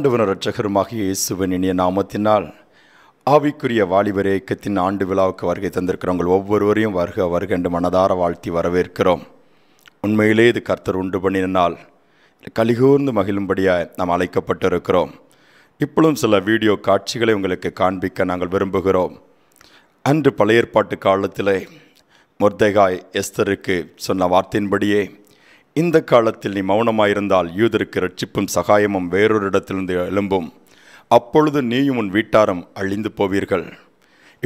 ஆண்டவரும் இரட்சகருமாகிய இயேசுவின் இனிய நாமத்தினால் ஆவிக்குரிய வாலிபர் இயக்கத்தின் ஆண்டு விழாவுக்கு வருகை தந்திருக்கிறவங்க ஒவ்வொருவரையும் வருக வருக என்று மனதார வாழ்த்தி வரவேற்கிறோம். உண்மையிலே இது கர்த்தர் உண்டு பண்ணின நாள், கலிகூர்ந்து மகிழும்படியாக நாம் அழைக்கப்பட்டிருக்கிறோம். இப்பொழுதும் சில வீடியோ காட்சிகளை உங்களுக்கு காண்பிக்க நாங்கள் விரும்புகிறோம். அன்று பழைய ஏற்பாட்டு காலத்திலே மொர்தெகாய் எஸ்தருக்கு சொன்ன வார்த்தையின்படியே, இந்த காலத்தில் நீ மௌனமாயிருந்தால் யூதருக்கு இரட்சிப்பும் சகாயமும் வேறொரு இடத்திலிருந்து எழும்பும், அப்பொழுது நீயும் உன் வீட்டாரும் அழிந்து போவீர்கள்.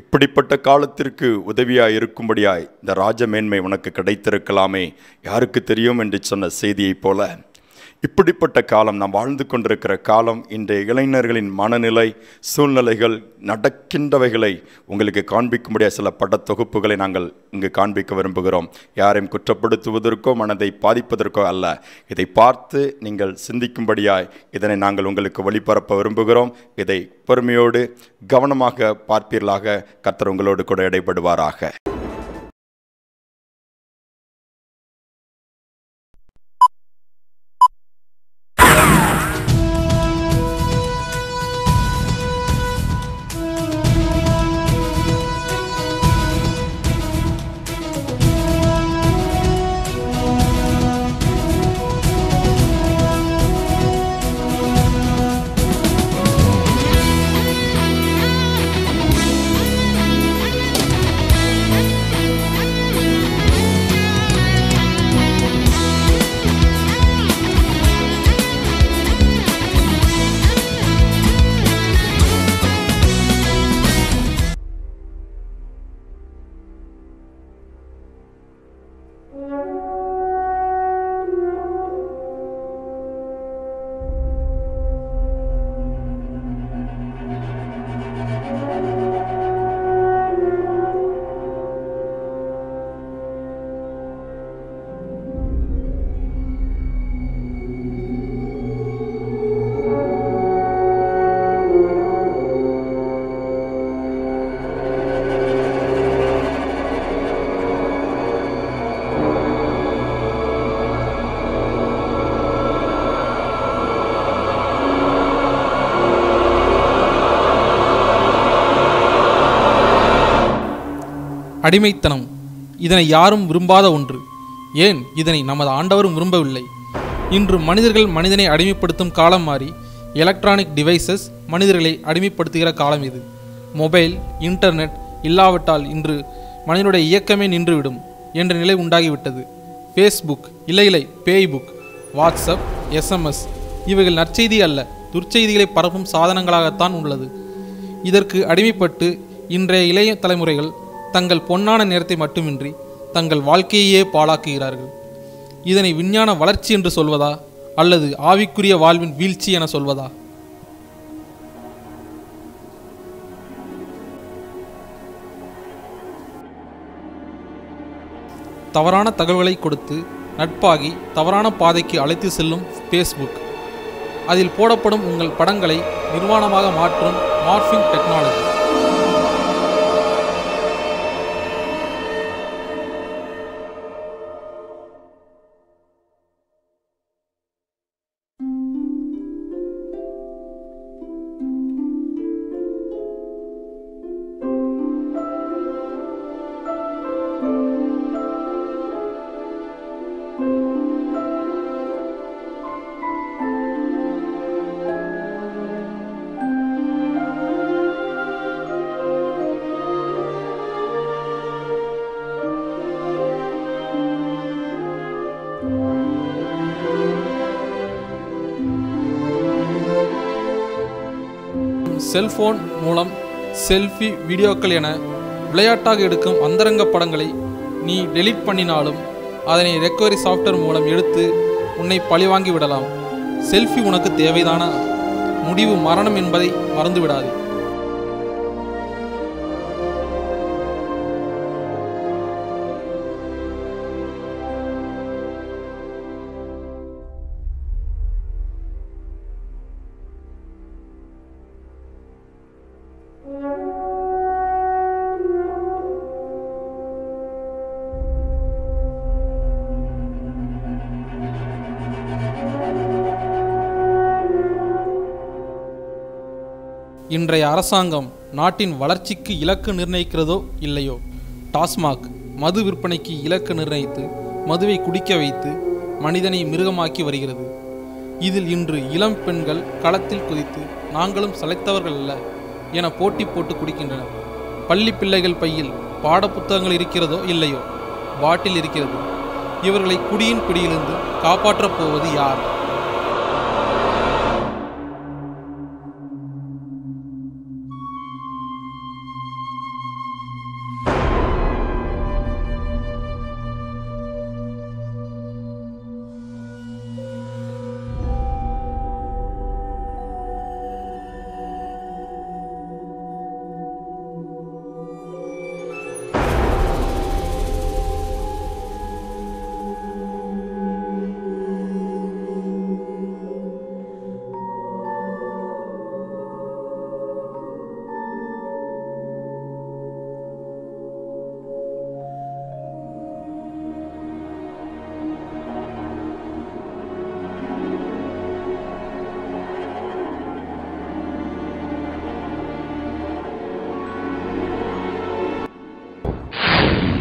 இப்படிப்பட்ட காலத்திற்கு உதவியாய் இருக்கும்படியாய் இந்த ராஜ மேன்மை உனக்கு கிடைத்திருக்கலாமே, யாருக்கு தெரியும் என்று சொன்ன செய்தியைப் போல இப்படிப்பட்ட காலம் நாம் வாழ்ந்து கொண்டிருக்கிற காலம். இன்றைய இளைஞர்களின் மனநிலை, சூழ்நிலைகள், நடக்கின்றவைகளை உங்களுக்கு காண்பிக்கும்படியாக சில படத்தொகுப்புகளை நாங்கள் இங்கு காண்பிக்க விரும்புகிறோம். யாரையும் குற்றப்படுத்துவதற்கோ மனதை பாதிப்பதற்கோ அல்ல, இதை பார்த்து நீங்கள் சிந்திக்கும்படியாய் இதனை நாங்கள் உங்களுக்கு ஒளிபரப்ப விரும்புகிறோம். இதை பொறுமையோடு கவனமாக பார்ப்பீர்களாக. கர்த்தர் உங்களோடு கூட இடைப்படுவாராக. அடிமைத்தனம் இதனை யாரும் விரும்பாத ஒன்று. ஏன், இதனை நமது ஆண்டவரும் விரும்பவில்லை. இன்று மனிதர்கள் மனிதனை அடிமைப்படுத்தும் காலம் மாறி எலக்ட்ரானிக் டிவைசஸ் மனிதர்களை அடிமைப்படுத்துகிற காலம் இது. மொபைல், இன்டர்நெட் இல்லாவிட்டால் இன்று மனிதனுடைய இயக்கமே நின்றுவிடும் என்ற நிலை உண்டாகிவிட்டது. ஃபேஸ்புக், இல்லை பேய்புக், வாட்ஸ்அப், எஸ்எம்எஸ் இவைகள் நற்செய்தி அல்ல, துர்ச்செய்திகளை பரப்பும் சாதனங்களாகத்தான் உள்ளது. இதற்கு அடிமைப்பட்டு இன்றைய இளைய தலைமுறைகள் தங்கள் பொன்னான நேரத்தை மட்டுமின்றி தங்கள் வாழ்க்கையே பாழாக்குகிறார்கள். இதனை விஞ்ஞான வளர்ச்சி என்று சொல்வதா, அல்லது ஆவிக்குரிய வாழ்வின் வீழ்ச்சி என சொல்வதா? தவறான தகவல்களை கொடுத்து நட்பாகி தவறான பாதைக்கு அழைத்து செல்லும் ஃபேஸ்புக், அதில் போடப்படும் உங்கள் படங்களை நிர்வாணமாக மாற்றும் மார்ஃபிங் டெக்னாலஜி, செல்போன் மூலம் செல்ஃபி வீடியோக்கள் என விளையாட்டாக எடுக்கும் அந்தரங்க படங்களை நீ டெலீட் பண்ணினாலும் அதனை ரெக்கவரி சாஃப்ட்வேர் மூலம் எடுத்து உன்னை பழிவாங்கி விடலாம். செல்ஃபி உனக்கு தேவைதானா? முடிவு மரணம் என்பதை மறந்துவிடாது. இன்றைய அரசாங்கம் நாட்டின் வளர்ச்சிக்கு இலக்கு நிர்ணயிக்கிறதோ இல்லையோ, டாஸ்மாக் மது விற்பனைக்கு இலக்கு நிர்ணயித்து மதுவை குடிக்க வைத்து மனிதனை மிருகமாக்கி வருகிறது. இதில் இன்று இளம் பெண்கள் களத்தில் குதித்து நாங்களும் சளைத்தவர்கள் அல்ல என போட்டி போட்டு குடிக்கின்றனர். பள்ளி பிள்ளைகள் பையில் பாடப்புத்தகங்கள் இருக்கிறதோ இல்லையோ, பாட்டில் இருக்கிறது. இவர்களை குடியின் பிடியிலிருந்து காப்பாற்றப் போவது யார்?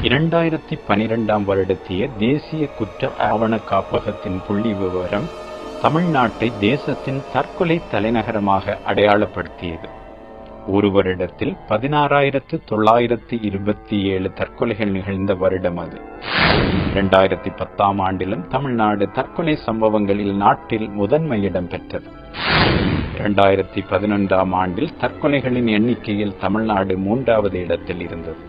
இரண்டாயிரத்தி 12ஆம் வருடத்திய தேசிய குற்ற ஆவண காப்பகத்தின் புள்ளி விவரம் தமிழ்நாட்டை தேசத்தின் தற்கொலை தலைநகரமாக அடையாளப்படுத்தியது. ஒரு வருடத்தில் 16,927 தற்கொலைகள் நிகழ்ந்த வருடம் அது. 2010ஆம் ஆண்டிலும் தமிழ்நாடு தற்கொலை சம்பவங்களில் நாட்டில் முதன்மையிடம் பெற்றது. 2011ஆம் ஆண்டில் தற்கொலைகளின் எண்ணிக்கையில் தமிழ்நாடு 3வது இடத்தில் இருந்தது.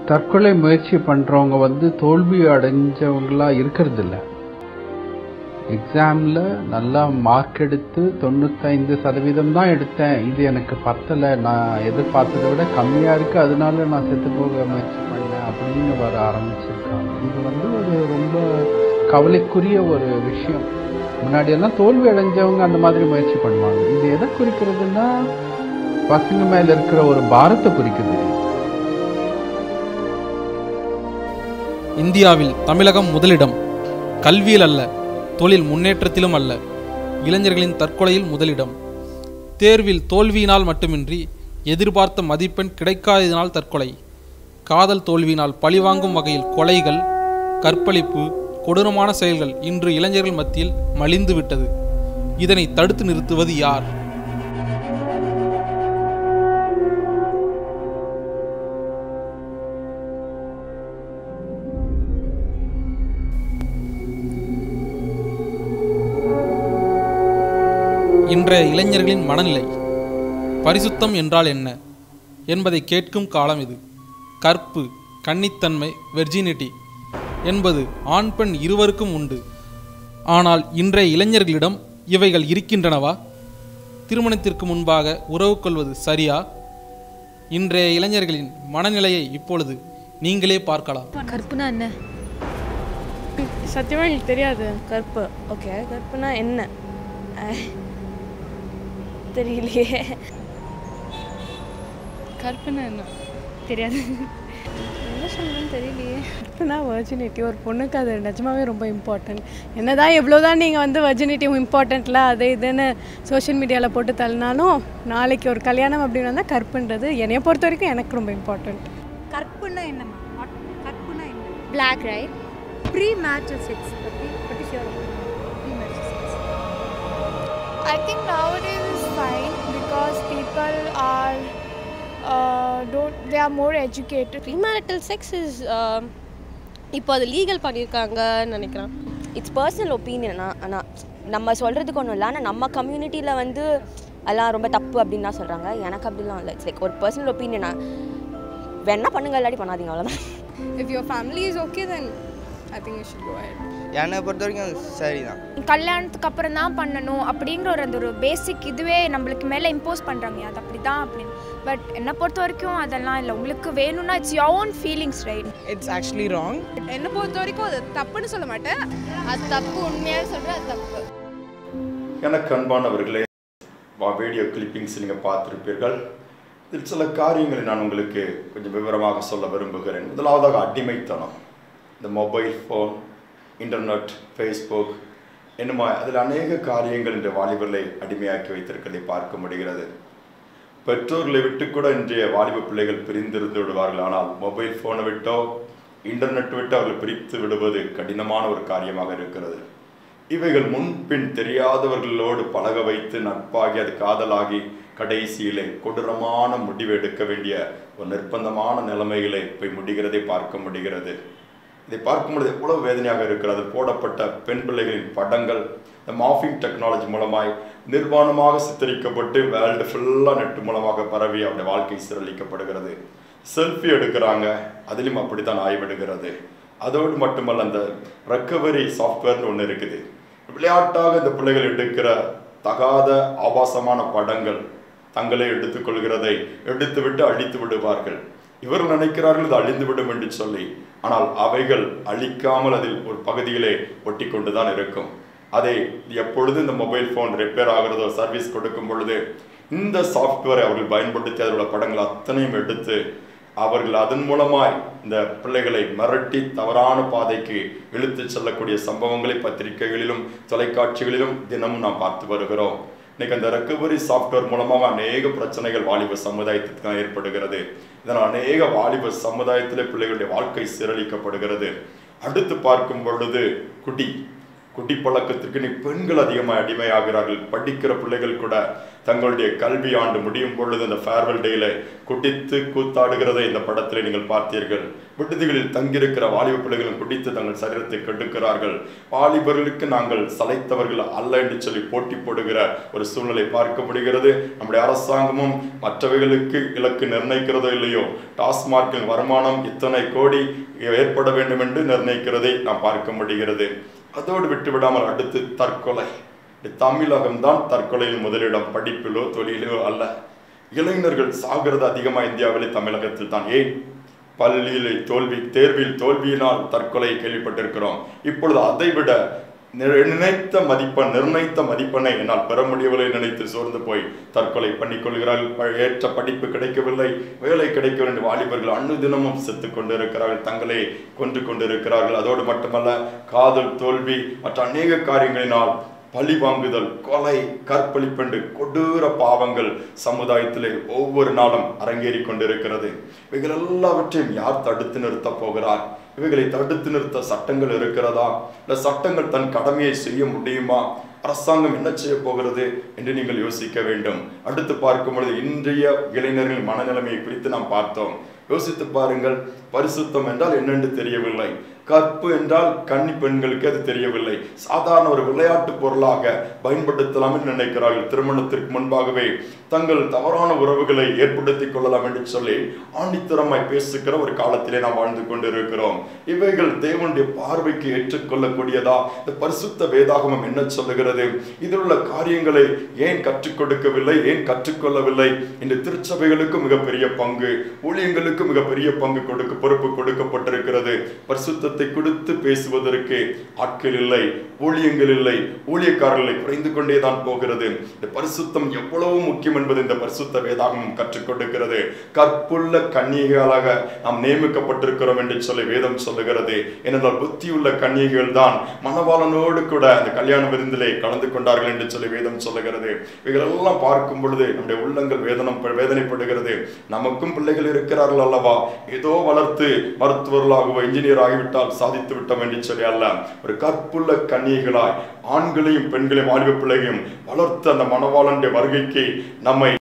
தற்கொலை முயற்சி பண்ணுறவங்க தோல்வி அடைஞ்சவங்களா இருக்கிறதில்ல. எக்ஸாமில் நல்லா மார்க் எடுத்து 95% தான் எடுத்தேன், இது எனக்கு பத்தலை, நான் எதிர்பார்த்ததை விட கம்மியாக இருக்குது, அதனால நான் செத்து போக முயற்சி பண்ணேன் அப்படின்னு வர ஆரம்பிச்சிருக்காங்க. இது ஒரு ரொம்ப கவலைக்குரிய ஒரு விஷயம். முன்னாடியெல்லாம் தோல்வி அடைஞ்சவங்க அந்த மாதிரி முயற்சி பண்ணுவாங்க. இது எதை குறிக்கிறதுனா பசங்க மேலே இருக்கிற ஒரு பாரத்தை குறிக்குது. இந்தியாவில் தமிழகம் முதலிடம். கல்வியில் அல்ல, தொழில் முன்னேற்றத்திலும் அல்ல, இளைஞர்களின் தற்கொலையில் முதலிடம். தேர்வில் தோல்வியினால் மட்டுமின்றி எதிர்பார்த்த மதிப்பெண் கிடைக்காததினால் தற்கொலை, காதல் தோல்வியினால் பழிவாங்கும் வகையில் கொலைகள், கற்பழிப்பு, கொடூரமான செயல்கள் இன்று இளைஞர்கள் மத்தியில் மலிந்து விட்டது. இதனை தடுத்து நிறுத்துவது யார்? இன்றைய இளைஞர்களின் மனநிலை. பரிசுத்தம் என்றால் என்ன என்பதை கேட்கும் காலம் இது. கற்பு, கன்னித்தன்மை, வெர்ஜினிட்டி என்பது ஆண் பெண் இருவருக்கும் உண்டு. ஆனால் இன்றைய இளைஞர்களிடம் இவைகள் இருக்கின்றனவா? திருமணத்திற்கு முன்பாக உறவு கொள்வது சரியா? இன்றைய இளைஞர்களின் மனநிலையை இப்பொழுது நீங்களே பார்க்கலாம். கற்புனா என்ன? சத்தியமாக எனக்கு தெரியாது. கற்பு ஓகே, கற்புனா என்ன தெரியலையே. கற்புனா என்ன தெரியாது. என்ன சொல்கிறேன்னு தெரியலையே. கற்புனா வர்ஜினிட்டி. ஒரு பொண்ணுக்கு அது நிஜமாவே ரொம்ப இம்பார்ட்டன்ட். என்னதான் எவ்வளோதான் நீங்கள் வர்ஜினிட்டி இம்பார்ட்டண்ட்டில் அது இதுன்னு சோஷியல் மீடியாவில் போட்டு தள்ளினாலும் நாளைக்கு ஒரு கல்யாணம் அப்படின்னு வந்தால் கற்புன்றது என்னைய பொறுத்த வரைக்கும் எனக்கு ரொம்ப இம்பார்ட்டண்ட். கற்புனா என்னம்மா? கற்புனா என்ன? பிளாக் ரைட். ப்ரீ மேரிட்டல் செக்ஸ் பற்றி pre marital sex. I think nowadays is fine because people are they are more educated. Premarital sex is இப்போ அது லீகல் பண்ணியிருக்காங்கன்னு நினைக்கிறேன். It's personal opinion. ஆனால் நம்ம சொல்கிறதுக்கு ஒன்றும் இல்லை. ஆனால் நம்ம கம்யூனிட்டியில் அதெல்லாம் ரொம்ப தப்பு அப்படின்னு தான் சொல்கிறாங்க. எனக்கு அப்படிலாம் இல்லை. இட்ஸ் லைக் ஒரு பர்சனல் ஒப்பீனியனா. வேணா பண்ணுங்க, இல்லாட்டி பண்ணாதீங்க, அவ்வளோதான். If your family is okay then I think you should go ahead. என்னை பொறுத்த வரைக்கும் சரிதான். கல்யாணத்துக்கு அப்புறம் தான் பண்ணணும் அப்படிங்கிற ஒரு பேசிக் இதுவே நம்மளுக்கு மேலே இம்போஸ் பண்ணுறாங்க. அது அப்படி தான் அப்படின்னு. பட் என்னை பொறுத்த வரைக்கும் அதெல்லாம் இல்லை. உங்களுக்கு வேணும்னா it's your own feelings, right? It's actually wrong. என்னை பொறுத்த வரைக்கும் அது தப்புன்னு சொல்ல மாட்டேன். அது தப்பு, உண்மையாக சொல்கிறேன், அது தப்பு. எனக்கு அன்பானவர்களே, வீடியோ கிளிப்பிங்ஸ் நீங்கள் பார்த்துருப்பீர்கள். இதில் சில காரியங்களை நான் உங்களுக்கு கொஞ்சம் விவரமாக சொல்ல விரும்புகிறேன். முதலாவதாக அடிமைத்தனம். இந்த மொபைல் ஃபோன், இன்டர்நெட், ஃபேஸ்புக் என்னமா அதில் அநேக காரியங்கள் இன்று வாலிபர்களை அடிமையாக்கி வைத்திருக்கிறதை பார்க்க முடிகிறது. பெற்றோர்களை விட்டு கூட இன்றைய வாலிப பிள்ளைகள் பிரிந்திருந்து விடுவார்கள். ஆனால் மொபைல் ஃபோனை விட்டோ இன்டர்நெட் விட்டு அவர்கள் பிரித்து விடுவது கடினமான ஒரு காரியமாக இருக்கிறது. இவைகள் முன்பின் தெரியாதவர்களோடு பழக வைத்து நட்பாகி அது காதலாகி கடைசியிலே கொடூரமான முடிவு எடுக்க வேண்டிய ஒரு நிர்பந்தமான நிலைமைகளை போய் முடிகிறதை பார்க்க முடிகிறது. இதை பார்க்கும்பொழுது எவ்வளவு வேதனையாக இருக்கிறது. போடப்பட்ட பெண் பிள்ளைகளின் படங்கள் இந்த மார்ஃபிங் டெக்னாலஜி மூலமாய் நிர்வாணமாக சித்தரிக்கப்பட்டு வேர்ல்டு ஃபுல்லாக நெட் மூலமாக பரவி அவருடைய வாழ்க்கை சீரழிக்கப்படுகிறது. செல்ஃபி எடுக்கிறாங்க, அதிலும் அப்படித்தான் ஆய்வெடுக்கிறது. அதோடு மட்டுமல்ல, அந்த ரெக்கவரி சாஃப்ட்வேர்னு ஒன்று இருக்குது. விளையாட்டாக இந்த பிள்ளைகள் எடுக்கிற தகாத ஆபாசமான படங்கள் தங்களே எடுத்துக்கொள்கிறதை எடுத்துவிட்டு அழித்து விடுவார்கள். இவர்கள் நினைக்கிறார்கள் இது அழிந்துவிடும் என்று சொல்லி, ஆனால் அவைகள் அழிக்காமல் அதில் ஒரு பகுதியிலே ஒட்டி கொண்டுதான் இருக்கும். அதை எப்பொழுது இந்த மொபைல் ஃபோன் ரிப்பேர் ஆகிறதோ, சர்வீஸ் கொடுக்கும் பொழுது இந்த சாஃப்ட்வேரை அவர்கள் பயன்படுத்தி அதோட படங்கள் அத்தனையும் எடுத்து அவர்கள் அதன் மூலமாய் இந்த பிள்ளைகளை மிரட்டி தவறான பாதைக்கு இழுத்து செல்லக்கூடிய சம்பவங்களை பத்திரிகைகளிலும் தொலைக்காட்சிகளிலும் தினமும் நாம் பார்த்து வருகிறோம். இன்னைக்கு அந்த ரெக்கவரி சாஃப்ட்வேர் மூலமாக அநேக பிரச்சனைகள் வாலிப சமுதாயத்துக்கு தான் ஏற்படுகிறது. இதனால் அநேக வாலிப சமுதாயத்திலே பிள்ளைகளுடைய வாழ்க்கை சீரழிக்கப்படுகிறது. அடுத்து பார்க்கும் பொழுது குடி பழக்கத்திற்கு நீ பெண்கள் அதிகமாக அடிமையாகிறார்கள். படிக்கிற பிள்ளைகள் கூட தங்களுடைய கல்வி ஆண்டு முடியும் பொழுது இந்த ஃபேர்வெல் டேல குடித்து கூத்தாடுகிறதை இந்த படத்திலே நீங்கள் பார்த்தீர்கள். விடுதிகளில் தங்கியிருக்கிற வாலிப பிள்ளைகளும் குடித்து தங்கள் சரீரத்தை கெடுக்கிறார்கள். வாலிபர்களுக்கு நாங்கள் சளைத்தவர்கள் அல்ல என்று சொல்லி போட்டி போடுகிற ஒரு சூழ்நிலை பார்க்க முடிகிறது. நம்முடைய அரசாங்கமும் மற்றவைகளுக்கு இலக்கு நிர்ணயிக்கிறதோ இல்லையோ, டாஸ்மார்க்கின் வருமானம் இத்தனை கோடி ஏற்பட வேண்டும் என்று நிர்ணயிக்கிறதை நாம் பார்க்க முடிகிறது. அதோடு விட்டுவிடாமல் அடுத்து தற்கொலை. தமிழகம்தான் தற்கொலையில் முதலிடம், படிப்பிலோ தொழிலோ அல்ல. இளைஞர்கள் சாகிறது அதிகமாக இந்தியாவிலே தமிழகத்தில் தான். ஏன்? பள்ளியிலே தோல்வி, தேர்வில் தோல்வியினால் தற்கொலை கேள்விப்பட்டிருக்கிறோம். இப்பொழுது அதைவிட நிர்ணயித்த மதிப்பெண்ணை என்னால் பெற முடியவில்லை நினைத்து சோர்ந்து போய் தற்கொலை பண்ணிக்கொள்கிறார்கள். ஏற்ற படிப்பு கிடைக்கவில்லை, வேலை கிடைக்கவில்லை என்று வாலிபர்கள் அன்னுதினமும் செத்து கொண்டிருக்கிறார்கள், தங்களை கொன்று கொண்டிருக்கிறார்கள். அதோடு மட்டுமல்ல, காதல் தோல்வி மற்ற அநேக காரியங்களினால் பழி வாங்குதல், கொலை, கற்பழிப்பென்று கொடூர பாவங்கள் சமுதாயத்திலே ஒவ்வொரு நாளும் அரங்கேறி கொண்டிருக்கிறது. இவைகள் எல்லாவற்றையும் யார் தடுத்து நிறுத்த போகிறார்? இவைகளை தடுத்து நிறுத்த சட்டங்கள் இருக்கிறதா? இந்த சட்டங்கள் தன் கடமையை செய்ய முடியுமா? அரசாங்கம் என்ன செய்ய போகிறது என்று நீங்கள் யோசிக்க வேண்டும். அடுத்து பார்க்கும் பொழுது இன்றைய இளைஞர்களின் மனநிலைமையை குறித்து நாம் பார்த்தோம். யோசித்து பாருங்கள். பரிசுத்தம் என்றால் என்னென்று தெரியவில்லை. கற்பு என்றால் கன்னி பெண்களுக்கு அது தெரியவில்லை. சாதாரண ஒரு விளையாட்டு பொருளாக பயன்படுத்தலாம் என்று நினைக்கிறார்கள். திருமணத்திற்கு முன்பாகவே தங்கள் தவறான உறவுகளை ஏற்படுத்திக் கொள்ளலாம் என்று சொல்லி ஆணித்தரமாய் பேசுகிற ஒரு காலத்திலே நாம் வாழ்ந்து கொண்டிருக்கிறோம். இவைகள் தேவனுடைய பார்வைக்கு ஏற்றுக்கொள்ளக்கூடியதா? இந்த பரிசுத்த வேதாகமம் என்ன சொல்லுகிறது? இதில் உள்ள காரியங்களை ஏன் கற்றுக் கொடுக்கவில்லை, ஏன் கற்றுக்கொள்ளவில்லை? இந்த திருச்சபைகளுக்கு மிகப்பெரிய பங்கு, ஊழியங்களுக்கு மிகப்பெரிய பங்கு பொறுப்பு கொடுக்கப்பட்டிருக்கிறது. பரிசுத்தத்தை கொடுத்து பேசுவதற்கு ஆட்கள் இல்லை, ஊழியங்கள் இல்லை, ஊழியக்காரர்களை குறைந்து கொண்டேதான் போகிறது. இந்த பரிசுத்தம் எவ்வளவு முக்கியம் என்பது இந்த பரிசுத்த வேதாகமம் கற்றுக் கொடுக்கிறது. கற்புள்ள கன்னிகைகளாக நாம் நியமிக்கப்பட்டிருக்கிறோம் என்று சொல்லி வேதம் சொல்லுகிறது. ஏனென்றால் புத்தியுள்ள கன்னிகைகள் தான் மணவாளனோடு கூட அந்த கல்யாண விருந்திலே கலந்து கொண்டார்கள் என்று சொல்லி வேதம் சொல்லுகிறது. இவைகளெல்லாம் பார்க்கும் பொழுது நம்முடைய உள்ளங்கள் வேதனைப்படுகிறது. நமக்கும் பிள்ளைகள் இருக்கிறார்கள் அல்லவா? ஏதோ வளர்த்து மருத்துவர்களாகவோ இன்ஜினியர் ஆகிவிட்டால் சாதித்து விட்டோம் என்று சொல்லி அல்ல. ஒரு கற்புள்ள கன்னிகைகளாய் ஆண்களையும் பெண்களையும் வாலிப பிள்ளைகளையும் வளர்த்து அந்த மணவாளனுடைய வருகைக்கு நம்மை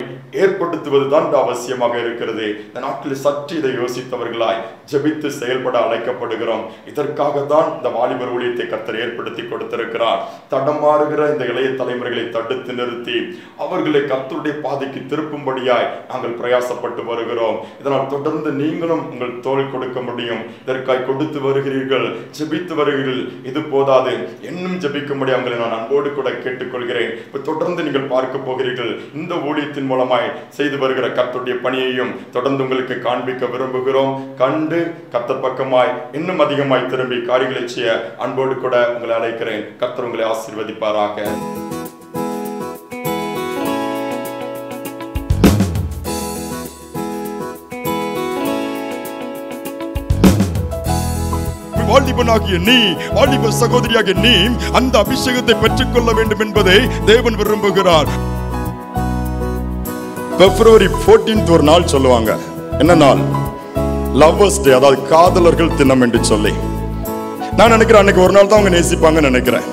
ஏற்படுத்துவதுதான் அவசியமாக இருக்கிறது. இந்த நாட்டில் சற்று இதை யோசித்தவர்களாய் ஜெபித்து செயல்பட அழைக்கப்படுகிறோம். இதற்காகத்தான் இந்த வாலிபர் ஊழியத்தை கர்த்தர் ஏற்படுத்தி கொடுத்திருக்கிறார். தடமாறுகிற இந்த இளைய தலைமுறைகளை தடுத்து நிறுத்தி அவர்களை கர்த்தருடைய பாதைக்கு திருப்பும்படியாய் நாங்கள் பிரயாசப்பட்டு வருகிறோம். இதனால் தொடர்ந்து நீங்களும் உங்கள் தோள் கொடுக்க முடியும். இதற்காய் கொடுத்து வருகிறீர்கள், ஜெபித்து வருகிறீர்கள். இது போதாது, இன்னும் ஜெபிக்கும்படி அவங்களை நான் அன்போடு கூட கேட்டுக்கொள்கிறேன். தொடர்ந்து நீங்கள் பார்க்க போகிறீர்கள். இந்த ஊழியத்தின் மூலமாய் செய்து வருகிற கர்த்தருடைய பணியையும் தொடர்ந்து உங்களுக்கு காண்பிக்க விரும்புகிறோம். கண்டு கர்த்தர் பக்கமாய் இன்னும் அதிகமாய் திரும்பி காரியங்களை செய்ய அன்போடு கூட உங்களை அழைக்கிறேன். கர்த்தர் உங்களை ஆசீர்வதிப்பாராக. வாலிபனாகிய நீ, வாலிப சகோதரியாகிய நீ அந்த அபிஷேகத்தை பெற்றுக்கொள்ள வேண்டும் என்பதை தேவன் விரும்புகிறார். February 14th ஒரு நாள் சொல்லுவாங்க. என்ன நாள்? லவ்வர்ஸ் டே, அதாவது காதலர்கள் தினம் என்று சொல்லி. நான் நினைக்கிறேன் அன்னைக்கு ஒரு நாள் தான் அவங்க நேசிப்பாங்கன்னு நினைக்கிறேன்.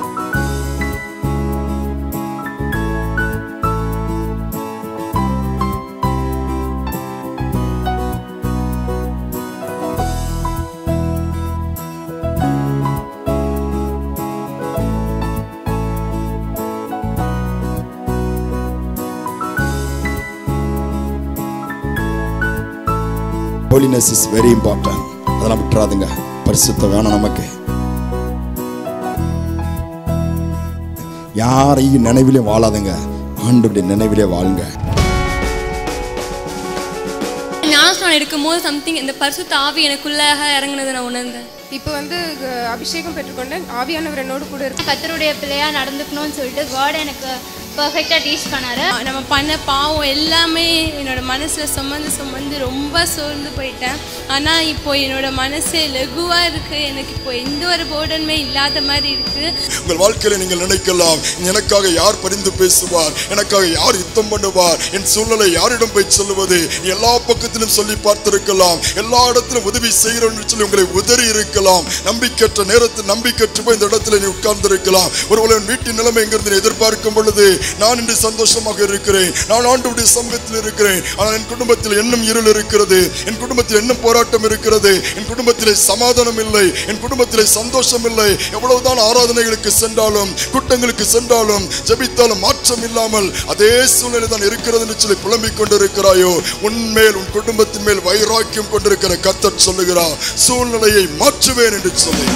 Holiness is very important. அதெல்லாம் விட்டுறாதுங்க. பரிசுத்தம் வேணும் நமக்கு. யாரையும் நினைவிலே வாழாதுங்க, ஆண்டவருடைய நினைவிலே வாழுங்க. ஞானஸ்நானம் எடுக்கும்போது சம்திங் இந்த பரிசுத்த ஆவி எனக்குள்ளாக இறங்குனது நான் உணர்ந்தேன். இப்போ அபிஷேகம் பெற்றுக்கொண்டேன், ஆவியானவர் என்னோடு கூட இருக்கு. கர்த்தருடைய பிள்ளையாக நடந்துக்கணும்னு சொல்லிட்டு காட் எனக்கு பர்ஃபெக்டாக டீச் பண்ணாரு. நம்ம பண்ண பாவம் எல்லாமே என்னோட மனசில் சுமந்து ரொம்ப சோர்ந்து போயிட்டேன். ஆனால் இப்போ என்னோட மனசே லகுவாக இருக்குது. எனக்கு இப்போ எந்த ஒரு போர்டனுமே இல்லாத மாதிரி இருக்குது. உங்கள் வாழ்க்கையில் நீங்கள் நினைக்கலாம், எனக்காக யார் பரிந்து பேசுவார், எனக்காக யார் யுத்தம் பண்ணுவார், என் சூழ்நிலை யாரிடம் போய் சொல்லுவது. எல்லா பக்கத்திலும் சொல்லி பார்த்திருக்கலாம், எல்லா இடத்திலும் உதவி செய்கிறோம் சொல்லி உங்களை உதறி இருக்கலாம். நம்பிக்கையற்ற நேரத்தில் நம்பிக்கையற்று போய் இந்த இடத்துல நீ உட்கார்ந்து இருக்கலாம். ஒருவேளை வீட்டின் நிலைமை எங்கிருந்து எதிர்பார்க்கும் பொழுது நான் இன்று சந்தோஷமாக இருக்கிறேன், நான் ஆண்டவருடைய சமூகத்தில் இருக்கிறேன். ஆனால் என் குடும்பத்தில் இன்னும் இருள் இருக்கிறது, என் குடும்பத்தில் இன்னும் போராட்டம் இருக்கிறது, என் குடும்பத்திலே சமாதானம் இல்லை, என் குடும்பத்திலே சந்தோஷம் இல்லை. எவ்வளவுதான் ஆராதனைகளுக்கு சென்றாலும், கூட்டங்களுக்கு சென்றாலும், ஜெபித்தாலும் மாற்றம் இல்லாமல் அதே சூழ்நிலை தான் இருக்கிறது என்று சொல்லி புலம்பிக் கொண்டிருக்கிறாயோ, உன்மேல் உன் குடும்பத்தின் மேல் வைராக்கியம் கொண்டிருக்கிற கர்த்தர் சொல்லுகிறார், சூழ்நிலையை மாற்றுவேன் என்று சொல்லி.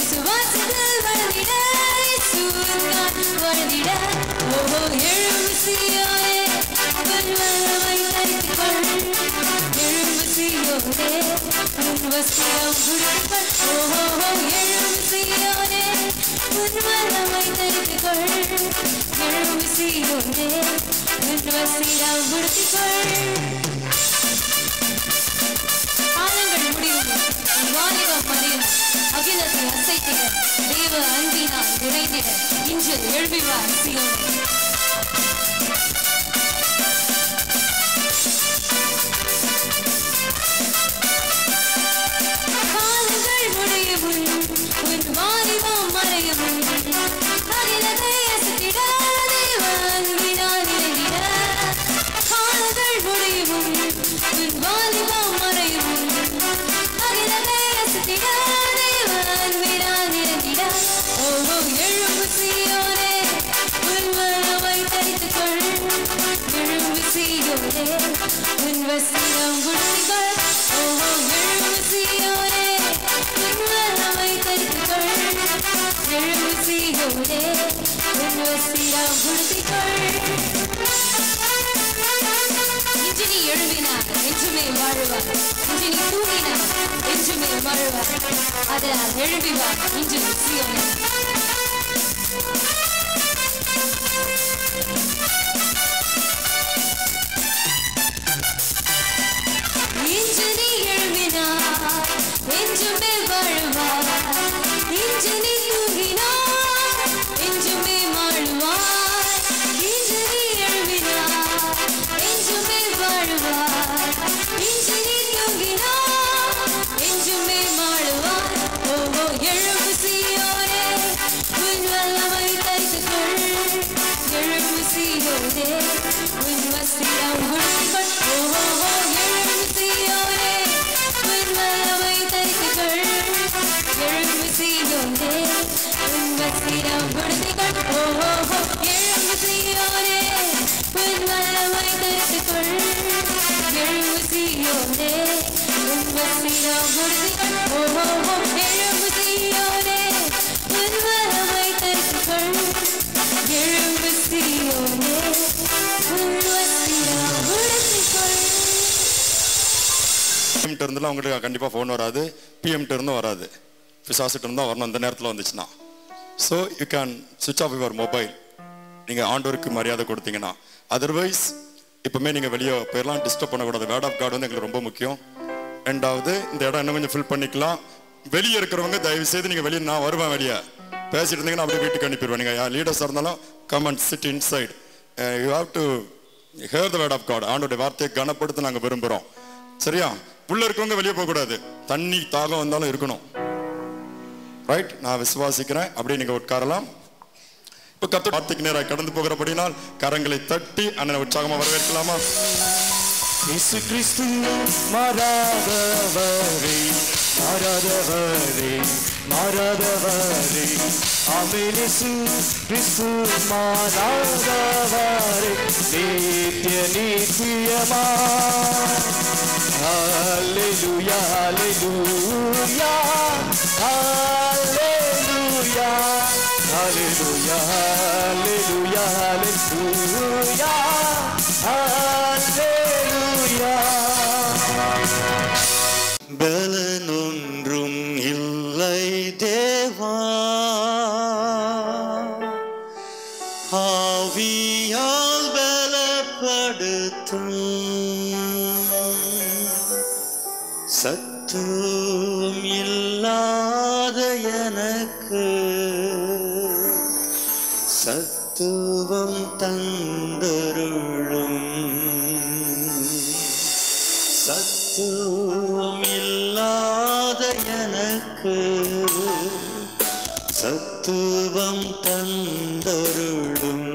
சுவாசத்தில் வளர்ந்திட, சுவாசத்தில் வளர்ந்திட, ஓஹோ எழும்பு சீயோனே உன் வல்லமை தரித்துக்கொள் எழும்பு சீயோனே உன் வஸ்திரம் உடுத்திக்கொள் ஓஹோ எழும்பு சீயோனே உன் வல்லமை தரித்துக்கொள் எழும்பு சீயோனே உன் வஸ்திரம் உடுத்திக்கொள் காலங்கள் முடியும் வாலிபம் மதியம் அகிலத்தை அசைத்திட தேவ அன்பினால் நிறைந்திட இன்று எழுப்பிவார் சீயோனே காலங்கள் முடியும் உன் வாலிபம் மறையும் அகிலத்தை அசைத்திட தேவ அன்பினால் நிறைந்திட காலங்கள் முடியும் உன் வாலிபம் மறையும் அகிலத்தை அசைத்திட தேவ அன்பினால் நிறைந்திட ஓஹோ எழும்பு சீயோனே உன் வல்லமை தரித்துக்கொள் எழும்பு சீயோனே உன் வஸ்திரம் உடுத்திக்கொள் ஓஹோ எழும்பு சீயோனே உன் வல்லமை தரித்துக்கொள் எழும்பு சீயோனே உன் வஸ்திரம் உடுத்திக்கொள் இன்று நீ எழும்பினார் என்றுமே வாழ்வார் இன்று நீ தூங்கினார் என்றுமே மறுவார் அதனால் எழும்பிவார் இன்று சீயோனே இன்று நீ எழும்பினார் என்றுமே வாழ்வார் இன்று நீ தூங்கினார் என்றுமே வாழ்வார் இன்று நீ எழும்பினார் என்றுமே வாழ்வார் இன்று நீ தூங்கினார் என்றுமே வாழ்வார் ஓஹோ எழும்பு சீயோனே உன் வல்லமை தரித்துக்கொள் எழும்பு சீயோனே உன் வஸ்திரம் உடுத்திக்கொள் ஓஹோ எழும்பு சீயோனே உன் வல்லமை தரித்துக்கொள் எழும்பு சீயோனே உன் வஸ்திரம் உடுத்திக்கொள் ஓஹோ எழும்பு சீயோனே உன் வல்லமை தரித்துக்கொள் எழும்பு சீயோனே உன் வஸ்திரம் உடுத்திக்கொள் ஓஹோ எழும்பு சீயோனே உன் வல்லமை தரித்துக்கொள் எழும்பு சீயோனே உன் வஸ்திரம் உடுத்திக்கொள். பிஎம்கிட்ட இருந்தெல்லாம் உங்களுக்கு கண்டிப்பாக ஃபோன் வராது, பிஎம்கிட்ட இருந்தும் வராது, பிசாசிட்ட இருந்தால் வரணும் அந்த நேரத்தில் வந்துச்சுன்னா. So you can switch off your mobile நீங்கள் ஆண்டவருக்கு மரியாதை கொடுத்தீங்கன்னா. அதர்வைஸ் இப்போவுமே நீங்கள் வெளியே போயிடலாம், டிஸ்டர்ப் பண்ணக்கூடாது. வேர்ட் ஆஃப் காட் வந்து எங்களுக்கு ரொம்ப முக்கியம். ரெண்டாவது இந்த இடம் இன்னும் கொஞ்சம் ஃபில் பண்ணிக்கலாம். வெளியே இருக்கிறவங்க தயவு செய்து நீங்கள் வெளியே நான் வருவேன் வெளியே பேசிட்டு இருந்தீங்கன்னா அப்படியே வீட்டுக்கு அனுப்பிடுவேன். நீங்கள் யார் லீடர்ஸாக இருந்தாலும் come and sit inside. You have to hear the word of God. ஆண்டோடைய வார்த்தையை கனப்படுத்த நாங்கள் விரும்புகிறோம். சரியா? உள்ள இருக்கவங்க வெளியே போகக்கூடாது. தண்ணி தாகம் வந்தாலும் இருக்கணும். ரைட்? நான் விசுவாசிக்கிறேன். அப்படியே நீங்கள் உட்காரலாம். இப்போ கர்த்தர் வார்த்தைக்கு நேராக கடந்து போகிறபடினால் கரங்களை தட்டி அண்ணனை உற்சாகமாக வரவேற்கலாமா? இயேசு கிறிஸ்து மாறாதவரே மாறாதவரே மாறாதவரே ஆமென். இயேசு கிறிஸ்து மாறாதவரே நித்திய நித்தியமா. ஹல்லேலூயா ஹல்லேலூயா ஹல்லேலூயா ஹல்லேலூயா ஹல்லேலூயா ஹல்லேலூயா ஹல்லேலூயா. பலனொன்றும் இல்லை தேவா, ஆவியால் பலப்படுத்தும் சத்துவம் இல்லாத எனக்கு சத்துவம் தந்தருளும். சத்துவம் இல்லாத எனக்கு சத்துவம் தந்தருளும்.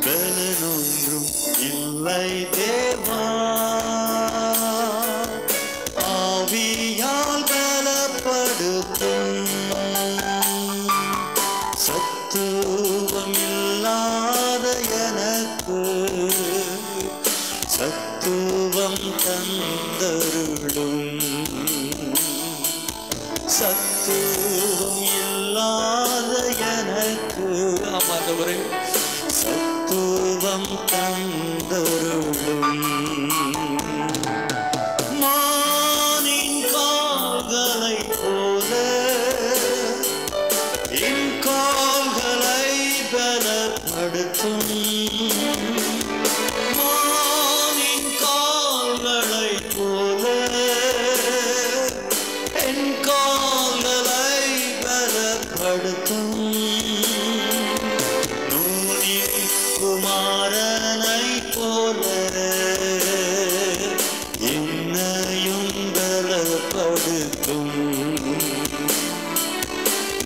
பலனொன்றும் இல்லை தேவா, ஆவியால் பலப்படுத்தும் சத்துவம் இல்லாத எனக்கு சத்துவம் தந்தருளும். சத்துவம் இல்லாத எனக்கு ஆமாண்டவரே சத்துவம் தந்தருளும் மானின் கால்களை போல என் கால்களை பலப்படுத்தும் மானின் கால்களை போல என் கால்களை பலப்படுத்தும் நூனின் குமாரனை போல என்னையும் பலப்படுத்தும்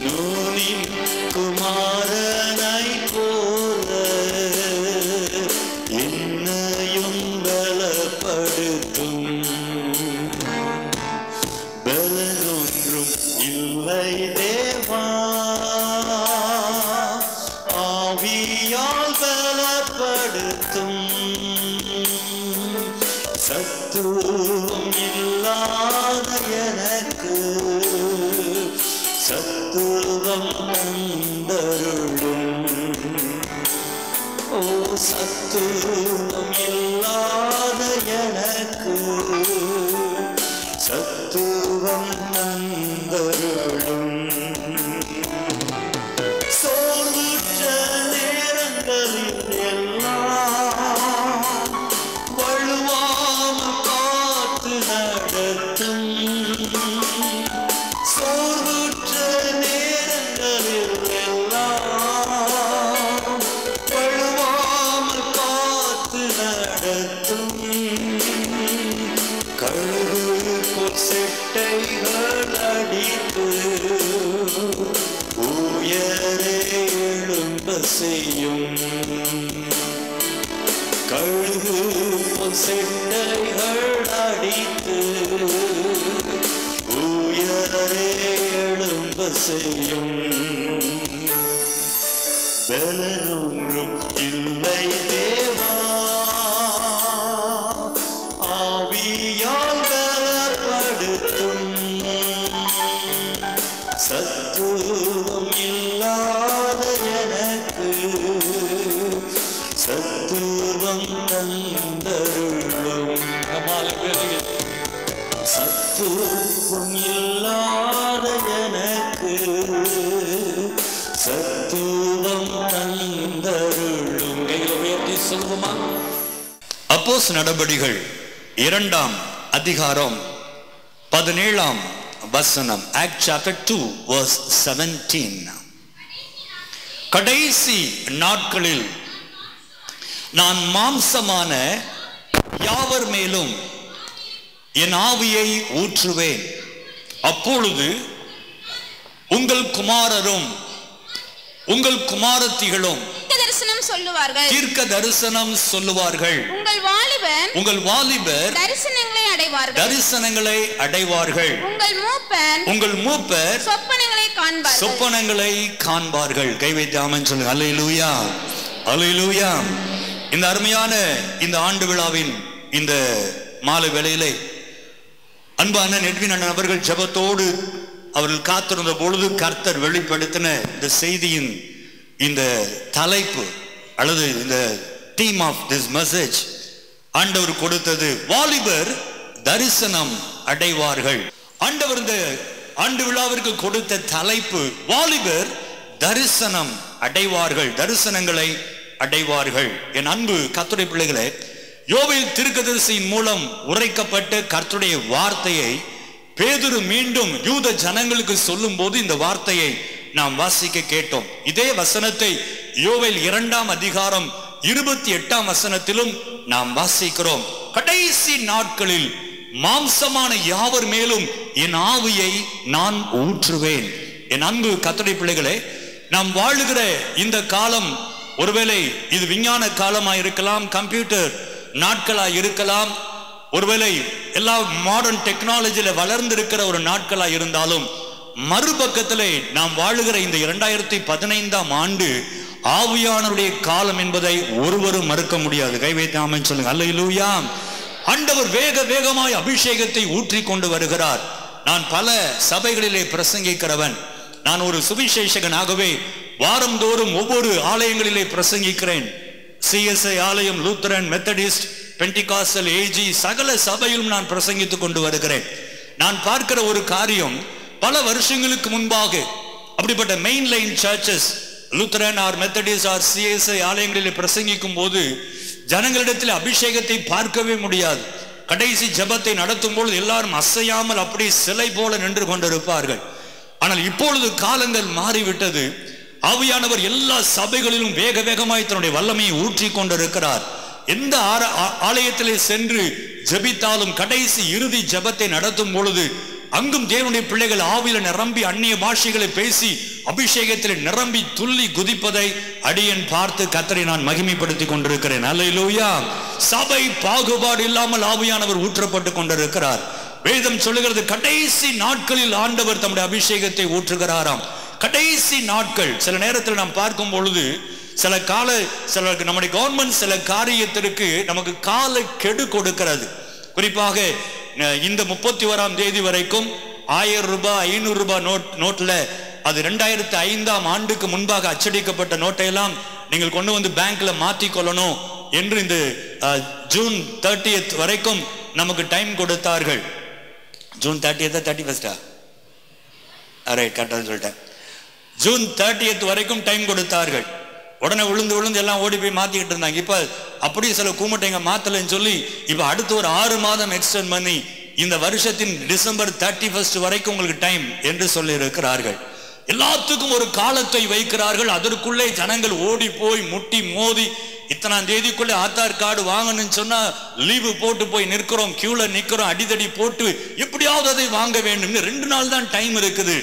நூனின் குமாரனை போல என்னையும் பலப்படுத்தும் பலனொன்றும் இல்லை தேவா ஆவியால் பலப்படுத்தும் சத்துவம் இல்லாத எனக்கு சத்துவம் தந்தருளும் ஓ சத்துவம் இல்லாத எனக்கு சத்துவம் தந்தருளும் சோர்வுற்ற நேரங்களில் எல்லாம் வழுவாமல் காத்து நடத்தும் சோர்வுற்ற நேரங்களில் எல்லாம் வழுவாமல் காத்து நடத்தும் கழுகு போல் செட்டைகள் அடித்து உயரே எழும்ப செய்யும் கழுகு போல் செட்டைகள் அடித்து உயரே எழும்ப செய்யும் பலனொன்றும் இல்லை தேவா ஆவியால் பலப்படுத்தும் சத்துவம் இல்லாத எனக்கு சத்துவம் தந்தருளும் சத்துவம் இல்லாத எனக்கு சத்துவம் தந்தருளும் உயர்த்தி சொல்லுமா அப்போஸ்தலர் நடபடிகள் 2ஆம் அதிகாரம் 17ஆம் வசனம். Act chapter 2 verse 17. கடைசி நாட்களில் நான் மாம்சமான யாவர் மேலும் என் ஆவியை ஊற்றுவேன். அப்பொழுது உங்கள் குமாரரும் உங்கள் குமாரத்திகளும் தரிசனம் சொல்லுவார்கள், தீர்க்க தரிசனம் சொல்லுவார்கள். உங்கள் வாலிபர் தரிசனங்களை அடைவார்கள், தரிசனங்களை அடைவார்கள். உங்கள் மூப்பர் சொப்பனங்களை காண்பார்கள். கை வைத்து ஆமென் சொல்லுங்க. அல்லேலூயா, அல்லேலூயா. இந்த அருமையான இந்த ஆண்டு விழாவின் இந்த மாலை வேளையிலே அன்பான நெட்வின் அண்ணன் அவர்கள் ஜெபத்தோடு அவர்கள் காத்திருந்த பொழுது கர்த்தர் வெளிப்படுத்தின இந்த செய்தியின் இந்த தலைப்பு அல்லது இந்த தீம் ஆஃப் திஸ் மெசேஜ் ஆண்டவர் கொடுத்தது வாலிபர் தரிசனம் அடைவார்கள். ஆண்டவர் இந்த ஆண்டு விழாவிற்கு கொடுத்த தலைப்பு வாலிபர் தரிசனம் அடைவார்கள், தரிசனங்களை அடைவார்கள். என் அன்பு கர்த்தருடைய பிள்ளைகளே, யோவேல் தீர்க்கதரிசியின் மூலம் உரைக்கப்பட்ட கர்த்தருடைய வார்த்தையை பேதுரு மீண்டும் யூத ஜனங்களுக்கு சொல்லும் போது இந்த வார்த்தையை நாம் வாசிக்க கேட்டோம். இதே வசனத்தை யோவேல் 2ஆம் அதிகாரம் 28ஆம் வசனத்திலும் நாம் வாசிக்கிறோம். கடைசி நாட்களில் மாம்சமான யாவர் மேலும் என் ஆவியை நான் ஊற்றுவேன். என் அன்பு கர்த்தருடைய பிள்ளைகளே, நாம் வாழுகிற இந்த காலம் ஒருவேளை இது விஞ்ஞான காலமா இருக்கலாம், கம்ப்யூட்டர் நாட்களா இருக்கலாம், ஒருவேளை எல்லா மாடர்ன் டெக்னாலஜியில வளர்ந்திருக்கிற ஒரு நாட்களா இருந்தாலும், மறுபக்கத்திலே நாம் வாழுகிற இந்த 2015ஆம் ஆண்டு ஆவியானவருடைய காலம் என்பதை ஒருவரும் மறுக்க முடியாது. கை வைத்து ஆமென் சொல்லுங்க. அல்லேலூயா. ஆண்டவர் வேக வேகமாய் அபிஷேகத்தை ஊற்றி கொண்டு வருகிறார். நான் பல சபைகளிலே பிரசங்கிக்கிறவன், நான் ஒரு சுவிசேஷகனாகவே வாரந்தோறும் ஒவ்வொரு ஆலயங்களிலே பிரசங்கிக்கிறேன். CSI ஆலயம், லூத்தரன், மெத்தடிஸ்ட், பெண்டிகாஸ்டல், ஏஜி சகல சபையிலும் நான் பிரசங்கித்துக் கொண்டு வருகிறேன். நான் பார்க்கிற ஒரு காரியம், பல வருஷங்களுக்கு முன்பாக அப்படிப்பட்ட main line churches, Lutheran or Methodist or CSI ஆலயங்களில் பிரசங்கிக்கும் போது ஜனங்களிடத்தில் அபிஷேகத்தை பார்க்கவே முடியாது. கடைசி ஜெபத்தை நடத்தும் பொழுது எல்லாரும் அசையாமல் அப்படி சிலை போல நின்று கொண்டிருப்பார்கள். ஆனால் இப்பொழுது காலங்கள் மாறிவிட்டது. ஆவியானவர் எல்லா சபைகளிலும் வேக வேகமாய் தன்னுடைய வல்லமையை ஊற்றி கொண்டிருக்கிறார். எந்த ஆலயத்திலே சென்று ஜெபித்தாலும் கடைசி இறுதி ஜெபத்தை நடத்தும் பொழுது அங்கும் தேவனுடைய பிள்ளைகள் ஆவியில நிரம்பி அந்நிய பாஷைகளை பேசி அபிஷேகத்தில் நிரம்பி துள்ளி குதிப்பதை அடியன் பார்த்து கர்த்தரை நான் மகிமைப்படுத்தி கொண்டிருக்கிறேன். அல்லேலூயா. சபை பாகுபாடு இல்லாமல் ஆவியானவர் ஊற்றப்பட்டு கொண்டிருக்கிறார். வேதம் சொல்லுகிறது, கடைசி நாட்களில் ஆண்டவர் தம்முடைய அபிஷேகத்தை ஊற்றுகிறாராம். கடைசி நாட்கள். சில நேரத்தில் நாம் பார்க்கும் பொழுது சில நம்முடைய கவர்மெண்ட் சில காரியத்திற்கு நமக்கு கால கெடு கொடுக்கிறது. குறிப்பாக இந்த 31ஆம் தேதி வரைக்கும் 1000 ரூபாய் 500 ரூபாய் நோட்ல அது 2005ஆம் ஆண்டுக்கு முன்பாக அச்சடிக்கப்பட்ட நோட்டையெல்லாம் நீங்கள் கொண்டு வந்து பேங்க்ல மாற்றி கொள்ளணும் என்று இந்த ஜூன் 30th வரைக்கும் நமக்கு டைம் கொடுத்தார்கள். ஜூன் 30th 31st கரெக்டாக சொல்லிட்டேன். ஜூன் 30th வரைக்கும் டைம் கொடுத்தார்கள். உடனே விழுந்து எல்லாம் ஓடி போய் மாத்திக்கிட்டு இருந்தாங்க. இப்ப அப்படியே சில கூமட்டைங்க மாத்தலன்னு சொல்லி இப்ப அடுத்து ஒரு 6 மாதம் எக்ஸ்டெண்ட் பண்ணி இந்த வருஷத்தின் டிசம்பர் 31st வரைக்கும் உங்களுக்கு டைம் என்று சொல்லி இருக்கிறார்கள். எல்லாத்துக்கும் ஒரு காலத்தை வைக்கிறார்கள். அதற்குள்ளே ஜனங்கள் ஓடி போய் முட்டி மோதி இத்தனாம் தேதிக்குள்ளே ஆதார் கார்டு வாங்கணும்னு சொன்னா லீவு போட்டு போய் நிற்கிறோம், கியூல நிற்கிறோம், அடிதடி போட்டு எப்படியாவது அதை வாங்க வேண்டும். 2 நாள் தான் டைம் இருக்குது,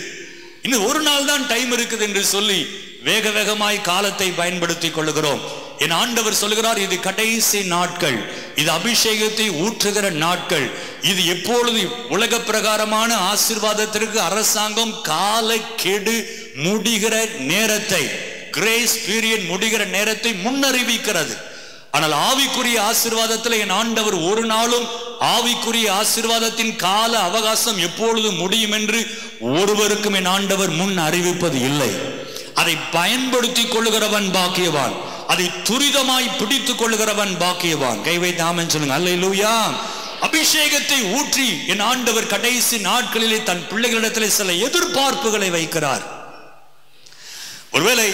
இன்னும் 1 நாள் தான் டைம் இருக்குது என்று சொல்லி வேக வேகமாய் காலத்தை பயன்படுத்திக் கொள்கிறோம். என் ஆண்டவர் சொல்கிறார், இது கடைசி நாட்கள், இது அபிஷேகத்தை ஊற்றுகிற நாட்கள். இது எப்பொழுது உலக பிரகாரமான ஆசீர்வாதத்திற்கு அரசாங்கம் கால கெடு முடிகிற நேரத்தை, கிரேஸ் பீரியட் முடிகிற நேரத்தை முன்னறிவிக்கிறது. ஆனால் ஆவிக்குரிய ஆசீர்வாதத்தில் என் ஆண்டவர் ஒரு நாளும் ஆவிக்குரிய ஆசீர்வாதத்தின் கால அவகாசம் எப்பொழுது முடியும் என்று ஒருவருக்கும் என் ஆண்டவர் முன் அறிவிப்பது இல்லை. அதை பயன்படுத்திக் கொள்ளுகிறவன் பாக்கியவான், அதை துரிதமாய் பிடித்துக் கொள்ளுகிறவன் பாக்கியவான். கை வைத்து ஆமென் சொல்லுங்க. அல்லேலூயா. அபிஷேகத்தை ஊற்றி என் ஆண்டவர் கடைசி நாட்களிலே தன் பிள்ளைகளிடத்தில் சில எதிர்பார்ப்புகளை வைக்கிறார். ஒருவேளை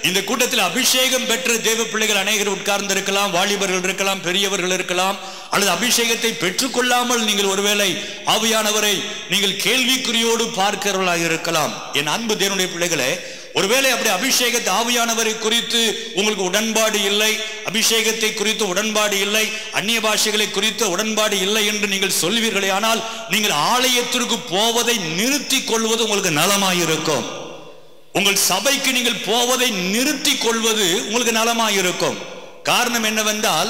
இந்த கூட்டத்தில் அபிஷேகம் பெற்ற தேவ பிள்ளைகள் அநேகர் உட்கார்ந்து இருக்கலாம், வாலிபர்கள் இருக்கலாம், பெரியவர்கள் இருக்கலாம், அல்லது அபிஷேகத்தை பெற்றுக்கொள்ளாமல் நீங்கள் ஒருவேளை ஆவியானவரை நீங்கள் கேள்விக்குறியோடு பார்க்கிறவர்களாக இருக்கலாம். என் அன்பு தேவனுடைய பிள்ளைகளே, ஒருவேளை அப்படி அபிஷேகத்தை ஆவியானவரை குறித்து உங்களுக்கு உடன்பாடு இல்லை, அபிஷேகத்தை குறித்து உடன்பாடு இல்லை, அந்நிய பாஷைகளை குறித்து உடன்பாடு இல்லை என்று நீங்கள் சொல்வீர்களே, ஆனால் நீங்கள் ஆலயத்திற்கு போவதை நிறுத்திக் கொள்வது உங்களுக்கு நலமாயிருக்கும். உங்கள் சபைக்கு நீங்கள் போவதை நிறுத்திக் கொள்வது உங்களுக்கு நலமாயிருக்கும். காரணம் என்னவென்றால்,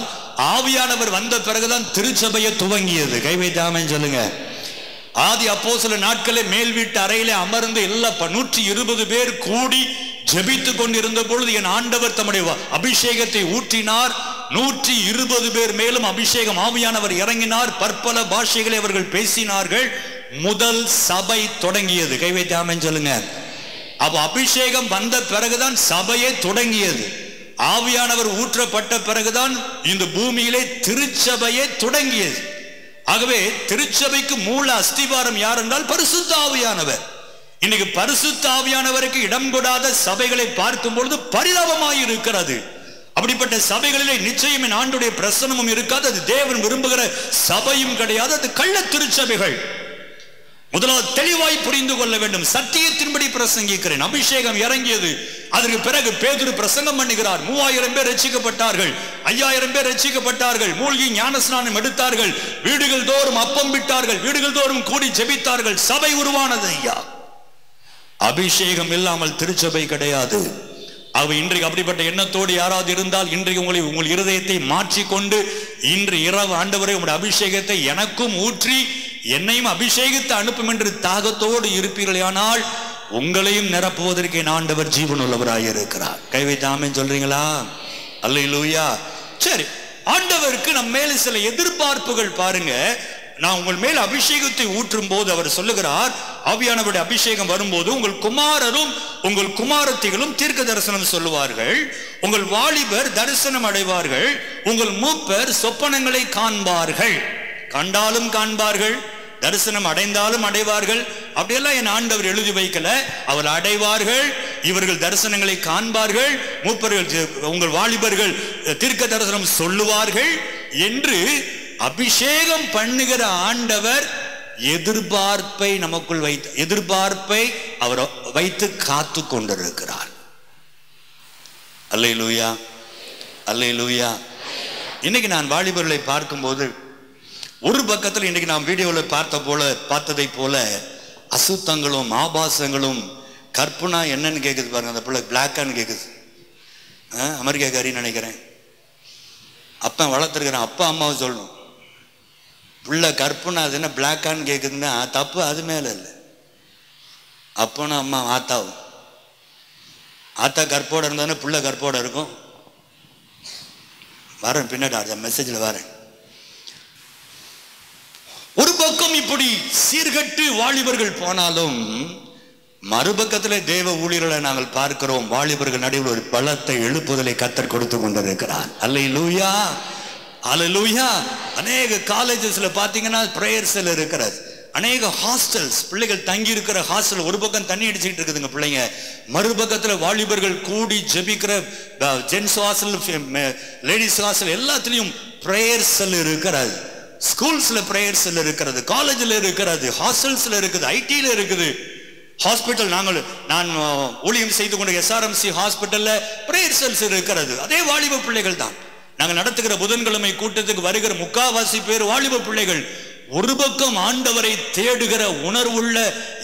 ஆவியானவர் வந்த பிறகுதான் திருச்சபையை துவங்கியது. கை வைத்து ஆமென் சொல்லுங்க. ஆதி அப்போஸ்தலர் நாட்களே மேல் வீட்டு அறையிலே அமர்ந்து எல்லா 120 பேர் கூடி ஜெபித்துக் கொண்டிருந்த பொழுது என் ஆண்டவர் தம்முடைய அபிஷேகத்தை ஊற்றினார். 120 பேர் மேலும் அபிஷேகம் ஆவியானவர் இறங்கினார். பற்பல பாஷைகளை அவர்கள் பேசினார்கள். முதல் சபை தொடங்கியது. கை வைத்து ஆமென் சொல்லுங்க. அப்ப அபிஷேகம் வந்த பிறகுதான் சபையே தொடங்கியது. ஆவியானவர் ஊற்றப்பட்ட பிறகுதான் இந்த பூமியிலே திருச்சபையே தொடங்கியது. ஆகவே திருச்சபைக்கு மூல அஸ்திவாரம் யார் என்றால் பரிசுத்த ஆவியானவர். இன்னைக்கு பரிசுத்த ஆவியானவருக்கு இடம் கொடாத சபைகளை பார்க்கும் பொழுது பரிதாபமாய் இருக்கிறது. அப்படிப்பட்ட சபைகளிலே நிச்சயம் என் ஆண்டுடைய பிரசனமும் இருக்காது. அது தேவன் விரும்புகிற சபையும் கிடையாது. அது கள்ள திருச்சபைகள். முதலாவது தெளிவாய் புரிந்து கொள்ள வேண்டும். சத்தியத்தின்படி பிரசங்கிக்கிறேன். அபிஷேகம் இறங்கியது. அதற்கு பிறகு பேதுரு பிரசங்கம் பண்ணுகிறார். 3000 பேர் ரட்சிக்கப்பட்டார்கள், 5000 பேர் ரட்சிக்கப்பட்டார்கள், மூழ்கி ஞானஸ்நானம் எடுத்தார்கள், வீடுகள் தோறும் அப்பம் விட்டார்கள், வீடுகள் தோறும் கூடி ஜெபித்தார்கள். சபை உருவானது. ஐயா, அபிஷேகம் இல்லாமல் திருச்சபை கிடையாது. அவ இன்றைக்கு அப்படிப்பட்ட எண்ணத்தோடு யாராவது இருந்தால் இன்றைக்கு உங்கள் இருதயத்தை மாற்றிக்கொண்டு இன்று இரவு ஆண்டவரே உங்களுடைய அபிஷேகத்தை எனக்கும் ஊற்றி என்னையும் அபிஷேகித்து அனுப்பும் என்று தாகத்தோடு இருப்பீர்களானால் உங்களையும் நிரப்புவதற்கு என் ஆண்டவர் ஜீவன் உள்ளவராய் இருக்கிறார். கை வைத்து ஆமென் சொல்றீங்களா? அல்லேலூயா. சரி, ஆண்டவருக்கு நம்ம மேல சில எதிர்பார்ப்புகள் பாருங்க. நான் உங்கள் மேல் அபிஷேகத்தை ஊற்றும் போது அவர் சொல்லுகிறார், ஆவியானவருடைய அபிஷேகம் வரும்போது உங்கள் குமாரரும் உங்கள் குமாரத்திகளும் தீர்க்க தரிசனம் சொல்லுவார்கள், உங்கள் வாலிபர் தரிசனம் அடைவார்கள், உங்கள் மூப்பர் சொப்பனங்களை காண்பார்கள். கண்டாலும் காண்பார்கள், தரிசனம் அடைந்தாலும் அடைவார்கள். அப்படியெல்லாம் என் ஆண்டவர் எழுதி வைக்கல. அவர் அடைவார்கள், இவர்கள் தரிசனங்களை காண்பார்கள், மூப்பர்கள் உங்கள் வாலிபர்கள் தீர்க்க தரிசனம் சொல்லுவார்கள் என்று அபிஷேகம் பண்ணுகிற ஆண்டவர் எதிர்பார்ப்பை நமக்குள் எதிர்பார்ப்பை அவர் வைத்து காத்து கொண்டிருக்கிறார். அல்லேலூயா, அல்லேலூயா. இன்னைக்கு நான் வாலிபர்களை பார்க்கும்போது ஒரு பக்கத்தில் இன்னைக்கு நாம் வீடியோவில் பார்த்ததை போல அசுத்தங்களும் ஆபாசங்களும் கற்பனா என்னன்னு கேட்குது பாருங்க. அந்த பிள்ளை பிளாக்கான்னு கேட்குது. அமெரிக்காக்காரின்னு நினைக்கிறேன். அப்பா வளர்த்துருக்கிறேன், அப்பா அம்மாவை சொல்லணும். பிள்ளை கற்பனா அது என்ன பிளாக்கான்னு கேட்குதுன்னா தப்பு அது மேலே இல்லை. அப்பனா அம்மா ஆத்தாவும், ஆத்தா கற்போட இருந்தானே பிள்ளை கற்போட இருக்கும். வரேன் பின்னாடி மெசேஜில் வரேன். ஒரு பக்கம் இப்படி சீர்கட்டு வாலிபர்கள் போனாலும் மறுபக்கத்தில் தேவ ஊழியர்களை நாங்கள் பார்க்கிறோம். வாலிபர்கள் நடுவில் ஒரு பலத்தை எழுப்புதலை கர்த்தர் கொடுத்து கொண்டிருக்கிறார். அல்லேலூயா, அல்லேலூயா. அநேக காலேஜஸ்ல பாத்தீங்கன்னா பிரேயர் செல் இருக்கிறது. அநேக ஹாஸ்டல்ஸ், பிள்ளைகள் தங்கி இருக்கிற ஹாஸ்டல் ஒரு பக்கம் தண்ணி அடிச்சுட்டு இருக்குதுங்க பிள்ளைங்க, மறுபக்கத்துல வாலிபர்கள் கூடி ஜெபிக்கிற ஜென்ஸ் ஹாஸ்டல், லேடிஸ் ஹாஸ்டல் எல்லாத்துலயும் பிரேயர் செல் இருக்கிறது. ஸ்கூல்ஸ்ல பிரேயர் செல் இருக்கிறது, காலேஜ்ல இருக்கிறது, ஹாஸ்டல்ஸ்ல இருக்குது, ஐடில இருக்குது, ஹாஸ்பிட்டல் நான் ஊழியம் செய்து கொண்ட SRMC ஹாஸ்பிட்டல்ல பிரேயர் செல்ஸ் இருக்கிறது. அதே வாலிப பிள்ளைகள் தான். நாங்கள் நடத்துகிற புதன்கிழமை கூட்டத்துக்கு வருகிற முக்காவாசி பேர் வாலிப பிள்ளைகள். ஒரு பக்கம் ஆண்டவரை தேடுகிற உணர்வுள்ள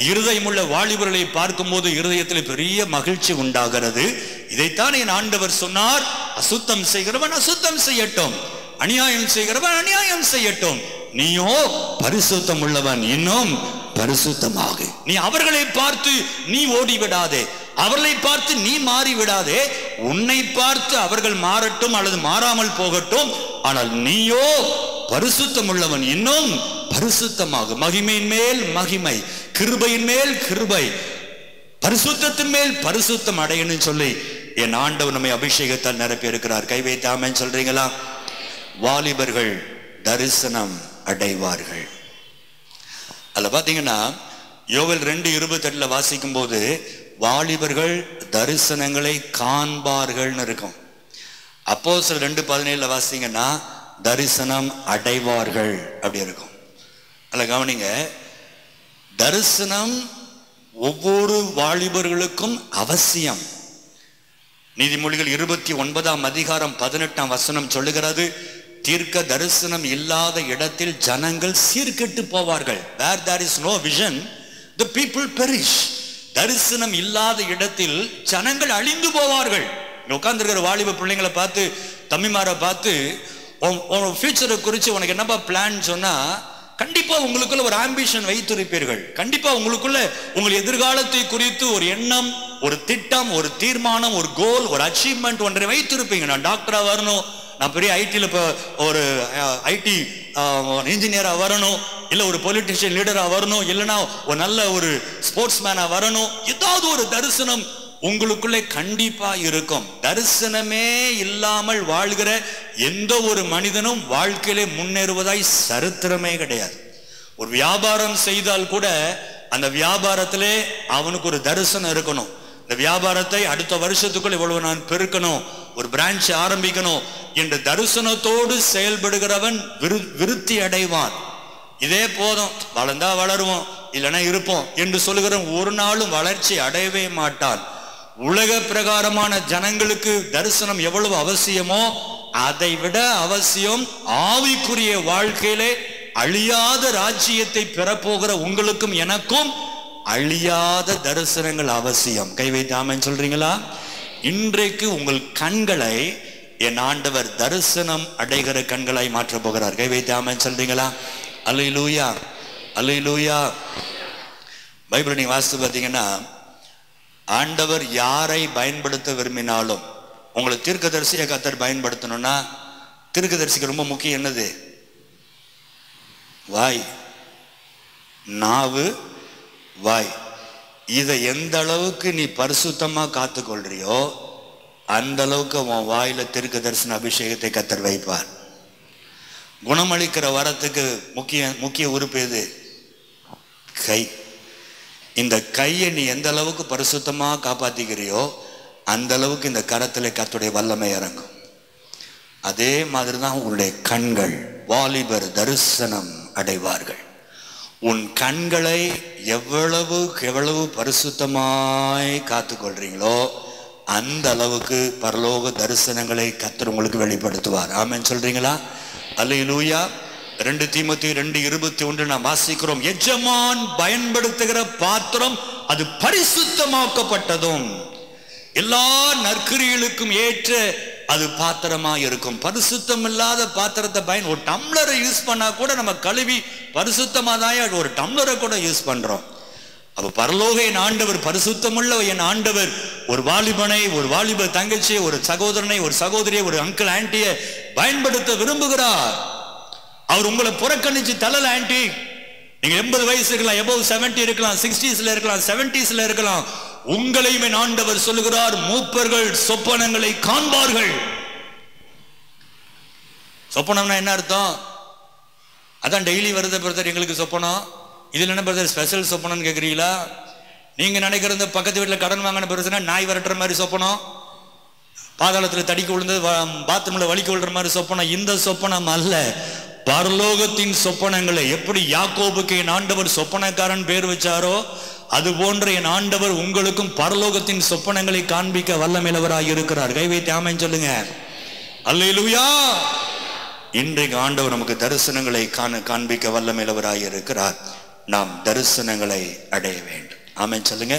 இருதயமுள்ள வாலிபர்களை பார்க்கும் போது இருதயத்தில் பெரிய மகிழ்ச்சி உண்டாகிறது. இதைத்தான் என் ஆண்டவர் சொன்னார், அசுத்தம் செய்கிறவன் அசுத்தம் செய்யட்டும், அநியாயம் செய்கிறவன் அநியாயம் செய்யட்டும், நீயோ பரிசுத்தம் உள்ளவன் இன்னும் பரிசுத்தமாக. நீ அவர்களை பார்த்து நீ ஓடிவிடாதே, அவர்களை பார்த்து நீ மாறிவிடாதே. உன்னை பார்த்து அவர்கள் மாறட்டும் அல்லது மாறாமல் போகட்டும், ஆனால் நீயோ பரிசுத்தம் உள்ளவன் இன்னும் பரிசுத்தமாக. மகிமையின் மேல் மகிமை, கிருபையின் மேல் கிருபை, பரிசுத்தத்தின் மேல் பரிசுத்தம் அடையணும் சொல்லி என் ஆண்டவர் நம்மை அபிஷேகத்தால் நிரப்பி இருக்கிறார். கை வைத்து ஆமென் சொல்றீங்களா? வாலிபர்கள் தரிசனம் அடைவார்கள். அதுல பாத்தீங்கன்னா யோவேல் 2:28 வாசிக்கும் போது வாலிபர்கள் தரிசனங்களை காண்பார்கள் இருக்கும். அப்போஸ்தலர் 2:17 வாசிங்கன்னா தரிசனம் அடைவார்கள் அப்படி இருக்கும். அல்ல கவனிங்க, தரிசனம் ஒவ்வொரு வாலிபர்களுக்கும் அவசியம். நீதிமொழிகள் 29:18 சொல்லுகிறது, தீர்க்க தரிசனம் இல்லாத இடத்தில் ஜனங்கள் சீர்கெட்டு போவார்கள். Where there is no vision, the people perish. தரிசனம் இல்லாத இடத்தில் ஜனங்கள் அழிந்து போவார்கள். உட்கார்ந்துருக்கிற வாலிப பிள்ளைங்களை பார்த்து, தம்பிமாரை பார்த்து, ஃபியூச்சரை குறித்து உனக்கு என்னப்பா பிளான் சொன்னா கண்டிப்பா உங்களுக்குள்ள ஒரு ஆம்பிஷன் வைத்திருப்பீர்கள். கண்டிப்பா உங்களுக்குள்ள உங்கள் எதிர்காலத்தை குறித்து ஒரு எண்ணம், ஒரு திட்டம், ஒரு தீர்மானம், ஒரு கோல், ஒரு அச்சீவ்மெண்ட் ஒன்றை வைத்திருப்பீங்க. நான் டாக்டரா வரணும், நான் பெரிய ஐடியில் இப்போ ஒரு ஐடி இன்ஜினியராக வரணும், இல்லை ஒரு பொலிட்டிஷியன் லீடராக வரணும், இல்லைன்னா ஒரு நல்ல ஒரு ஸ்போர்ட்ஸ் மேனாக வரணும். ஏதாவது ஒரு தரிசனம் உங்களுக்குள்ளே கண்டிப்பா இருக்கும். தரிசனமே இல்லாமல் வாழ்கிற எந்த ஒரு மனிதனும் வாழ்க்கையிலே முன்னேறுவதாய் சரித்திரமே கிடையாது. ஒரு வியாபாரம் செய்தால் கூட அந்த வியாபாரத்திலே அவனுக்கு ஒரு தரிசனம் இருக்கணும். இந்த வியாபாரத்தை அடுத்த வருஷத்துக்குள்ள இவ்வளவு நான் பெருக்கணும், ஒரு பிரான்ச் ஆரம்பிக்கணும் என்ற தரிசனத்தோடு செயல்படுகிறவன் விருத்தி அடைவான். இதே போதும், வளர்ந்தா வளருவோம், இல்லைன்னா இருப்போம் என்று சொல்லுகிறவன் ஒரு நாளும் வளர்ச்சி அடையவே மாட்டான். உலக பிரகாரமான ஜனங்களுக்கு தரிசனம் எவ்வளவு அவசியமோ அதை விட அவசியம் ஆவிக்குரிய வாழ்க்கையிலே அழியாத ராஜ்யத்தை பெறப்போகிற உங்களுக்கும் எனக்கும் அழியாத தரிசனங்கள் அவசியம். கை வைத்து ஆமென் சொல்றீங்களா? இன்றைக்கு உங்கள் கண்களை என் ஆண்டவர் தரிசனம் அடைகிற கண்களாய் மாற்ற போகிறார். கை வைத்து ஆமென் சொல்றீங்களா? அல்லேலூயா, அல்லேலூயா. பைபிள் நீங்க வாசித்து பார்த்தீங்கன்னா, ஆண்டவர் யாரை பயன்படுத்த விரும்பினாலும், உங்களை தீர்க்கதரிசியை கர்த்தர் பயன்படுத்தணும்னா, தீர்க்கதரிசிக்கு ரொம்ப முக்கியம் என்னது? வாய், நாவு, வாய். இதை எந்த அளவுக்கு நீ பரிசுத்தமா காத்துக்கொள்றியோ அந்த அளவுக்கு உன் வாயில தீர்க்க தரிசன அபிஷேகத்தை கர்த்தர் வைப்பார். குணமளிக்கிற வரத்துக்கு முக்கிய உறுப்பு எது? கை. இந்த கையை நீ எந்த அளவுக்கு பரிசுத்தமா காப்பாத்திக்கிறியோ அந்த அளவுக்கு இந்த கரத்துல கர்த்தருடைய வல்லமை இறங்கும். அதே மாதிரி தான் உன்னுடைய கண்கள். வாலிபர் தரிசனம் அடைவார்கள். உன் கண்களை எவ்வளவு பரிசுத்தமாய் காத்துக்கொள்றீங்களோ அந்த அளவுக்கு பரலோக தரிசனங்களை கர்த்தர் உங்களுக்கு வெளிப்படுத்துவார். ஆமென் சொல்றீங்களா? அல்லேலூயா. 2 தீமோத்தேயு 2:21 நாம் வாசிக்கிறோம், எஜமான் பயன்படுத்துகிற பாத்திரம் அது பரிசுத்தமாக்கப்பட்டதும் எல்லா நற்கிரியைகளுக்கும் ஏற்ற அது பாத்திரமா இருக்கும். பரிசுத்தம் இல்லாத பாத்திரத்தை ஒரு டம்ளரை யூஸ் பண்ணா கூட நம்ம கழுவி பரிசுத்தமா தான் ஒரு டம்ளரை கூட யூஸ் பண்றோம். அப்ப பரலோக என் ஆண்டவர், பரிசுத்தமுள்ள என் ஆண்டவர் ஒரு வாலிபனை, ஒரு வாலிப தங்கச்சியை, ஒரு சகோதரனை, ஒரு சகோதரியை, ஒரு அங்கிள் ஆன்டியை பயன்படுத்த விரும்புகிறார். அவர் உங்களை புறக்கணிச்சு தள்ளல. ஆன்டி, நீங்க 80 வயசு இருக்கலாம், above 70 இருக்கலாம், 60ஸ்ல இருக்கலாம், 70ஸ்ல இருக்கலாம். உங்களையும் என் ஆண்டவர் சொல்லுகிறார், மூப்பர்கள் சொப்பனங்களை காண்பார்கள். சொப்பனம்னா என்ன அர்த்தம்? அதான் டெய்லி வருது பிரதர் எங்களுக்கு சொப்பனம். இதுல என்ன பிரதர் ஸ்பெஷல் சொப்பனம்னு கேட்குறீங்களா? நீங்க நினைக்கிறது பக்கத்து வீட்டில் கடன் வாங்கின பெருசுனா நாய் விரட்டுற மாதிரி சொப்பனம், பாதாளத்தில் தடிக்க விழுந்து பாத்ரூம்ல வலிக்க விழுற மாதிரி சொப்பனம். இந்த சொப்பனம் அல்ல, பரலோகத்தின் சொப்பனங்களை. எப்படி யாக்கோபுக்கு என் ஆண்டவர் சொப்பனக்காரன் பேர் வச்சாரோ அது போன்ற என் ஆண்டவர் உங்களுக்கும் பரலோகத்தின் சொப்பனங்களை காண்பிக்க வல்லமையுள்ளவராய் இருக்கிறார். கை வைத்து ஆமென் சொல்லுங்க. அல்லேலூயா. இன்றைக்கு ஆண்டவர் நமக்கு தரிசனங்களை காண்பிக்க வல்லமையுள்ளவராய் இருக்கிறார். நாம் தரிசனங்களை அடைய வேண்டும். ஆமென் சொல்லுங்க.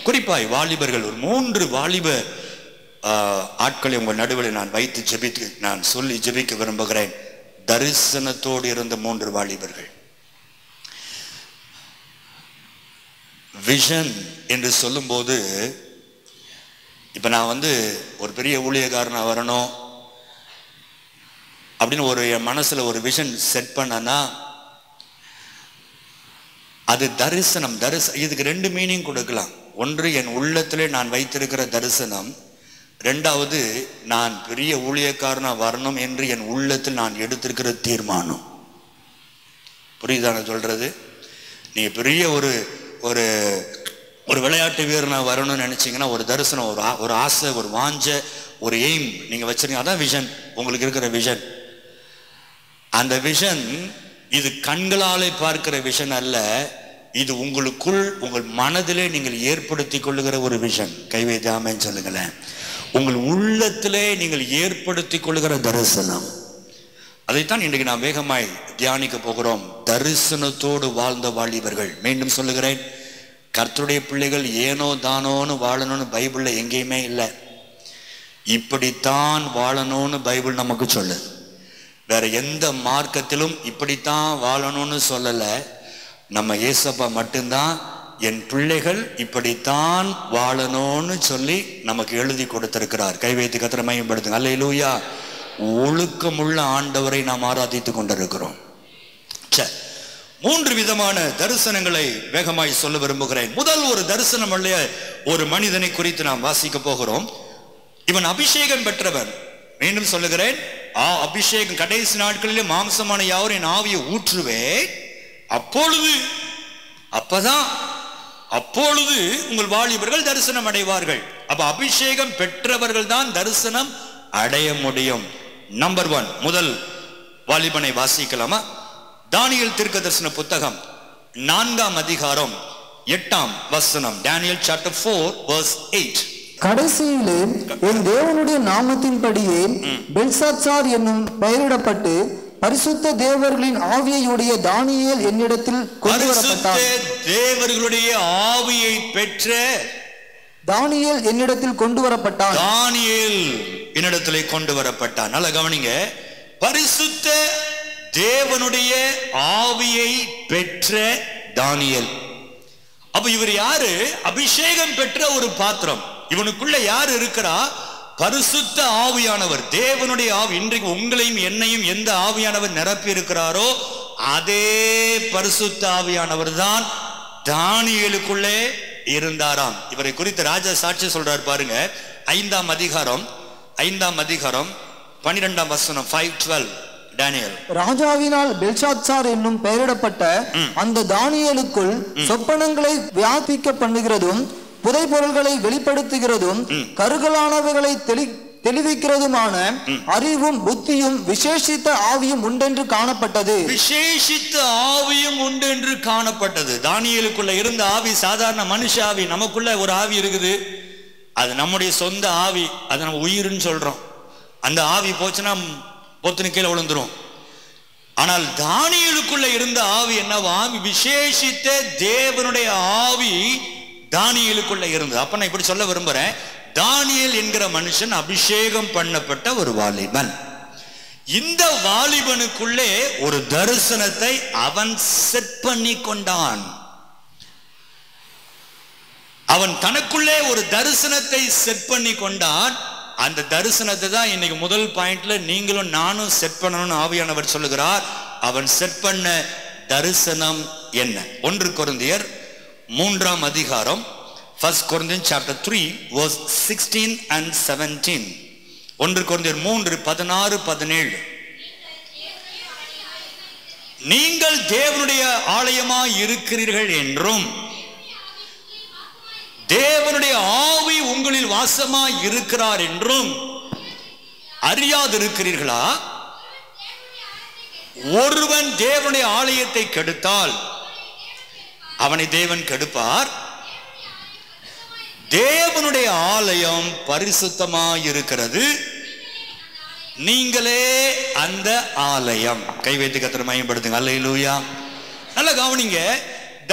குறிப்பாய் வாலிபர்கள், ஒரு 3 வாலிப ஆட்களை உங்கள் நடுவில் நான் வைத்து நான் சொல்லி ஜெபிக்க விரும்புகிறேன். தரிசனத்தோடு இருந்த 3 வாலிபர்கள். விஷன் என்று சொல்லும்போது, இப்ப நான் ஒரு பெரிய ஊழியக்காரனா வரணும் அப்படின்னு ஒரு என் மனசுல ஒரு விஷன் செட் பண்ணனா அது தரிசனம். இதுக்கு 2 மீனிங் கொடுக்கலாம். ஒன்று, என் உள்ளத்திலே நான் வைத்திருக்கிற தரிசனம். 2வது, நான் பெரிய ஊழியக்காரனா வரணும் என்று என் உள்ளத்தில் நான் எடுத்திருக்கிற தீர்மானம். புரியுதா நான் சொல்றது? நீங்க பெரிய ஒரு ஒரு விளையாட்டு வீரனா வரணும்னு நினைச்சீங்கன்னா ஒரு தரிசனம், ஒரு ஆசை, ஒரு வாஞ்ச, ஒரு எய்ம் நீங்க வச்சிருக்கீங்க. அதான் விஷன். உங்களுக்கு இருக்கிற விஷன். அந்த விஷன் இது கண்களாலே பார்க்கிற விஷன் அல்ல, இது உங்களுக்குள் உங்கள் மனதிலே நீங்கள் ஏற்படுத்தி கொள்ளுகிற ஒரு விஷன். கை வைத்து ஆமென் சொல்லுங்களேன். உங்கள் உள்ளத்திலே நீங்கள் ஏற்படுத்தி கொள்ளுகிற தரிசனம். அதைத்தான் இன்றைக்கு நாம் வேகமாய் தியானிக்க போகிறோம். தரிசனத்தோடு வாழ்ந்த வாலிபர்கள். மீண்டும் சொல்லுகிறேன், கர்த்தருடைய பிள்ளைகள் ஏனோ தானோன்னு வாழணும்னு பைபிள்ல எங்கேயுமே இல்லை. இப்படித்தான் வாழணும்னு பைபிள் நமக்கு சொல்லு. வேற எந்த மார்க்கத்திலும் இப்படித்தான் வாழணும்னு சொல்லல. நம்ம ஏசப்பா மட்டும்தான் என் பிள்ளைகள் இப்படித்தான் வாழணும்னு சொல்லி நமக்கு எழுதி கொடுத்திருக்கிறார். கை வைத்து கர்த்தரை மகிமைப்படுத்துங்க. அல்லேலூயா. ஒழுக்கமுள்ள ஆண்டவரை நாம் ஆராதித்துக் கொண்டிருக்கிறோம். 3 விதமான தரிசனங்களை வேகமாய் சொல்ல விரும்புகிறேன். முதல் ஒரு தரிசனம் உள்ள ஒரு மனிதனை குறித்து நாம் வாசிக்க போகிறோம். இவன் அபிஷேகம் பெற்றவன். மீண்டும் சொல்லுகிறேன், அபிஷேகம். கடைசி நாட்களிலே மாம்சமான யாரும் என் ஆவியை ஊற்றுவேன், அப்பொழுது உங்கள் வாலிபர்கள் தரிசனம் அடைவார்கள். அப்ப அபிஷேகம் பெற்றவர்கள் தான் தரிசனம் அடைய முடியும். நம்பர் 1, முதல் வாலிபனை வாசிக்கலாமா? தானியேல் தீர்க்கதரிசன புத்தகம் 4ஆம் அதிகாரம் 8ஆம் வசனம். Daniel chapter 4 verse 8. கடைசியிலே என் தேவனுடைய நாமத்தின்படியே பெல்சாத்சார் என்னும் பெயரிடப்பட்டு பரிசுத்த தேவர்களின் ஆவியையுடைய தானியேல் என்னிடத்தில் கொண்டு வரப்பட்டான். தேவர்களுடைய ஆவியை பெற்ற தானியேல் என்னிடத்தில் கொண்டு வரப்பட்டான். தானியேல் என்னிடத்திலே கொண்டு வரப்பட்டான். நல்ல கவனிங்க. பரிசுத்த தேவனுடைய ஆவியை பெற்ற தானியேல். அப்ப இவர் யாரு? அபிஷேகம் பெற்ற ஒரு பாத்திரம். இவனுக்குள்ள யார் இருக்கிறா? பரிசுத்த ஆவியானவர், தேவனுடைய ஆவி. இன்றைக்கு உங்களையும் என்னையும் எந்த ஆவியானவர் நிரப்பி இருக்கிறாரோ அதே பரிசுத்த ஆவியானவர் தான் தானியேலுக்குள்ளே இருந்தாராம். இவரை குறித்து ராஜா சாட்சி சொல்றார் பாருங்க. 5ஆம் அதிகாரம் 12ஆம் வசனம் 5:12. தானியேல், ராஜாவினால் பெல்ஷாத்சார் என்னும் பெயரிடப்பட்ட அந்த தானியேலுக்குள் சொப்பனங்களை வியாபிக்க பண்ணுகிறதும் புதைபொருள்களை வெளிப்படுத்துகிறதும் கருகலானவைகளை தெளிவிக்கிறதுமான அறிவும் புத்தியும் விசேஷித்த ஆவியும் உண்டென்று காணப்பட்டது. விசேஷித்த ஆவியும் உண்டென்று காணப்பட்டது. தானியேலுக்குள்ள இருந்த ஆவி சாதாரண மனுஷ ஆவி. நமக்குள்ள ஒரு ஆவி இருக்குது, அது நம்முடைய சொந்த ஆவி, அது நம்ம உயிர்னு சொல்றோம். அந்த ஆவி போச்சுன்னா பொத்துனு கீழே விழுந்துரும். ஆனால் தானியேலுக்குள்ள இருந்த ஆவி என்னவா? விசேஷித்த தேவனுடைய ஆவி தானியேலுக்குள்ள இருந்தது. அப்ப நான் இப்படி சொல்ல விரும்புறேன், தானியேல் என்கிற மனுஷன் அபிஷேகம் பண்ணப்பட்ட ஒரு வாலிபன். இந்த வாலிபனுக்குள்ளே ஒரு தரிசனத்தை அவன் செட் பண்ணி கொண்டான். அவன் தனக்குள்ளே ஒரு தரிசனத்தை செட் பண்ணி கொண்டான். அந்த தரிசனத்தை தான் இன்னைக்கு முதல் பாயிண்ட்ல நீங்களும் நானும் செட் பண்ணணும்னு ஆவியானவர் சொல்லுகிறார். அவன் செட் பண்ண தரிசனம் என்ன? 1 கொரிந்தியர் 3ஆம் அதிகாரம் 1 Corinthians chapter 3 verse 16 and 17. 1 கொரிந்தியர் 3:16-17. நீங்கள் தேவனுடைய ஆலயமாய் இருக்கிறீர்கள் என்றும் தேவனுடைய ஆவி உங்களில் வாசமாய் இருக்கிறார் என்றும் அறியாதிருக்கிறீர்களா? ஒருவன் தேவனுடைய ஆலயத்தை கெடுத்தால் அவனை தேவன் கெடுப்பார். தேவனுடைய ஆலயம் பரிசுத்தமாய் இருக்கிறது, நீங்களே அந்த ஆலயம். கை வைத்து கர்த்தரை மகிமைப்படுத்துங்க. அல்லேலூயா. நல்லா கவனிங்க.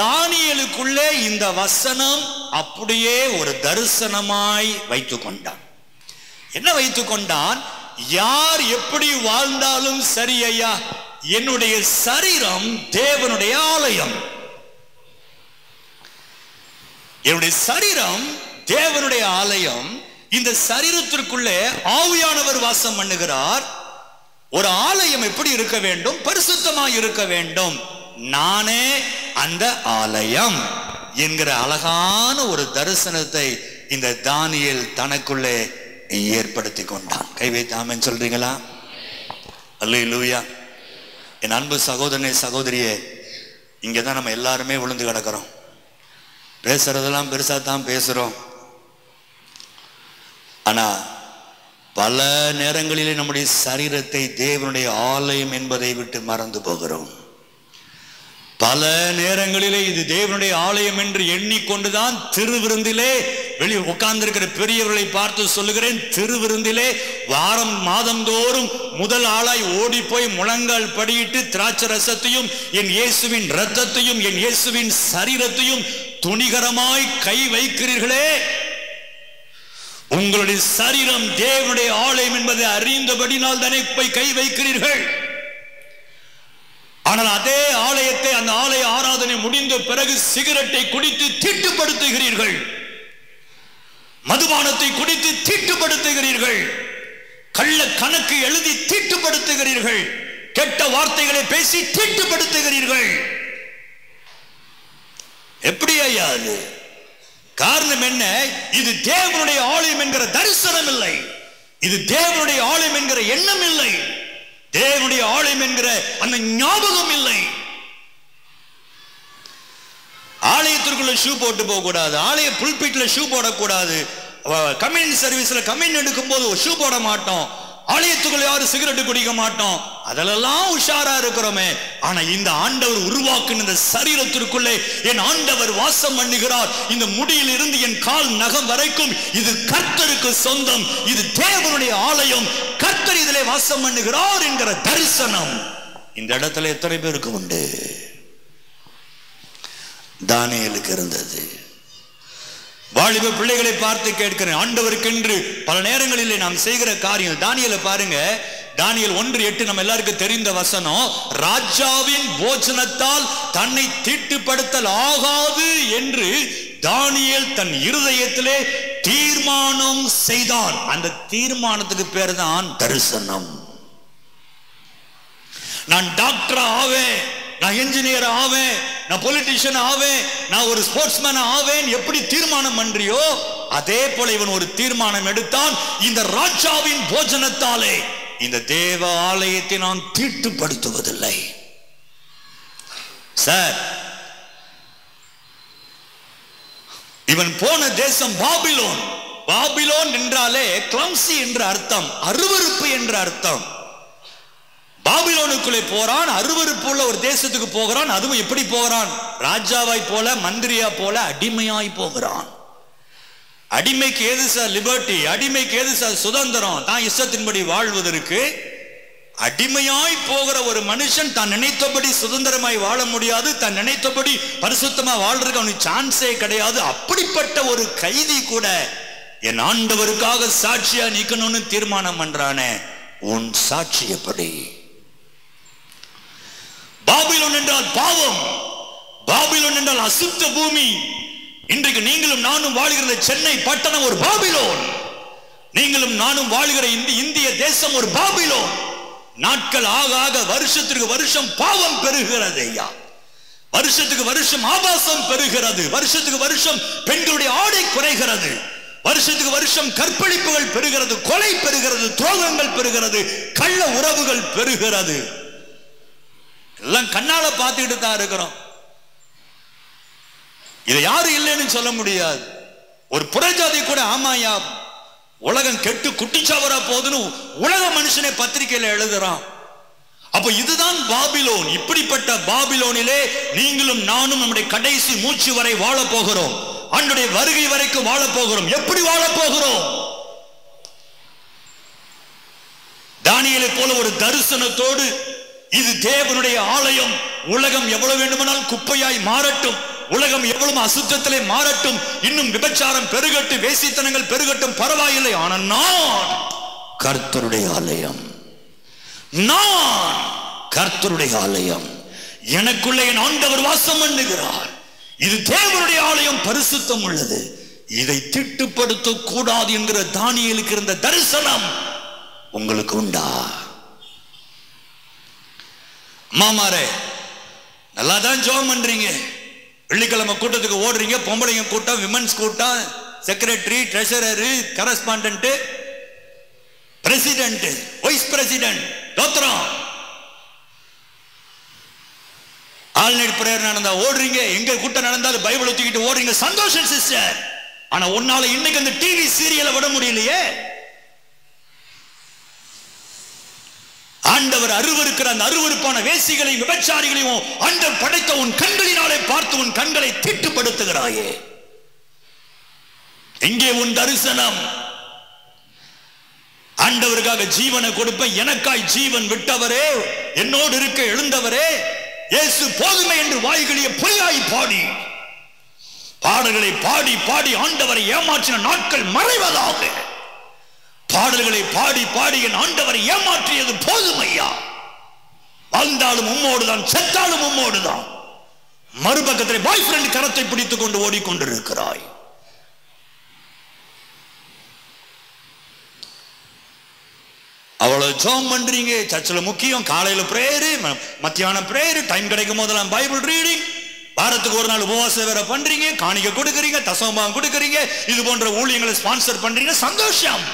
தானியேலுக்குள்ளே இந்த வசனம் அப்படியே ஒரு தரிசனமாய் வைத்துக் கொண்டான். என்ன வைத்துக் கொண்டான்? யார் எப்படி வாழ்ந்தாலும் சரி ஐயா, என்னுடைய சரீரம் தேவனுடைய ஆலயம், என்னுடைய சரீரம் தேவனுடைய ஆலயம். இந்த சரீரத்திற்குள்ளே ஆவியானவர் வாசம் பண்ணுகிறார். ஒரு ஆலயம் எப்படி இருக்க வேண்டும்? பரிசுத்தமாய் இருக்க வேண்டும். நானே அந்த ஆலயம் என்கிற அழகான ஒரு தரிசனத்தை இந்த தானியேல் தனக்குள்ளே ஏற்படுத்தி கொண்டான். கை வைத்து ஆமென் சொல்றீங்களா? அல்லேலூயா. என் அன்பு சகோதரனே சகோதரியே, இங்கதான் நம்ம எல்லாருமே விழுந்து கிடக்கிறோம். பேசுறதெல்லாம் பெருசா தான் பேசுறோம். ஆனா பல நேரங்களிலே நம்முடைய சரீரத்தை தேவனுடைய ஆலயம் என்பதை விட்டு மறந்து போகிறோம். பல நேரங்களிலே இது தேவனுடைய ஆலயம் என்று எண்ணிக்கொண்டுதான் திருவிருந்திலே வெளியே உட்கார்ந்திருக்கிற பெரியவர்களை பார்த்து சொல்லுகிறேன், திருவிருந்திலே மாதந்தோறும் முதல் ஆளாய் ஓடி போய் முழங்கால் படியிட்டு திராட்சை ரசத்தையும் என் இயேசுவின் இரத்தத்தையும் என் இயேசுவின் சரீரத்தையும் துணிகரமாய் கை வைக்கிறீர்களே, உங்களுடைய சரீரம் தேவனுடைய ஆலயம் என்பதை அறிந்தபடினால் தானே போய் கை வைக்கிறீர்கள். ஆனால் அதே ஆலயத்தை, அந்த ஆலய ஆராதனை முடிந்த பிறகு சிகரெட்டை குடித்து தீட்டுப்படுத்துகிறீர்கள், மதுபானத்தை குடித்து தீட்டுப்படுத்துகிறீர்கள், கள்ள கணக்கு எழுதி தீட்டுப்படுத்துகிறீர்கள், கெட்ட வார்த்தைகளை பேசி தீட்டுப்படுத்துகிறீர்கள். எப்படி ஐயா அது? காரணம் என்ன? இது தேவனுடைய ஆலயம் என்கிற தரிசனம் இல்லை, இது தேவனுடைய ஆலயம் என்கிற எண்ணம் இல்லை, தேவனுடைய ஆலயம் என்கிற அந்த ஞாபகம் இல்லை. ஆலயத்திற்குள்ள ஷூ போட்டு போக கூடாது, ஆலய புல்பிட்ல ஷூ போடக்கூடாது, கம்யூனிட்டி சர்வீஸ்ல கம்யூனிட்டி எடுக்கும் போது ஷூ போட மாட்டோம், ஆலயத்துக்குள்ள யாரும் சிகரெட் குடிக்க மாட்டோம், அதெல்லாம் உஷாரா இருக்கிறோமே. ஆனா இந்த ஆண்டவர் உருவாக்குன இந்த சரீரத்திற்குள்ளே என் ஆண்டவர் வாசம் பண்ணுகிறார். இந்த முடியில் இருந்து என் கால் நகம் வரைக்கும் இது கர்த்தருக்கு சொந்தம், இது தேவனுடைய ஆலயம், கர்த்தர் இதிலே வாசம் பண்ணுகிறார் என்கிற தரிசனம் இந்த இடத்துல எத்தனை பேருக்கு உண்டு? தானியேலுக்கு இருந்தது. வாலிப பிள்ளைகளை பார்த்து கேட்கிறேன், ஆண்டவருக்கென்று பல நேரங்களிலே நாம் செய்கிற காரியம். தானியேலை பாருங்க, தானியேல் 1:8 நம்ம எல்லாருக்கும் தெரிந்த வசனம். ராஜாவின் போஜனத்தால் தன்னை தீட்டுப்படுத்தல் ஆகாது என்று தானியேல் தன் இருதயத்திலே தீர்மானம் செய்தான். அந்த தீர்மானத்துக்கு பேர் தான் தரிசனம். நான் டாக்டர் ஆவேன், நான் என்ஜினியர் ஆவேன், நான் பொலிட்டிஷியன் ஆவேன், நான் ஒரு ஸ்போர்ட்ஸ்மேன் ஆவேன் எப்படி தீர்மானம் பண்றியோ அதே போல இவன் ஒரு தீர்மானம் எடுத்தான். இந்த ராஜாவின் போஜனத்தாலே இந்த தேவ ஆலயத்தை நான் தீட்டுப்படுத்துவதில்லை. சார், இவன் போன தேசம் பாபிலோன். பாபிலோன் என்றாலே கிளம்சி என்ற அர்த்தம், அருவருப்பு என்ற அர்த்தம். பாபிலோனுக்குள்ளே போறான், அருவருப்பு உள்ள ஒரு தேசத்துக்கு போகிறான். அதுவும் எப்படி போகிறான்? ராஜாவாய் போல, மந்திரியா போல அடிமையாய் போகிறான். அடிமைக்கு ஏது சார் லிபர்ட்டி? அடிமைக்கு ஏது சார் சுதந்திரம்? தான் இஷ்டத்தின்படி வாழ்வதற்கு. அடிமையாய் போகிற ஒரு மனுஷன் தான் நினைத்தபடி சுதந்திரமாய் வாழ முடியாது, தான் நினைத்தபடி பரிசுத்தமா வாழ்றதுக்கு அவனுக்கு சான்ஸே கிடையாது. அப்படிப்பட்ட ஒரு கைதி கூட என் ஆண்டவருக்காக சாட்சியா நிக்கணும்னு தீர்மானம் பண்றானே, உன் சாட்சியப்படி. பாபிலோன் என்றால் பாவம், பாபிலோன் என்றால் அசுத்த பூமி. இன்றைக்கு நீங்களும் நானும் வாழ்கிற சென்னை பட்டணம் ஒரு பாபிலோன். நீங்களும் நானும் வாழ்கிற இந்திய தேசம் ஒரு பாபிலோன். நாட்கள் ஆக ஆக வருஷத்திற்கு வருஷம் பாவம் பெருகிறது ஐயா. வருஷத்துக்கு வருஷம் ஆபாசம் பெருகிறது. வருஷத்துக்கு வருஷம் பெண்களுடைய ஆடை குறைகிறது. வருஷத்துக்கு வருஷம் கற்பழிப்புகள் பெருகிறது, கொலை பெருகிறது, துரோகங்கள் பெருகிறது, கள்ள உறவுகள் பெருகிறது. எல்லாம் கண்ணால பார்த்துக்கிட்டு தான் இருக்கிறோம். இதை யாரும் இல்லைன்னு சொல்ல முடியாது. ஒரு புறஜாதி கூட ஆமாயா உலகம் கெட்டு குட்டிச்சாவரா போதுன்னு உலக மனுஷனை பத்திரிகையில எழுதுறான். அப்ப இதுதான் பாபிலோன். இப்படிப்பட்ட பாபிலோனிலே நீங்களும் நானும் நம்முடைய கடைசி மூச்சு வரை வாழ போகிறோம். ஆண்டவருடைய வருகை வரைக்கும் வாழ போகிறோம். எப்படி வாழ போகிறோம்? தானியேலை போல ஒரு தரிசனத்தோடு, இது தேவனுடைய ஆலயம், உலகம் எவ்வளவு வேண்டுமானால் குப்பையாய் மாறட்டும், உலகம் எவ்வளவு அசுத்தத்திலே மாறட்டும், இன்னும் விபச்சாரம் பெருகட்டும், வேசித்தனங்கள் பெருகட்டும், பரவாயில்லை, ஆனால் நான் கர்த்தருடைய ஆலயம், நான் கர்த்தருடைய ஆலயம், எனக்குள்ளே என் ஆண்டவர் வாசம் பண்ணுகிறார். இது தேவனுடைய ஆலயம், பரிசுத்தம் உள்ளது, இதை திட்டுப்படுத்த கூடாது என்கிற தானியேலுக்கு இருந்த தரிசனம் உங்களுக்கு உண்டா? மாமாரே, நல்லா தான் ஜெபம் பண்றீங்க, வெள்ளிக்கிழமை கூட்டத்துக்கு ஓடுறீங்க, பொம்பளைங்க கூட்டம், விமன்ஸ் கூட்டம், secretary, treasurer, correspondent, president, vice president, தோத்திரம், ஆல்நைட் பிரேயர் நடந்தா ஓடுறீங்க, எங்க கூட்டம் நடந்தாலும் பைபிள் தூக்கிட்டு ஓடுறீங்க, சந்தோஷம் சிஸ்டர். ஆனா உன்னால இன்னைக்கு அந்த டிவி சீரியலை விட முடியலையே. ஆண்டவர் அருவருக்கிற அந்த அருவருப்பான வேசிகளையும் விபச்சாரிகளையும் ஆண்டவர் படைத்த உன் கண்களினாலே பார்த்து உன் கண்களை தீட்டுப்படுத்துகிறாயே. எங்கே உன் தரிசனம்? ஆண்டவருக்காக ஜீவனை கொடுப்ப, எனக்காய் ஜீவன் விட்டவரே, என்னோடு இருக்க எழுந்தவரே, இயேசு போதுமை என்று வாய்களிய பொய்யாய் பாடி, பாடல்களை பாடி பாடி ஆண்டவரை ஏமாற்றின நாட்கள் மறைவதாக. பாடல்களை பாடி பாடி என் ஆண்டவரை ஏமாற்றியது போதும் ஐயா. வாழ்ந்தாலும் உம்மோடுதான், செத்தாலும் உம்மோடுதான். மறுபக்கத்தில் பாய் ஃப்ரெண்ட் கரத்தை பிடித்துக் கொண்டு ஓடிக்கொண்டிருக்கிறாய். அவ்வளவு ஜெபம் பண்றீங்க, சர்ச்சில் முக்கியம், காலையில பிரேயரு, மத்தியானம் பிரேயரு, டைம் கிடைக்கும் போதெல்லாம் பைபிள் ரீடிங், வாரத்துக்கு ஒரு நாள் உபவாசம் வேற பண்றீங்க, காணிக்கை கொடுக்கறீங்க, தசமபாகம் கொடுக்கறீங்க, இது போன்ற ஊழியங்களை ஸ்பான்சர் பண்றீங்க, சந்தோஷம்.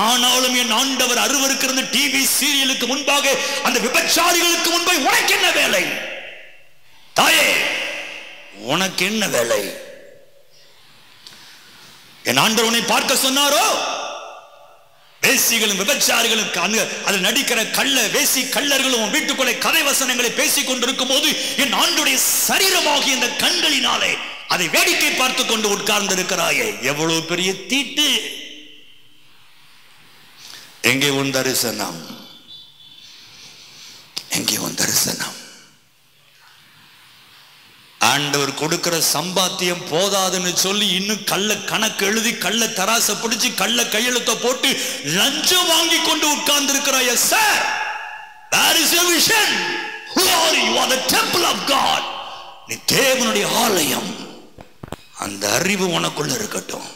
ஆனாலும் என் ஆண்டவர் அருவருக்கிற டிவி சீரியலுக்கு முன்பாக, அந்த விபச்சாரிகளுக்கு முன்பாக உனக்கு என்ன வேலை? தாயே, உனக்கு என்ன வேலை? என் ஆண்டவர் உன்னை பார்க்க சொன்னாரோ? வேசிகளும் விபச்சாரிகளும் அதில் நடிக்கிற கள்ள வேசி கள்ளர்களும் வீட்டுக்குள்ளே கதை வசனங்களை பேசிக் கொண்டிருக்கும் போது என் ஆண்டுடைய சரீரமாகிய இந்த கண்களினாலே அதை வேடிக்கை பார்த்து கொண்டு உட்கார்ந்து இருக்கிறாயே, எவ்வளவு பெரிய தீட்டு! எங்கே உன் தரிசனம்? எங்கே உன் தரிசனம்? ஆண்டவர் கொடுக்கிற சம்பாத்தியம் போதாதுன்னு சொல்லி இன்னும் கள்ள கணக்கு எழுதி, கள்ள தராசை பிடிச்சு, கள்ள கையெழுத்தை போட்டு லஞ்சம் வாங்கி கொண்டு உட்கார்ந்து இருக்கிறாய். Sir, that is your vision. Who are you? You are the temple of God. நீ தேவனுடைய ஆலயம். அந்த அறிவு உனக்குள்ள இருக்கட்டும்,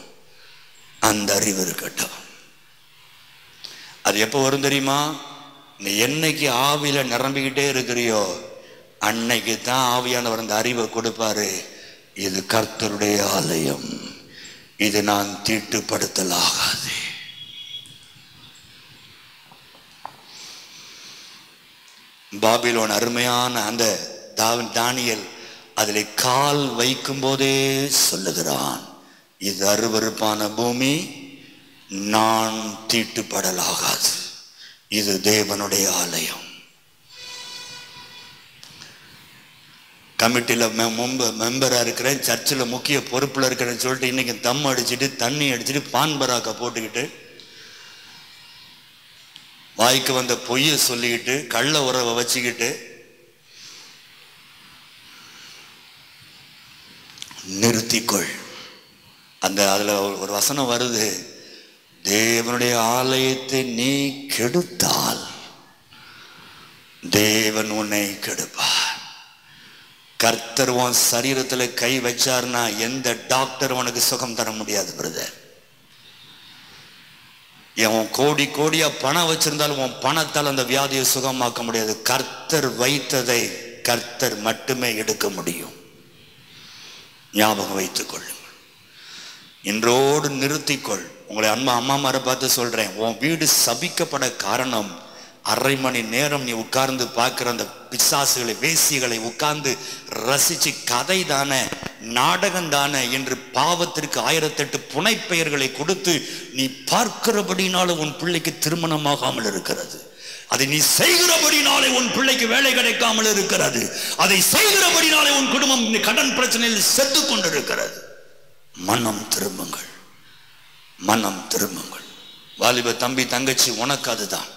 அந்த அறிவு இருக்கட்டும். அது எப்போ வரும் தெரியுமா? நீ என்னைக்கு ஆவியில நிரம்பிக்கிட்டே இருக்கிறியோ அன்னைக்கு தான் ஆவியானவர் அந்த அறிவை கொடுப்பாரு. இது கர்த்தருடைய ஆலயம், இது நான் தீட்டுப்படுத்தலாகாது. பாபிலோன் அருமையான அந்த தானியேல் அதில் கால் வைக்கும் போதே சொல்லுகிறான், இது அருவருப்பான பூமி, நான் தீட்டுப்படலாகாது, இது தேவனுடைய ஆலயம். கமிட்டியில் மெம்பராக இருக்கிறேன், சர்ச்சில் முக்கிய பொறுப்பில் இருக்கிறேன்னு சொல்லிட்டு இன்னைக்கு தம் அடிச்சுட்டு தண்ணி அடிச்சுட்டு பான் பராக்கை போட்டுக்கிட்டு வாய்க்கு வந்த பொய்யை சொல்லிக்கிட்டு கள்ள உறவை வச்சுக்கிட்டு நிறுத்திக்கொள். அந்த அதில் ஒரு வசனம் வருது, தேவனுடைய ஆலயத்தை நீ கெடுத்தால் தேவன் உன்னை கெடுப்பார். கர்த்தர் உன் சரீரத்தில் கை வச்சார்னா எந்த டாக்டர் உனக்கு சுகம் தர முடியாது பிரதர். உன் கோடி கோடியா பணம் வச்சிருந்தாலும் உன் பணத்தால் அந்த வியாதியை சுகமாக்க முடியாது. கர்த்தர் வைத்ததை கர்த்தர் மட்டுமே எடுக்க முடியும். ஞாபகம் வைத்துக் கொள்ளுங்கள். இன்றோடு நிறுத்திக்கொள். உங்களை அம்மாமாரை பார்த்து சொல்றேன், உன் வீடு சபிக்கப்பட காரணம் அரை மணி நேரம் நீ உட்கார்ந்து பார்க்கிற அந்த பிசாசுகளை வேசிகளை உட்கார்ந்து ரசிச்சு கதை தானே நாடகம் தானே என்று பாவத்திற்கு 1008 புனைப்பெயர்களை கொடுத்து நீ பார்க்கிறபடினால உன் பிள்ளைக்கு திருமணமாகாமல் இருக்கிறது. அதை நீ செய்கிறபடினாலே உன் பிள்ளைக்கு வேலை கிடைக்காமல் இருக்கிறது. அதை செய்கிறபடினாலே உன் குடும்பம் கடன் பிரச்சனையில் செத்து கொண்டிருக்கிறது. மனம் திரும்புங்கள், மனம் திரும்புங்கள். வாலிப தம்பி தங்கச்சி, உனக்கு அதுதான்.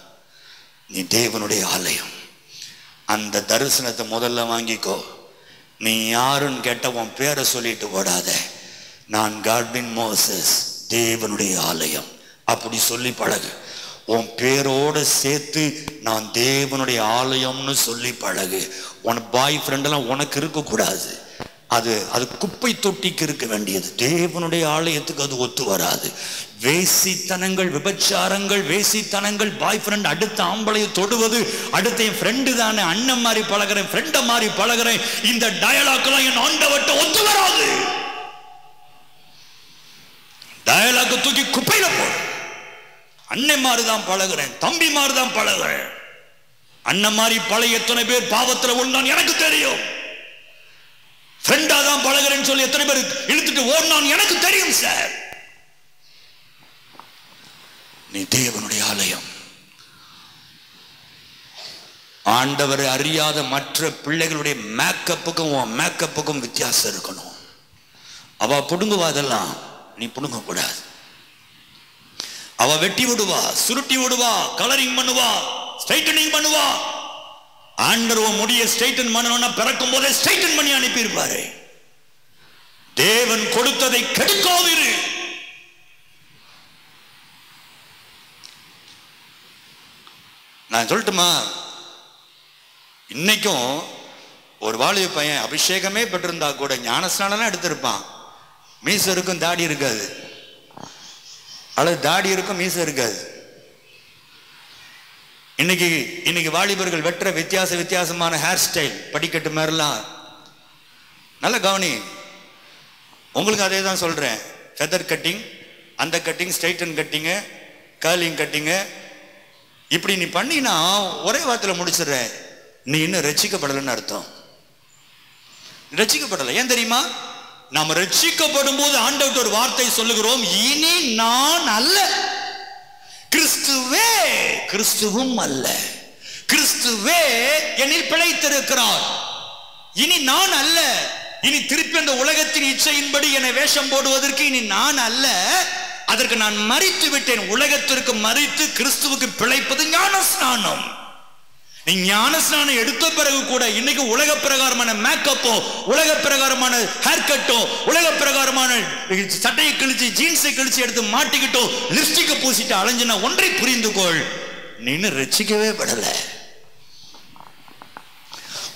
நீ தேவனுடைய ஆலயம். அந்த தரிசனத்தை முதல்ல வாங்கிக்கோ. நீ யாருன்னு கேட்ட உன் பேரை சொல்லிட்டு ஓடாத. நான் காட்வின் மோசஸ், தேவனுடைய ஆலயம் அப்படி சொல்லி பழகு. உன் பேரோட சேர்த்து நான் தேவனுடைய ஆலயம்னு சொல்லி பழகு. உன் பாய் ஃப்ரெண்டெல்லாம் உனக்கு இருக்கக்கூடாது. அது குப்பை தொட்டிக்கு இருக்க வேண்டியது. தேவனுடைய ஆலயத்துக்கு அது ஒத்து வராது. வேசித்தனங்கள், விபச்சாரங்கள், வேசித்தனங்கள், பாய் ஃப்ரெண்ட் அடுத்த ஆம்பளையை தொடுவது, அடுத்த என் ஃப்ரெண்டு தானே, அண்ணன் மாதிரி பழகிறேன், ஃப்ரெண்டை மாதிரி பழகிறேன், இந்த டயலாக்லாம் என் ஆண்டவர்ட்ட ஒத்து வராது. டயலாக் தூக்கி குப்பையில போடு. அண்ணன் மாதிரி தான் பழகிறேன், தம்பி மாதிரி தான் பழகிறேன். அண்ணன் மாதிரி பழைய எத்தனை பேர் பாவத்தில் உள்ளான் எனக்கு தெரியும். ஃப்ரெண்டா தான் பழகிறேன்னு சொல்லி எத்தனை பேர் இழுத்துட்டு ஓடினான் எனக்கு தெரியும் சார். நீ தேவனுடைய ஆலயம். ஆண்டவரை அறியாத மற்ற பிள்ளைகளுடைய மேக்கப்புக்கும் உன் மேக்கப்புக்கும் வித்தியாசம் இருக்கணும். அவ புடுங்குவா, அதெல்லாம் நீ புடுங்க கூடாது. அவ வெட்டி விடுவா, சுருட்டி விடுவா, கலரிங் பண்ணுவா, ஸ்ட்ரைட்டனிங் பண்ணுவா. ஆண்டவர் முடிய ஸ்ட்ரைட்டன் பண்ணணும்னா பிறக்கும் போதே ஸ்ட்ரைட்டன் பண்ணி அனுப்பியிருப்பாரு. தேவன் கொடுத்ததை கெடுக்காதீரு. நான் சொல்லட்டுமா, இன்னைக்கும் ஒரு வாலிப பையன் அபிஷேகமே பெற்றிருந்தா கூட ஞானஸ்நானம் எடுத்திருப்பான். மீசை இருக்கும், தாடி இருக்காது. அல்லது தாடி இருக்கும், மீசை இருக்காது. இன்னைக்கு வாலிபர்கள் வெற்ற வித்தியாசமான ஹேர் ஸ்டைல், படிக்கட்டு மாதிரிலாம். நல்ல கவனி, உங்களுக்கு அதே தான் சொல்றேன். ஃபெதர் கட்டிங், அந்த கட்டிங், ஸ்ட்ரைட்டன் கட்டிங்கு, கர்லிங் கட்டிங்கு, இப்படி நீ பண்ணினா ஒரே வாரத்தில் முடிச்சிடுற. நீ இன்னும் ரட்சிக்கப்படலைன்னு அர்த்தம். ரட்சிக்கப்படலை. ஏன் தெரியுமா? நாம் ரட்சிக்கப்படும் போது ஆண்டவர் ஒரு வார்த்தை சொல்லுகிறோம், இனி நான் அல்ல, கிறிஸ்துவே, கிறிஸ்துவும் அல்ல, கிறிஸ்துவே என்னில் பிழைத்திருக்கிறார். இனி நான் அல்ல. இனி திருப்பி அந்த உலகத்தின் இச்சையின்படி என்னை வேஷம் போடுவதற்கு இனி நான் அல்ல, அதற்கு நான் மரித்து விட்டேன். உலகத்திற்கு மரித்து கிறிஸ்துவுக்கு பிழைப்பது ஞானஸ்நானம். நீ ஞானஸ்நானம் எடுத்த பிறகு கூட இன்னைக்கு உலக பிரகாரமான மேக்கப்போ, உலக பிரகாரமான ஹேர் கட்டோ, உலக பிரகாரமான சட்டையை கிழிச்சு ஜீன்ஸை கிழிச்சு எடுத்து மாட்டிக்கிட்டோ லிப்ஸ்டிக்கை பூசிட்டு அலைஞ்சினா ஒன்றை புரிந்து கொள், நீ ரட்சிக்கவே படல.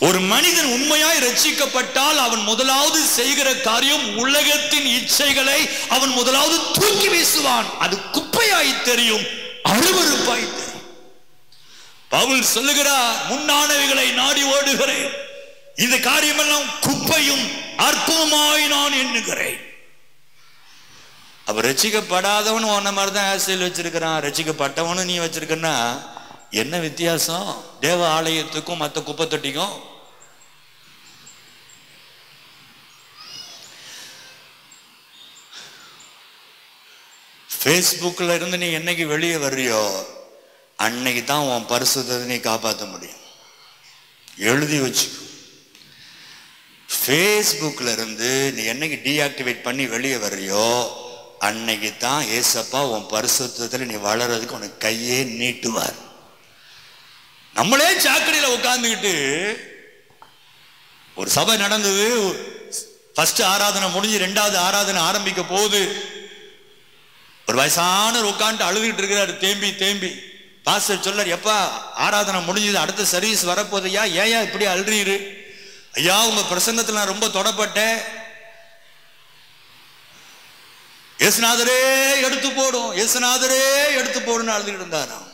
ஒரு மனிதன் உண்மையாய் ரட்சிக்கப்பட்டால் அவன் முதலாவது செய்கிற காரியம் உலகத்தின் இச்சைகளை அவன் முதலாவது தூக்கி வீசுவான். அது குப்பையாய் தெரியும், அருவருப்பாய் தெரியும். பவுல் சொல்லுகிறார், முன்னானவைகளை நாடி ஓடுகிறேன், இந்த காரியமெல்லாம் குப்பையும் அற்பமாய் நான் எண்ணுகிறேன். அவர் ரட்சிக்கப்படாதவனும் உன்ன மாதிரி தான் ஆசையில் வச்சிருக்கிறான், ரட்சிக்கப்பட்டவனும் நீ வச்சிருக்கன்னா என்ன வித்தியாசம் தேவ ஆலயத்துக்கும் மற்ற குப்பை தொட்டிக்கும்? ஃபேஸ்புக்கில் இருந்து நீ என்னைக்கு வெளியே வர்றியோ அன்னைக்கு தான் உன் பரிசுத்தத்தை நீ காப்பாற்ற முடியும். எழுதி வச்சு. ஃபேஸ்புக்கில் இருந்து நீ என்னைக்கு டீஆக்டிவேட் பண்ணி வெளியே வர்றியோ அன்னைக்கு தான் ஏசப்பா உன் பரிசுத்தத்தில் நீ வளர்றதுக்கு உனக்கு கையே நீட்டுவார். நம்மளே சாக்கடையில் உட்கார்ந்துக்கிட்டு ஒரு சபை நடந்தது, ஃபர்ஸ்ட் ஆராதனை முடிஞ்சு 2வது ஆராதனை ஆரம்பிக்க போகுது. ஒரு வயசானவர் உட்காந்துட்டு அழுதுகிட்டு இருக்கிறாரு, தேம்பி தேம்பி. பாஸ்டர் சொல்லார், எப்பா ஆராதனை முடிஞ்சது, அடுத்த சர்வீஸ் வரப்போதையா, ஏன் இப்படி அழுறீரு? ஐயா உங்க பிரசங்கத்தில் நான் ரொம்ப தொடப்பட்டேன், இயேசுநாதரே எடுத்து போடும், இயேசுநாதரே எடுத்து போடுன்னு அழுதுகிட்டு இருந்தாராம்.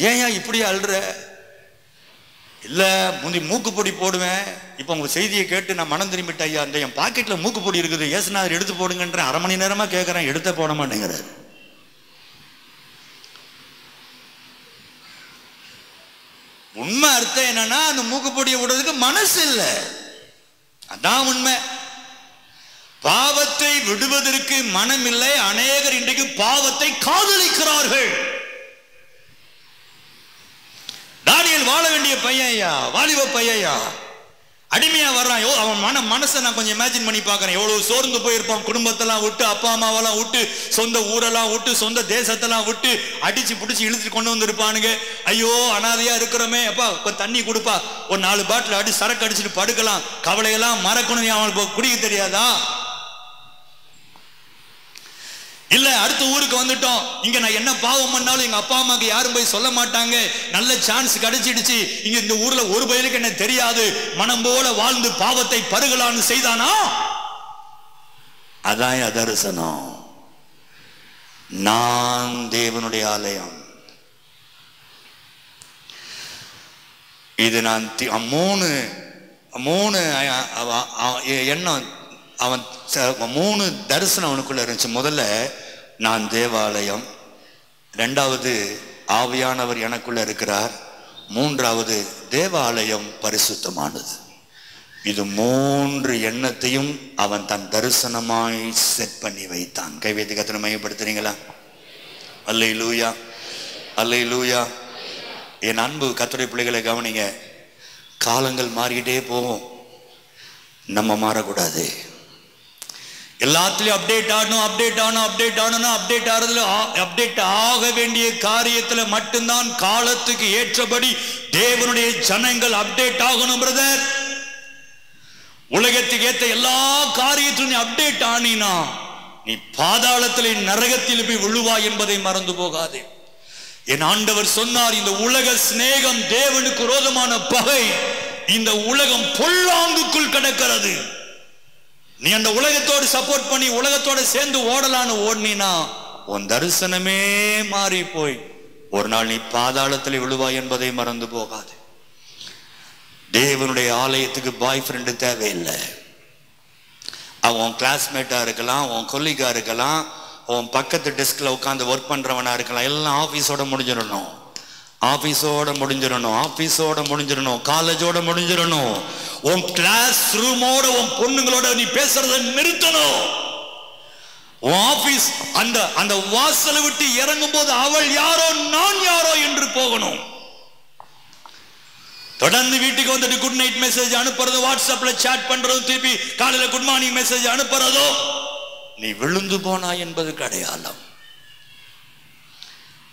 ஏன் இப்படி அழுற? இல்ல முந்தி மூக்குப்பொடி போடுவேன், இப்ப உங்க செய்தியை கேட்டு நான் மனம் திரும்பிட்டேன் ஐயா, அந்த என் பாக்கெட்ல மூக்குப்பொடி இருக்குது, இயேசுநாதர் எடுத்து போடுங்கன்ற 1/2 மணி நேரமா கேட்கறேன், எடுத்த போட மாட்டேங்கிறாரு. உண்மை அர்த்தம் என்னன்னா அந்த மூக்குப்பொடியை விடுறதுக்கு மனசு இல்லை, அதான் உண்மை. பாவத்தை விடுவதற்கு மனம் இல்லை. அநேகர் இன்றைக்கு பாவத்தை காதலிக்கிறார்கள். தானியேல் வாழ வேண்டிய பையன்யா, வாலிப பையன்யா, அடிமையா வர்றான். அவன் மனசை நான் கொஞ்சம் இமேஜின் பண்ணி பார்க்கறேன். எவ்வளவு சோர்ந்து போயிருப்பான், குடும்பத்தெல்லாம் விட்டு, அப்பா அம்மாவெல்லாம் விட்டு, சொந்த ஊரெல்லாம் விட்டு, சொந்த தேசத்தெல்லாம் விட்டு அடிச்சு பிடிச்சி இழுத்துட்டு கொண்டு வந்திருப்பானுங்க. ஐயோ அனாதையா இருக்கிறோமே, அப்பா இப்ப தண்ணி கொடுப்பா, ஒரு 4 பாட்டில் அடி சரக்கு அடிச்சுட்டு படுக்கலாம், கவலையெல்லாம் மறக்கணும், அவனுக்கு குடிக்க தெரியாதா? இல்ல அடுத்த ஊருக்கு வந்துட்டோம், இங்க நான் என்ன பாவம் பண்ணாலும் எங்க அப்பா அம்மாக்கு யாரும் போய் சொல்ல மாட்டாங்க, நல்ல சான்ஸ் கிடைச்சிடுச்சு, இங்க இந்த ஊர்ல ஒரு பயிலுக்கு என்ன தெரியாது, மனம் போல வாழ்ந்து பாவத்தை பருகலான்னு செய்தானா? அதான் தரிசனம். நான் தேவனுடைய ஆலயம். இது நான் 3 எண்ணம், அவன் 3 தரிசனம் அவனுக்குள்ள இருந்துச்சு. முதல்ல நான் தேவாலயம், 2வது ஆவியானவர் எனக்குள்ள இருக்கிறார், 3வது தேவாலயம் பரிசுத்தமானது. இது 3 எண்ணத்தையும் அவன் தன் தரிசனமாய் செட் பண்ணி வைத்தான். கைவேதி கத்தனை மையப்படுத்துறீங்களா? அல்லேலூயா, அல்லேலூயா. என் அன்பு கர்த்தருடைய பிள்ளைகளை கவனிங்க, காலங்கள் மாறிக்கிட்டே போகும், நம்ம மாறக்கூடாது. எல்லாத்துலயும் அப்டேட் ஆகணும், அப்டேட் ஆகணும், அப்டேட் ஆகணும்னா அப்டேட் ஆகிறதுல அப்டேட் ஆக வேண்டிய காரியத்துல மட்டும்தான் காலத்துக்கு ஏற்றபடி தேவனுடைய ஜனங்கள் அப்டேட் ஆகணும். பிரதர், உலகத்துக்கு ஏற்ற எல்லா காரியத்திலும் நீ அப்டேட் ஆனினா நீ பாதாளத்திலே நரகத்தில் போய் விழுவா என்பதை மறந்து போகாதே. என் ஆண்டவர் சொன்னார், இந்த உலக சிநேகம் தேவனுக்கு விரோதமான பகை, இந்த உலகம் பொல்லாங்குக்குள் கிடக்கிறது. நீ அந்த உலகத்தோடு சப்போர்ட் பண்ணி உலகத்தோட சேர்ந்து ஓடலான்னு ஓடினா உன் தரிசனமே மாறி போய் ஒரு நாள் நீ பாதாளத்தில் விழுவாய் என்பதை மறந்து போகாது. தேவனுடைய ஆலயத்துக்கு பாய் ஃப்ரெண்டு தேவையில்லை. அவன் கிளாஸ்மேட்டா இருக்கலாம், உன் கொல்லிகா இருக்கலாம், உன் பக்கத்து டெஸ்க்ல உட்காந்து ஒர்க் பண்றவனா இருக்கலாம், எல்லாம் ஆபீஸோட முடிஞ்சிடணும், ஆபீஸோட முடிஞ்சிடணும், ஆபீஸோட முடிஞ்சிடணும், காலேஜோட முடிஞ்சிடணும். உன் கிளாஸ் ரூமோட உன் பொண்ணுங்களோட நீ பேசுறத நிறுத்தணும். உன் ஆபீஸ் அந்த வாசலை விட்டு இறங்கும் போது அவள் யாரோ நான் யாரோ என்று போகணும். தொடர்ந்து வீட்டுக்கு வந்துட்டு குட் நைட் மெசேஜ் அனுப்புறது, வாட்ஸ்அப்ல சாட் பண்றது, திருப்பி காலையில குட் மார்னிங் மெசேஜ் அனுப்புறதோ நீ விழுந்து போனா என்பது அடையாளம்.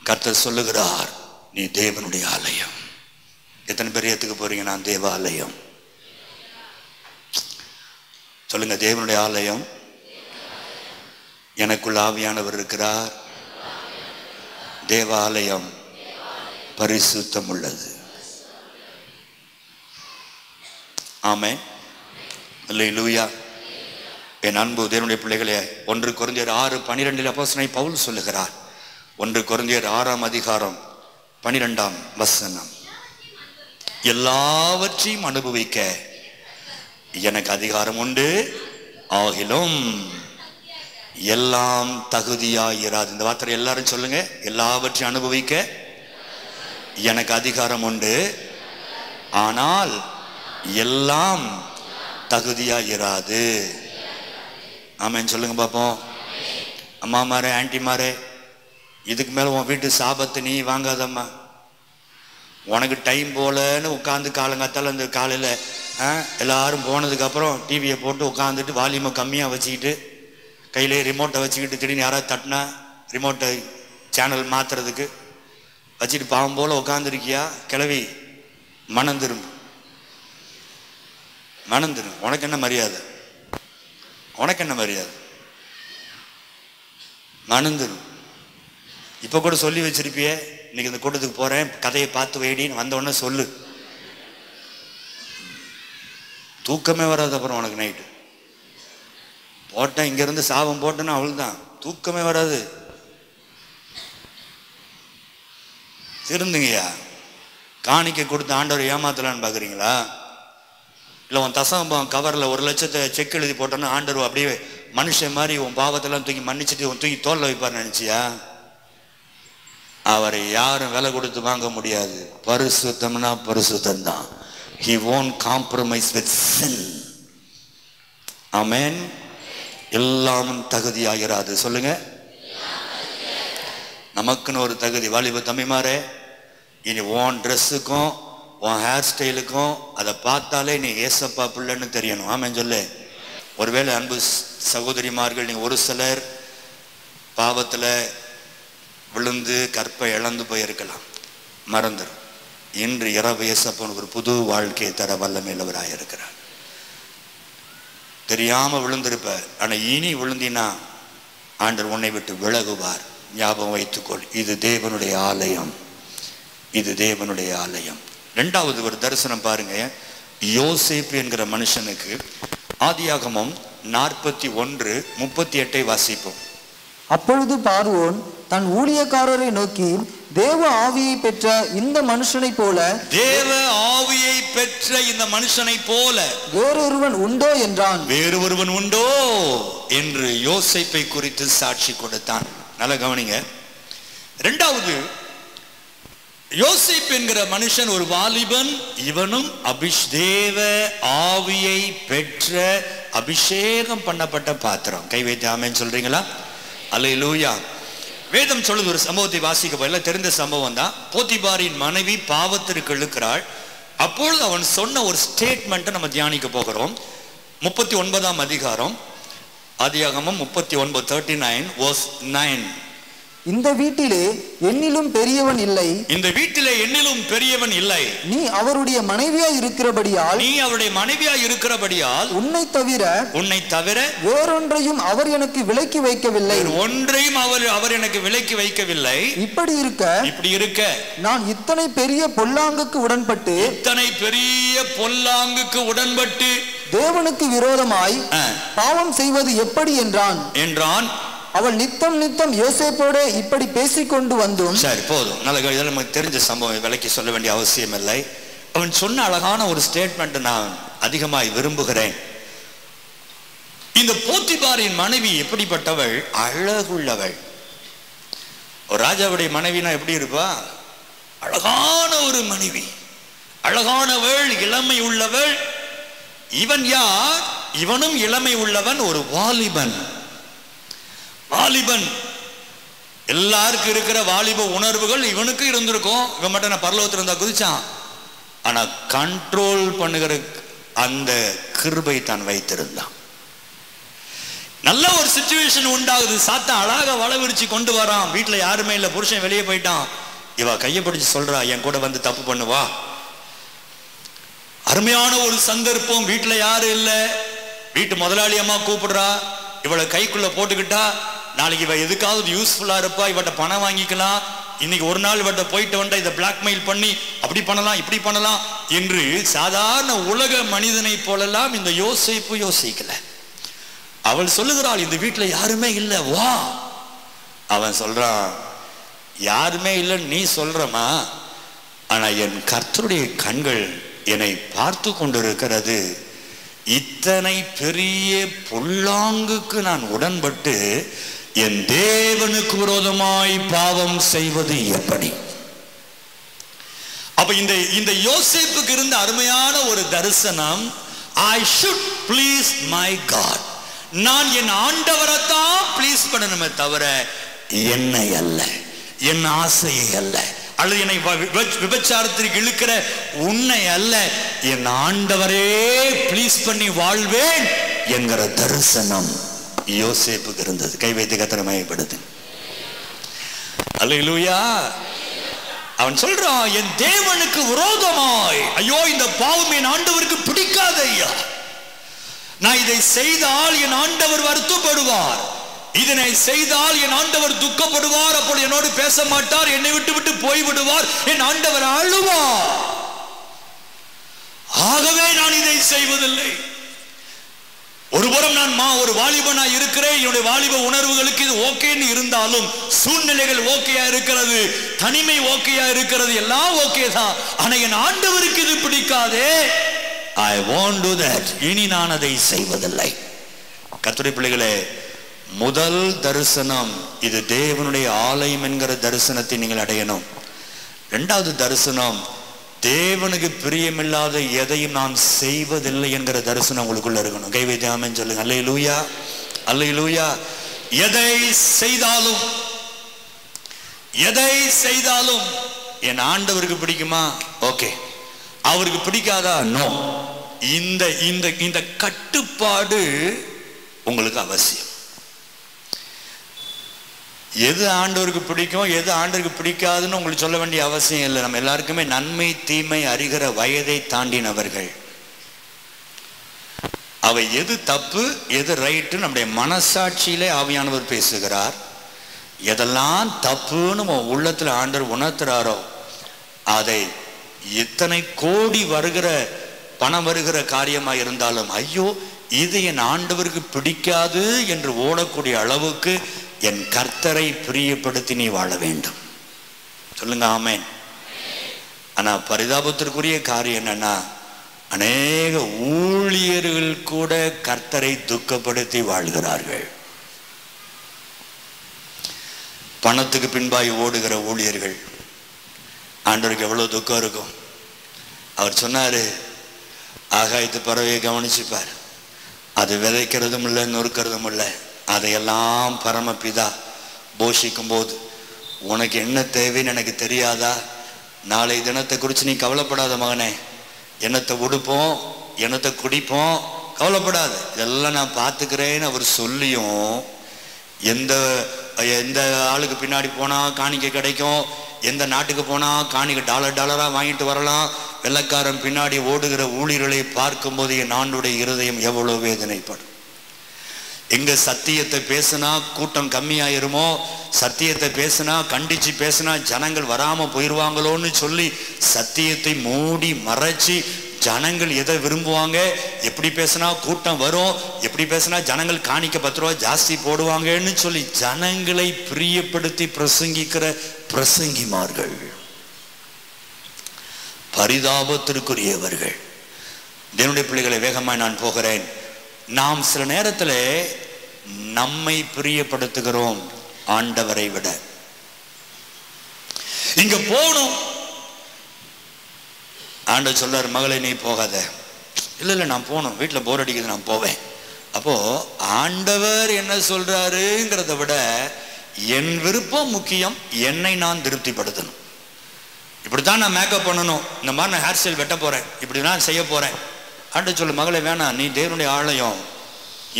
கர்த்தர் சொல்லுகிறார், நீ தேவனுடைய ஆலயம். எத்தனை பேர் ஏத்துக்க போறீங்க? நான் தேவாலயம். சொல்லுங்க, தேவனுடைய ஆலயம். எனக்குள்ள ஆவியானவர் இருக்கிறார். தேவாலயம் பரிசுத்தம் உள்ளது. ஆமென், அல்லேலூயா. என் அன்பு தேவனுடைய பிள்ளைகளே, 1 கொரிந்தியர் 6:12 அப்போஸ்தலனாகிய பவுல் சொல்லுகிறார். 1 கொரிந்தியர் 6 அதிகாரம் 12 வசனம். எல்லாவற்றையும் அனுபவிக்க எனக்கு அதிகாரம் உண்டு, ஆகிலும் எல்லாம் தகுதியாயிராது. இந்த வார்த்தை எல்லாரும் சொல்லுங்க. எல்லாவற்றையும் அனுபவிக்க எனக்கு அதிகாரம் உண்டு, ஆனால் எல்லாம் தகுதியாயிராது. ஆமென் சொல்லுங்க பாப்போம். அம்மா மாரே, ஆன்டி மாரே, இதுக்கு மேல உன் வீட்டு சாபத்தை நீ வாங்காதம்மா. உனக்கு டைம் போலன்னு உட்காந்து காலங்காத்தால அந்த காலையில் எல்லாரும் போனதுக்கப்புறம் டிவியை போட்டு உட்காந்துட்டு வால்யூமை கம்மியாக வச்சுக்கிட்டு கையிலே ரிமோட்டை வச்சுக்கிட்டு திடீர்னு யாராவது தட்டினா ரிமோட்டை சேனல் மாற்றுறதுக்கு வச்சுட்டு பாவம் போல் உட்காந்துருக்கியா கிளவி? மனம் திரும்பு, மனம் திரும்பு. உனக்கு என்ன மரியாதை? உனக்கு என்ன மரியாதை? மனம் திரும்பு. இப்போ கூட சொல்லி வச்சிருப்பியே, இன்னைக்கு இந்த கூட்டத்துக்கு போகிறேன், கதையை பார்த்து வைடின்னு வந்தோடனே சொல்லு. தூக்கமே வராது அப்புறம் உனக்கு நைட்டு. போட்டேன் இங்கேருந்து சாபம் போட்டேன்னா அவள் தான் தூக்கமே வராது. திருந்துங்கய்யா. காணிக்கை கொடுத்து ஆண்டவர் ஏமாத்தலான்னு பார்க்குறீங்களா? இல்லை உன் தசம்பம் கவரில் 1 லட்சத்தை செக் எழுதி போட்டோன்னா ஆண்டவர் அப்படியே மனுஷன் மாதிரி உன் பாவத்தெல்லாம் தூக்கி மன்னிச்சுட்டு உன் தூக்கி தோல்ல வைப்பார் நினச்சியா? அவரை யாரும் விலை கொடுத்து வாங்க முடியாது. பரிசுத்தம்னா பரிசுத்தம் தான். He won't compromise with sin. Amen. எல்லாம் தகுதியாகிறாது. சொல்லுங்க. நமக்குன்னு ஒரு தகுதி. வாலிப தம்பிமாரே, இனி உன் ட்ரெஸ்ஸுக்கும் உன் ஹேர் ஸ்டைலுக்கும் அதை பார்த்தாலே நீ ஏசப்பா பிள்ளைன்னு தெரியணும். ஆமென் சொல்லு. ஒருவேளை அன்பு சகோதரிமார்கள், நீ ஒரு சிலர் பாவத்தில் விழுந்து கற்பை இழந்து போயிருக்கலாம், மறந்துடும். இன்று இரவு இயேசப்பனுக்கு ஒரு புது வாழ்க்கையை தர வல்லமையுள்ளவராக இருக்கிறார். தெரியாம விழுந்திருப்ப, ஆனா இனி விழுந்தினா ஆண்டவர் உன்னை விட்டு விலகுவார். ஞாபகம் வைத்துக்கொள், இது தேவனுடைய ஆலயம், இது தேவனுடைய ஆலயம். 2வது ஒரு தரிசனம் பாருங்க. யோசேப்பு என்கிற மனுஷனுக்கு ஆதியாகமம் 41:38 வாசிப்போம். அப்பொழுது பார்வோன் தன் ஊழியக்காரரை நோக்கி, தேவ ஆவியை பெற்ற இந்த மனுஷனை போல, தேவ ஆவியை பெற்ற இந்த மனுஷனை போல வேறொருவன் உண்டோ என்றான். வேறு ஒருவன் உண்டோ என்று யோசேப்பை குறித்து சாட்சி கொடுத்தான். நல்ல கவனிங்க. 2வது, யோசேப்பு என்கிற மனுஷன் ஒரு வாலிபன். இவனும் தேவ ஆவியை பெற்ற அபிஷேகம் பண்ணப்பட்ட பாத்திரம். கை வைத்து ஆமென் சொல்றீங்களா? அல்லேலூயா. வேதம் சொல்லுது, ஒரு சம்பவத்தை வாசிக்க போல, தெரிந்த சம்பவம் தான். போத்திபாரின் மனைவி பாவத்திற்கு இழுக்கிறாள். அப்பொழுது அவன் சொன்ன ஒரு ஸ்டேட்மெண்ட்டை நம்ம தியானிக்க போகிறோம். 39ஆம் அதிகாரம் ஆதியாகமம் 39:39. இந்த வீட்டிலே என்னிலும் பெரியவன் இல்லை, இந்த வீட்டிலே என்னிலும் பெரியவன் இல்லை. நீ அவருடைய மனைவியாய் இருக்கிறபடியால், நீ அவருடைய மனைவியாய் இருக்கிறபடியால் உன்னை தவிர வேறொன்றையும் அவர் எனக்கு விலக்கி வைக்கவில்லை, ஒன்றையும் அவர் எனக்கு விலக்கி வைக்கவில்லை. இப்படி இருக்க நான் இத்தனை பெரிய பொல்லாங்குக்கு உடன்பட்டு தேவனுக்கு விரோதமாய் பாவம் செய்வது எப்படி என்றான். அவள் நித்தம் யோசேப்போட இப்படி பேசிக்கொண்டு வந்தும். சரி, போதும். நல்ல, இதெல்லாம் நமக்கு தெரிஞ்ச சம்பவம், விலைக்கு சொல்ல வேண்டிய அவசியம் இல்லை. அவன் சொன்ன அழகான ஒரு ஸ்டேட்மெண்ட் நான் அதிகமாய் விரும்புகிறேன். இந்த போத்திபாரின் மனைவி எப்படிப்பட்டவள்? அழகுள்ளவள். ஒரு ராஜாவுடைய மனைவினா எப்படி இருப்பா? அழகான ஒரு மனைவி, அழகானவள், இளமை உள்ளவள். இவன் யார்? இவனும் இளமை உள்ளவன், ஒரு வாலிபன். எல்லாருக்கும் இருக்கிற வாலிப உணர்வுகள் இவனுக்கு இருந்திருக்கும். இவன் மட்டும் நான் பரலோகத்தில் இருந்தா குதிச்சான். ஆனா கண்ட்ரோல் பண்ணுகிற அந்த கிருபை தான் வைத்திருந்தான். நல்ல ஒரு சிச்சுவேஷன் உண்டாகுது. சாத்தான் அழகாக வளவிரிச்சு கொண்டு வரான். வீட்டுல யாருமே இல்லை, புருஷன் வெளியே போயிட்டான். இவ கையை பிடிச்சு சொல்றா, என் கூட வந்து தப்பு பண்ணுவா. அருமையான ஒரு சந்தர்ப்பம். வீட்டுல யாரும் இல்லை, வீட்டு முதலாளி அம்மா கூப்பிடுறா. இவளை கைக்குள்ள போட்டுக்கிட்டா நாளைக்கு இவ எதுக்காவது யூஸ்ஃபுல்லா இருப்பா, இவட்ட பணம் வாங்கிக்கலாம். இன்னைக்கு ஒரு நாள் இவட்ட போயிட்டு வந்தா இதை பிளாக்மெயில் பண்ணி அப்படி பண்ணலாம் இப்படி பண்ணலாம் என்று சாதாரண உலக மனிதனை போலெல்லாம் இந்த யோசேப்பு யோசிக்கல. அவள் சொல்லுகிறாள், இந்த வீட்டுல யாருமே இல்லை, வா. அவன் சொல்றான், யாருமே இல்லைன்னு நீ சொல்றமா, ஆனா என் கர்த்தருடைய கண்கள் என்னை பார்த்து கொண்டிருக்கிறது. இத்தனை பெரிய பொல்லாங்குக்கு நான் உடன்பட்டு என் தேவனுக்கு விரோதமாய் பாவம் செய்வது எப்படி? அப்ப இந்த யோசேப்புக்கு இருந்த அருமையான ஒரு தரிசனம், I should please my God. நான் என் ஆண்டவரைத்தான் ப்ளீஸ் பண்ணணுமே தவிர என்னை அல்ல, என் ஆசையை அல்ல, அல்லது என்னை விபச்சாரத்திற்கு இழுக்கிற உன்னை அல்ல, என் ஆண்டவரே ப்ளீஸ் பண்ணி வாழ்வேன் என்கிற தரிசனம் யோசேப்புக்கு இருந்தது. கை வைத்து கர்த்தரை மகிமைப்படுத்து. அல்லேலூயா. அவன் சொல்றான், என் தேவனுக்கு விரோதமாய், ஐயோ இந்த பாவம் என் ஆண்டவருக்கு பிடிக்காத ஐயா, நான் இதை செய்தால் என் ஆண்டவர் வருத்தப்படுவார், இதனை செய்தால் என் ஆண்டவர் துக்கப்படுவார், அப்பொழுது என்னோடு பேச மாட்டார், என்னை விட்டு விட்டு போய்விடுவார், என் ஆண்டவர் அழுவார், ஆகவே நான் இதை செய்வதில்லை. ஒருபுறம் நான் ஒரு வாலிபனா இருக்கிறேன், என்னுடைய வாலிப உணர்வுகளுக்கு இது ஓகேன்னு இருந்தாலும் சூழ்நிலைகள் ஓகேயா இருக்கிறது, தனிமை ஓகேயா இருக்கிறது, எல்லாம் ஓகே தான், ஆனா என் ஆண்டவருக்கு இது பிடிக்காதே. I won't do that. இனி நான் அதை செய்வதில்லை. கர்த்தருடைய பிள்ளைகளே, முதல் தரிசனம் இது தேவனுடைய ஆலயம் என்கிற தரிசனத்தை நீங்கள் அடையணும். இரண்டாவது தரிசனம், தேவனுக்கு பிரியமில்லாத எதையும் நான் செய்வதில்லை என்கிற தரிசனம் உங்களுக்குள்ள இருக்கணும். கை வைத்து ஆமென் சொல்லுங்க. அல்லேலூயா, அல்லேலூயா. எதை செய்தாலும் என் ஆண்டவருக்கு பிடிக்குமா? ஓகே. அவருக்கு பிடிக்காதா? நோ. இந்த கட்டுப்பாடு உங்களுக்கு அவசியம். எது ஆண்டவருக்கு பிடிக்கும், எது ஆண்டவருக்கு பிடிக்காதுன்னு உங்களுக்கு சொல்ல வேண்டிய அவசியம் இல்லை. நம்ம எல்லாருக்குமே நன்மை தீமை அறிகிற வயதை தாண்டினவர்கள். அவை எது தப்பு எது ரைட்டு நம்முடைய மனசாட்சியிலே ஆவியானவர் பேசுகிறார். எதெல்லாம் தப்புன்னு உள்ளத்துல ஆண்டவர் உணர்த்துறாரோ அதை எத்தனை கோடி வருகிற பணம் வருகிற காரியமா இருந்தாலும், ஐயோ இது என் ஆண்டவருக்கு பிடிக்காது என்று ஓடக்கூடிய அளவுக்கு என் கர்த்தரை பிரியப்படுத்தி நீ வாழ வேண்டும். சொல்லுங்க ஆமென். ஆனா பரிதாபத்திற்குரிய காரியம் என்னன்னா, அநேக ஊழியர்கள் கூட கர்த்தரை துக்கப்படுத்தி வாழ்கிறார்கள். பணத்துக்கு பின்பாய் ஓடுகிற ஊழியர்கள். ஆண்டவருக்கு எவ்வளவு துக்கம் இருக்கும். அவர் சொன்னாரு, ஆகாயத்து பறவையை கவனிச்சுப்பார், அது விதைக்கிறதும் இல்லை நொறுக்கிறதும் இல்லை, அதையெல்லாம் பரமபிதா போஷிக்கும் போது உனக்கு என்ன தேவைன்னு எனக்கு தெரியாதா? நாளை தினத்தை குறித்து நீ கவலைப்படாத மகனே, என்னத்தை உடுப்போம் என்னத்தை குடிப்போம் கவலைப்படாது, இதெல்லாம் நான் பார்த்துக்கிறேன்னு அவர் சொல்லியும், எந்த எந்த ஆளுக்கு பின்னாடி போனால் காணிக்கை கிடைக்கும், எந்த நாட்டுக்கு போனால் காணிக்கை டாலராக வாங்கிட்டு வரலாம், வெள்ளக்காரன் பின்னாடி ஓடுகிற ஊழியர்களை பார்க்கும்போது என் ஆண்டுடைய இருதயம் எவ்வளோ வேதனைப்படும். எங்க சத்தியத்தை பேசினா கூட்டம் கம்மியாயிருமோ, சத்தியத்தை பேசினா கண்டிச்சு பேசினா ஜனங்கள் வராம போயிடுவாங்களோன்னு சொல்லி சத்தியத்தை மூடி மறைச்சி ஜனங்கள் எதை விரும்புவாங்க, எப்படி பேசினா கூட்டம் வரும், எப்படி பேசினா ஜனங்கள் காணிக்க 10 ரூபா ஜாஸ்தி போடுவாங்கன்னு சொல்லி ஜனங்களை பிரியப்படுத்தி பிரசங்கிக்கிற பிரசங்கிமார்கள் பரிதாபத்திற்குரியவர்கள். தேவனுடைய பிள்ளைகளை, வேகமாய் நான் போகிறேன். நாம் சில நேரத்தில் நம்மை பிரியப்படுத்துகிறோம் ஆண்டவரை விட. இங்க போகணும், ஆண்டவர் சொல்றாரு, மகளே நீ போகாத. இல்லை நான் போகணும், வீட்டில் போர் அடிக்குது, நான் போவேன். அப்போ ஆண்டவர் என்ன சொல்றாருங்கிறத விட என் விருப்பம் முக்கியம், என்னை நான் திருப்திப்படுத்தணும். இப்படித்தான் நான் மேக்கப் பண்ணணும், இந்த மாதிரி நான் ஹேர் ஸ்டைல் வெட்ட போறேன், இப்படி நான் செய்ய போறேன். ஆண்டவர் சொல்லு, மகளே வேணாம், நீ தேவனுடைய ஆலயம்,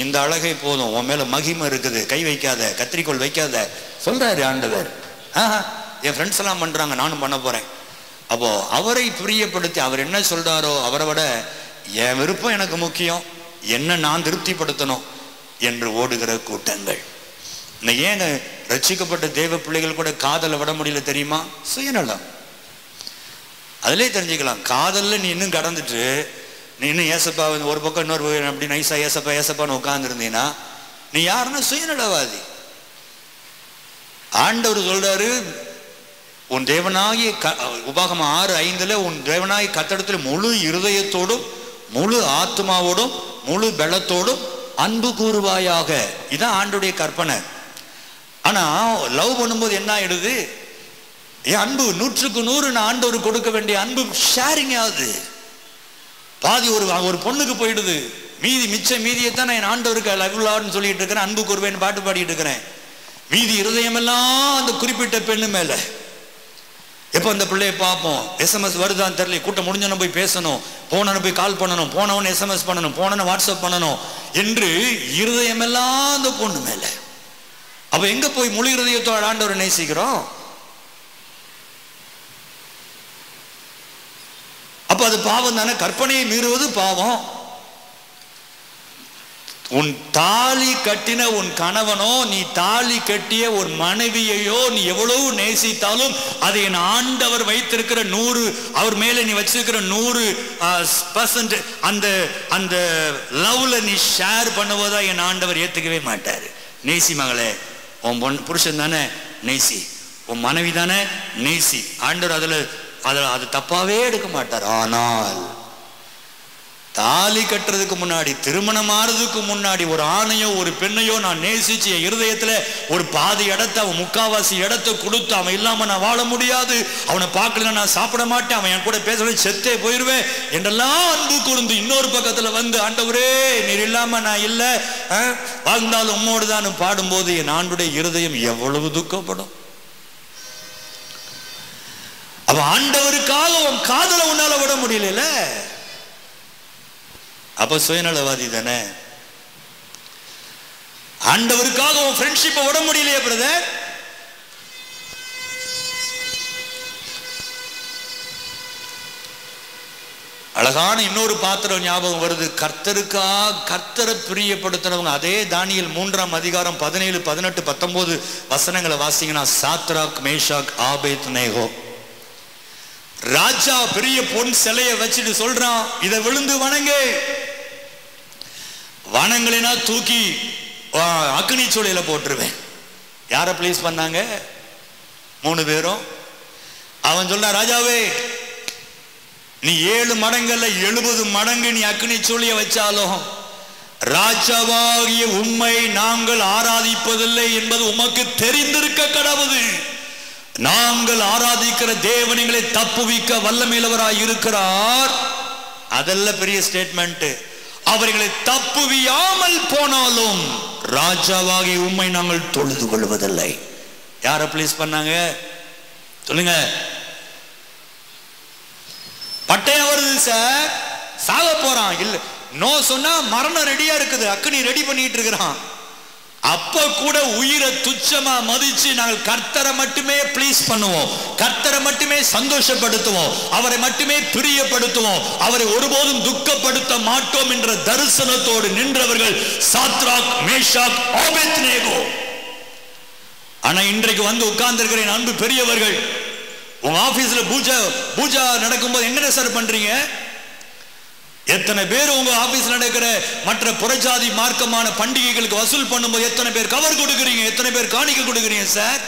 இந்த அழகை போதும், உன் மேல மகிமை இருக்குது, கை வைக்காத, கத்திரிக்கோள் வைக்காத சொல்றாரு ஆண்டவர். என் ஃப்ரெண்ட்ஸ் எல்லாம் பண்றாங்க, நானும் பண்ண போறேன். அப்போ அவரை பிரியப்படுத்தி அவர் என்ன சொல்றாரோ அவரை விட என் விருப்பம் எனக்கு முக்கியம், என்ன நான் திருப்திப்படுத்தணும் என்று ஓடுகிற கூட்டங்கள். இன்னைக்கு ஏன் ரட்சிக்கப்பட்ட தேவ பிள்ளைகள் கூட காதலை விட முடியல தெரியுமா? சுயநலம். அதிலே தெரிஞ்சுக்கலாம். காதல்ல நீ இன்னும் கடந்துட்டு நீ இன்னும் ஏசப்பா ஒரு பக்கம் இன்னொரு அப்படி நைஸா ஏசப்பா ஏசப்பான்னு உட்கார்ந்துருந்தீங்கன்னா நீ யாருன்னா சுயநலவாதி. ஆண்டவர் சொல்றாரு, உன் தேவனாகிய உபாகமம் 6:5 உன் தேவனாகிய கர்த்தரிடத்தில் முழு இருதயத்தோடும் முழு ஆத்மாவோடும் முழு பலத்தோடும் அன்பு கூறுவாயாக. இதான் ஆண்டுடைய கற்பனை. ஆனா லவ் பண்ணும்போது என்ன ஆயிடுது? என் அன்பு 100க்கு 100 நான் ஆண்டவர் கொடுக்க வேண்டிய அன்பு ஷேரிங் ஆகுது. பாதி ஒரு பொண்ணுக்கு போயிடுது. மீதியைத்தான் நான் என் ஆண்டவருக்கு லவ்லான்னு சொல்லிட்டு இருக்கிறேன், அன்பு கூறுவேன் பாட்டு பாடிட்டு இருக்கிறேன். மீதி இருதயமெல்லாம் அந்த குறிப்பிட்ட பெண்ணு மேல. எப்போ அந்த பிள்ளையை பார்ப்போம், SMS வருதான்னு தெரியல, கூட்டம் முடிஞ்சோன்னு போய் பேசணும், போனவனு போய் கால் பண்ணணும், போனவன் SMS பண்ணணும், போனவன் வாட்ஸ்அப் பண்ணணும் என்று இருதயமெல்லாம் அந்த பொண்ணு மேல. அப்ப எங்க போய் முழு இருதயத்தோட ஆண்டவரை நேசிக்கிறோம்? அப்ப அது பாவம் தானே? கற்பனையை மீறுவது பாவம். உன் தாலி கட்டின உன் கணவனோ, நீ தாலி கட்டிய ஒரு மனைவியையோ நீ எவ்வளவு நேசித்தாலும் அது என் ஆண்டவர் வைத்திருக்கிற 100, அவர் மேல நீ வச்சிருக்கிற 100% அந்த லவ்ல நீ ஷேர் பண்ணுவதா என் ஆண்டவர் ஏத்துக்கவே மாட்டாரு. நேசி மகளே, உன் புருஷன் தானே நேசி, உன் மனைவி தானே நேசி. ஆண்டவர் அது தப்பாவே எடுக்க மாட்டார். ஆனால் தாலி கட்டுறதுக்கு முன்னாடி, திருமணம் ஆறதுக்கு முன்னாடி ஒரு ஆணையோ ஒரு பெண்ணையோ நான் நேசிச்சு என் இருதயத்துல ஒரு பாதி இடத்தை, அவன் 3/4 இடத்தை கொடுத்து அவன் இல்லாம நான் வாழ முடியாது, அவனை பார்க்கலன்னா நான் சாப்பிட மாட்டேன், அவன் என் கூட பேச செத்தே போயிருவேன் என்றெல்லாம் அன்பு கூர்ந்து இன்னொரு பக்கத்துல வந்து ஆண்டவரே நீர் இல்லாம நான் இல்ல வாழ்ந்தாலும் உம்மோடு தான் பாடும்போது என் ஆண்டுடைய இருதயம் எவ்வளவு துக்கப்படும். அவ ஆண்டவருக்காக உன் காதலை உன்னால விட முடியல. அப்ப சுயநலவாதி தானே. ஆண்டவருக்காக உன் ஃப்ரெண்ட்ஷிப்பை விட முடியலையே பிரதர். அழகான இன்னொரு பாத்திரம் ஞாபகம் வருது. கர்த்தரை பிரியப்படுத்துறவங்க. அதே தானியேல் 3ஆம் அதிகாரம் 17, 18, 19 வசனங்களை வாசிங்கன்னா, சாத்ராக், மேஷாக், ஆபேத்நேகோ. ராஜா பெரிய பொன் சிலையை வச்சுட்டு சொல்றான், இதை விழுந்து வணங்கு. வணங்கலைனா தூக்கி அக்னி சூளையில போட்டுருவேன். யார பிளீஸ் பண்ணாங்க? 3 பேரும். அவன் சொல்றான், ராஜாவே நீ 7 மடங்கள்ல 70 மடங்கு நீ அக்னி சூளைய வச்சாலும் ராஜாவாகிய உம்மை நாங்கள் ஆராதிப்பதில்லை என்பது உமக்கு தெரிந்திருக்க கடவுது. நாங்கள் ஆராதிக்கிற தேவன் எங்களை தப்புவிக்க வல்லமையுள்ளவராய் இருக்கிறார். அதெல்லாம் பெரிய ஸ்டேட்மெண்ட். அவர்களை தப்புவியாமல் போனாலும் ராஜாவாகிய உம்மை நாங்கள் தொழுது கொள்வதில்லை. யார பிளீஸ் பண்ணாங்க சொல்லுங்க? பட்டயம் வருது சார், சாக போறான். இல்ல நோ சொன்னா மரணம் ரெடியா இருக்குது, அக்னி ரெடி பண்ணிட்டு இருக்கிறான். அப்ப கூட உயிரை துச்சமா மதிச்சு நாங்கள் கர்த்தரை மட்டுமே ப்ளீஸ் பண்ணுவோம், கர்த்தரை மட்டுமே சந்தோஷப்படுத்துவோம், அவரை மட்டுமே பிரியப்படுத்துவோம், அவரை ஒருபோதும் துக்கப்படுத்த மாட்டோம் என்ற தரிசனத்தோடு நின்றவர்கள் சாத்ராக், மேஷாக், ஆபேத்நேகோ. ஆனா இன்றைக்கு வந்து உட்கார்ந்து இருக்கிற அன்பு பெரியவர்கள், உங்க ஆபீஸ்ல பூஜா நடக்கும்போது என்ன சார் பண்றீங்க? எத்தனை பேர் உங்க ஆபீஸ்ல நடக்கிற மற்ற புறஜாதி மார்க்கமான பண்டிகைகளுக்கு வசூல் பண்ணும்போது எத்தனை பேர் கவர் கொடுக்குறீங்க, எத்தனை பேர் காணிக்கை கொடுக்குறீங்க சார்?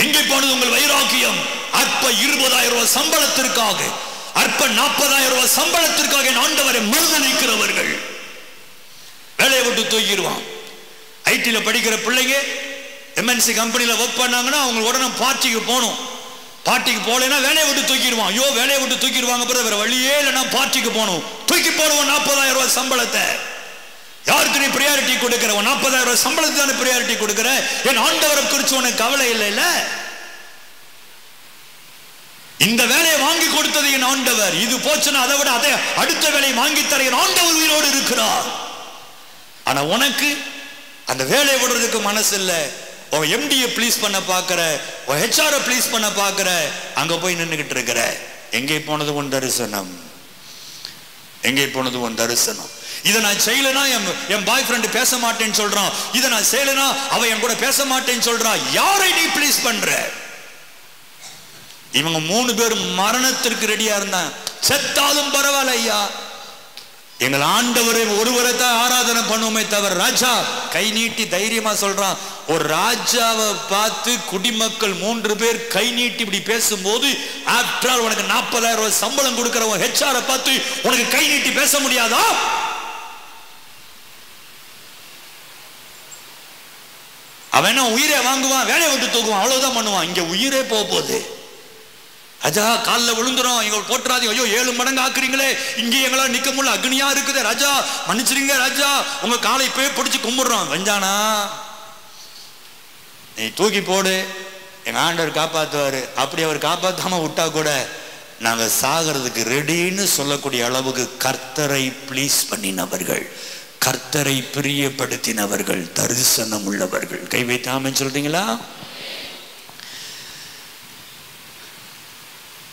எங்கே போனது உங்கள் வைராக்கியம்? அற்ப 20,000 ரூபாய் சம்பளத்திற்காக, அற்ப 40,000 ரூபாய் சம்பளத்திற்காக என் ஆண்டவரை மறுதலிக்கிறவர்கள் வேலையை விட்டு தூக்கிடுவான். ஐடில படிக்கிற பிள்ளைங்க MNC கம்பெனில ஒர்க் பண்ணாங்கன்னா அவங்க உடனே பார்ட்டிக்கு போகணும். பார்ட்டிக்கு போலேன்னா வேலையை விட்டு தூக்கிடுவான். ஐயோ வேலையை விட்டு தூக்கிடுவாங்க, வேற வழியே இல்லைன்னா பார்ட்டிக்கு போகணும். தூக்கி போடுவோம் 40,000 ரூபாய் சம்பளத்தை. யாருக்கு நீ பிரியாரிட்டி கொடுக்கிற? 40,000 ரூபாய் சம்பளத்துக்கு தானே பிரியாரிட்டி கொடுக்கிற. என் ஆண்டவரை குறிச்சு உனக்கு கவலை இல்லைல்ல? இந்த வேலையை வாங்கி கொடுத்தது என் ஆண்டவர், இது போச்சுன்னா அதை விட அதை அடுத்த வேலையை வாங்கி தர என் ஆண்டவர் உயிரோடு இருக்கிறார். ஆனா உனக்கு அந்த வேலையை விடுறதுக்கு மனசு இல்லை. உன் MD-யை ப்ளீஸ் பண்ண பார்க்கிற, உன் HR-ஐ ப்ளீஸ் பண்ண பார்க்கிற, அங்க போய் நின்றுகிட்டு இருக்கிற. எங்கே போனது உன் தரிசனம்? எங்கே போனது உன் தரிசனம்? இதை நான் செய்யலைன்னா என் பாய் ஃப்ரெண்டு பேச மாட்டேன்னு சொல்றான், இதை நான் செய்யலைன்னா அவ என் கூட பேச மாட்டேன்னு சொல்றான். யாரை நீ ப்ளீஸ் பண்ற? இவங்க 3 பேரும் மரணத்திற்கு ரெடியா இருந்தான். செத்தாலும் பரவாயில்ல ஐயா, எங்கள் ஆண்டவரை ஒருவரை தான் ஆராதனை பண்ணுவோமே தவிர. ராஜா கை நீட்டி தைரியமா சொல்றான், ஒரு ராஜாவை பார்த்து குடிமக்கள் 3 பேர் கை நீட்டி இப்படி பேசும்போது, ஆஃப்டர் ஆல் உனக்கு 40,000 ரூபாய் சம்பளம் கொடுக்கிறவன் ஹெச்ஆரை பார்த்து உனக்கு கை நீட்டி பேச முடியாதா? அவன் உயிரை வாங்குவான், வேலையை விட்டு தூக்குவான், அவ்வளவுதான் பண்ணுவான். இங்க உயிரே போகுது. ராஜா காலில் விழுந்துரும், எங்களை போட்டுறாதீங்க, ஐயோ 7 மடங்கு ஆக்குறீங்களே, இங்கே எங்களால் நிக்க முடியல, அக்னியா இருக்குது ராஜா, மன்னிச்சிருங்க ராஜா, உங்க காலை போய் பிடிச்சு கும்பிடுறோம். வெஞ்சானா நீ தூக்கி போடு, எங்க ஆண்டவர் காப்பாத்துவாரு. அப்படி அவர் காப்பாத்தாம விட்டா கூட நாங்க சாகிறதுக்கு ரெடின்னு சொல்லக்கூடிய அளவுக்கு கர்த்தரை ப்ளீஸ் பண்ணினவர்கள், கர்த்தரை பிரியப்படுத்தினவர்கள், தரிசனம் உள்ளவர்கள். கை வைத்தாம சொல்றீங்களா?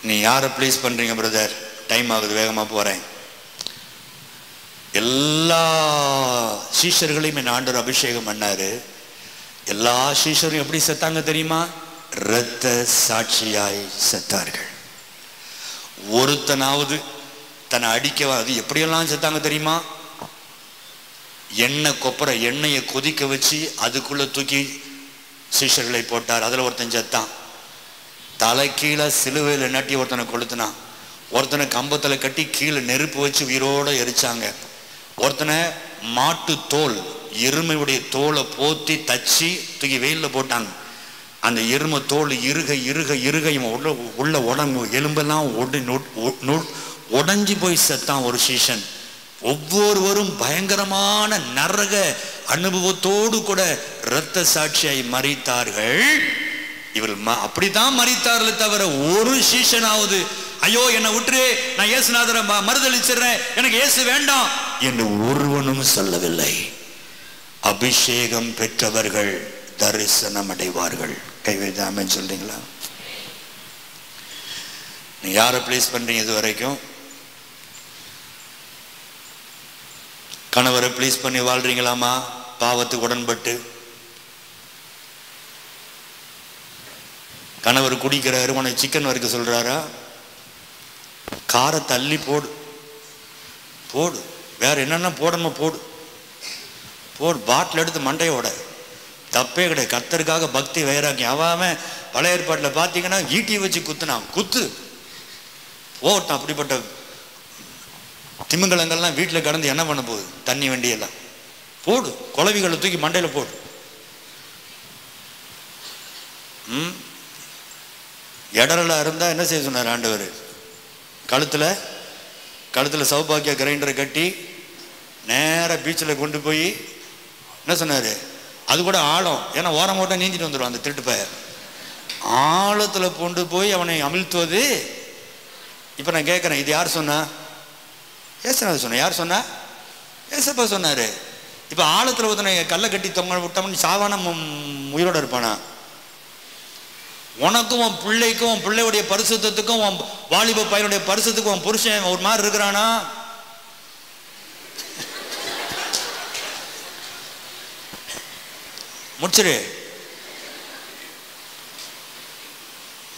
நீ யாரை ப்ளீஸ் பண்றீங்க பிரதர்? டைம் ஆகுது, வேகமா போறேன். எல்லா சீஷர்களையும் என் ஆண்டவர் அபிஷேகம் பண்ணாரு. எல்லா சீஷரும் எப்படி செத்தாங்க தெரியுமா? இரத்த சாட்சியாய் செத்தார்கள். ஒருத்தனாவது தன்னை அடிக்கவா, அது எப்படியெல்லாம் செத்தாங்க தெரியுமா? எண்ணெய் கொப்பரை எண்ணெயை கொதிக்க வச்சு அதுக்குள்ள தூக்கி சீஷர்களை போட்டார். அதுல ஒருத்தன் செத்தான். தலை கீழே சிலுவையில் நட்டி ஒருத்தனை கொளுத்தினான். ஒருத்தனை கம்பத்தில் கட்டி கீழே நெருப்பு வச்சு உயிரோட எரிச்சாங்க. ஒருத்தனை மாட்டு தோல், எருமையுடைய தோலை போத்தி தச்சு தூக்கி வெயிலில் போட்டாங்க. அந்த எருமை தோல் இருக இருக இருக உள்ள உடம்பு எலும்பெல்லாம் உடஞ்சி போய் செத்தான் ஒரு சீசன். ஒவ்வொருவரும் பயங்கரமான நரக அனுபவத்தோடு கூட இரத்த சாட்சியாய் மரித்தார்கள். இவர் அப்படித்தான் மரித்தார்கள் தவிர ஒரு சீசனாவது ஐயோ என்னை விட்டுரு, நான் இயேசுநாதரை மறுதளிச்சிடுறேன், எனக்கு இயேசு வேண்டாம் என்று ஒருவனும் சொல்லவில்லை. அபிஷேகம் பெற்றவர்கள் தரிசனம் அடைவார்கள். கைவிடாம சொல்றீங்களா? நீ யாரை ப்ளீஸ் பண்றீங்க? இது வரைக்கும் கணவரை ப்ளீஸ் பண்ணி வாழ்றீங்களாமா? பாவத்துக்கு உடன்பட்டு. கணவர் குடிக்கிறாரு, உனக்கு சிக்கன் வறுக்க சொல்றாரா? காரை தள்ளி போடு, போடு, வேற என்னென்ன போடணுமோ போடு, போடு. பாட்டில் எடுத்து மண்டையோட தப்பே கிடையாது. கர்த்தருக்காக பக்தி வைராக்கி. அவன் பழைய ஏற்பாட்டில் பார்த்தீங்கன்னா ஈட்டியை வச்சு குத்துனான், குத்து போட்டான். அப்படிப்பட்ட திமிங்கலங்கள்லாம் வீட்டில் கடந்து என்ன பண்ண போகுது? தண்ணி வண்டியெல்லாம் போடு, குளவிகளை தூக்கி மண்டையில் போடு. இடரெல்லாம் இருந்தால் என்ன செய்ய சொன்னார் ஆண்டவர்? கழுத்தில் சௌபாக்கிய கிரைண்டரை கட்டி நேராக பீச்சில் கொண்டு போய் என்ன சொன்னார்? அது கூட ஆழம், ஏன்னா ஓரம் ஓட்டம் நீந்திட்டு வந்துடுவான் அந்த திருட்டு பையன். ஆழத்தில் கொண்டு போய் அவனை அமிழ்த்துவது. இப்போ நான் கேட்குறேன், இது யார் சொன்னா? ஏசுநாதர் சொன்ன. யார் சொன்னா? ஏசப்பா சொன்னார். இப்போ ஆழத்தில் ஒருத்தனை கல்லை கட்டி தொங்க விட்டவன் சாவான உயிரோடு இருப்பானா? உனக்கும் உன் பிள்ளைக்கும் உன் பிள்ளையுடைய பரிசுத்தத்துக்கும் உன் வாலிப பையனுடைய பரிசுத்துக்கும் உன் புருஷன் ஒரு மாதிரி இருக்கிறானா? முடிச்சிரு.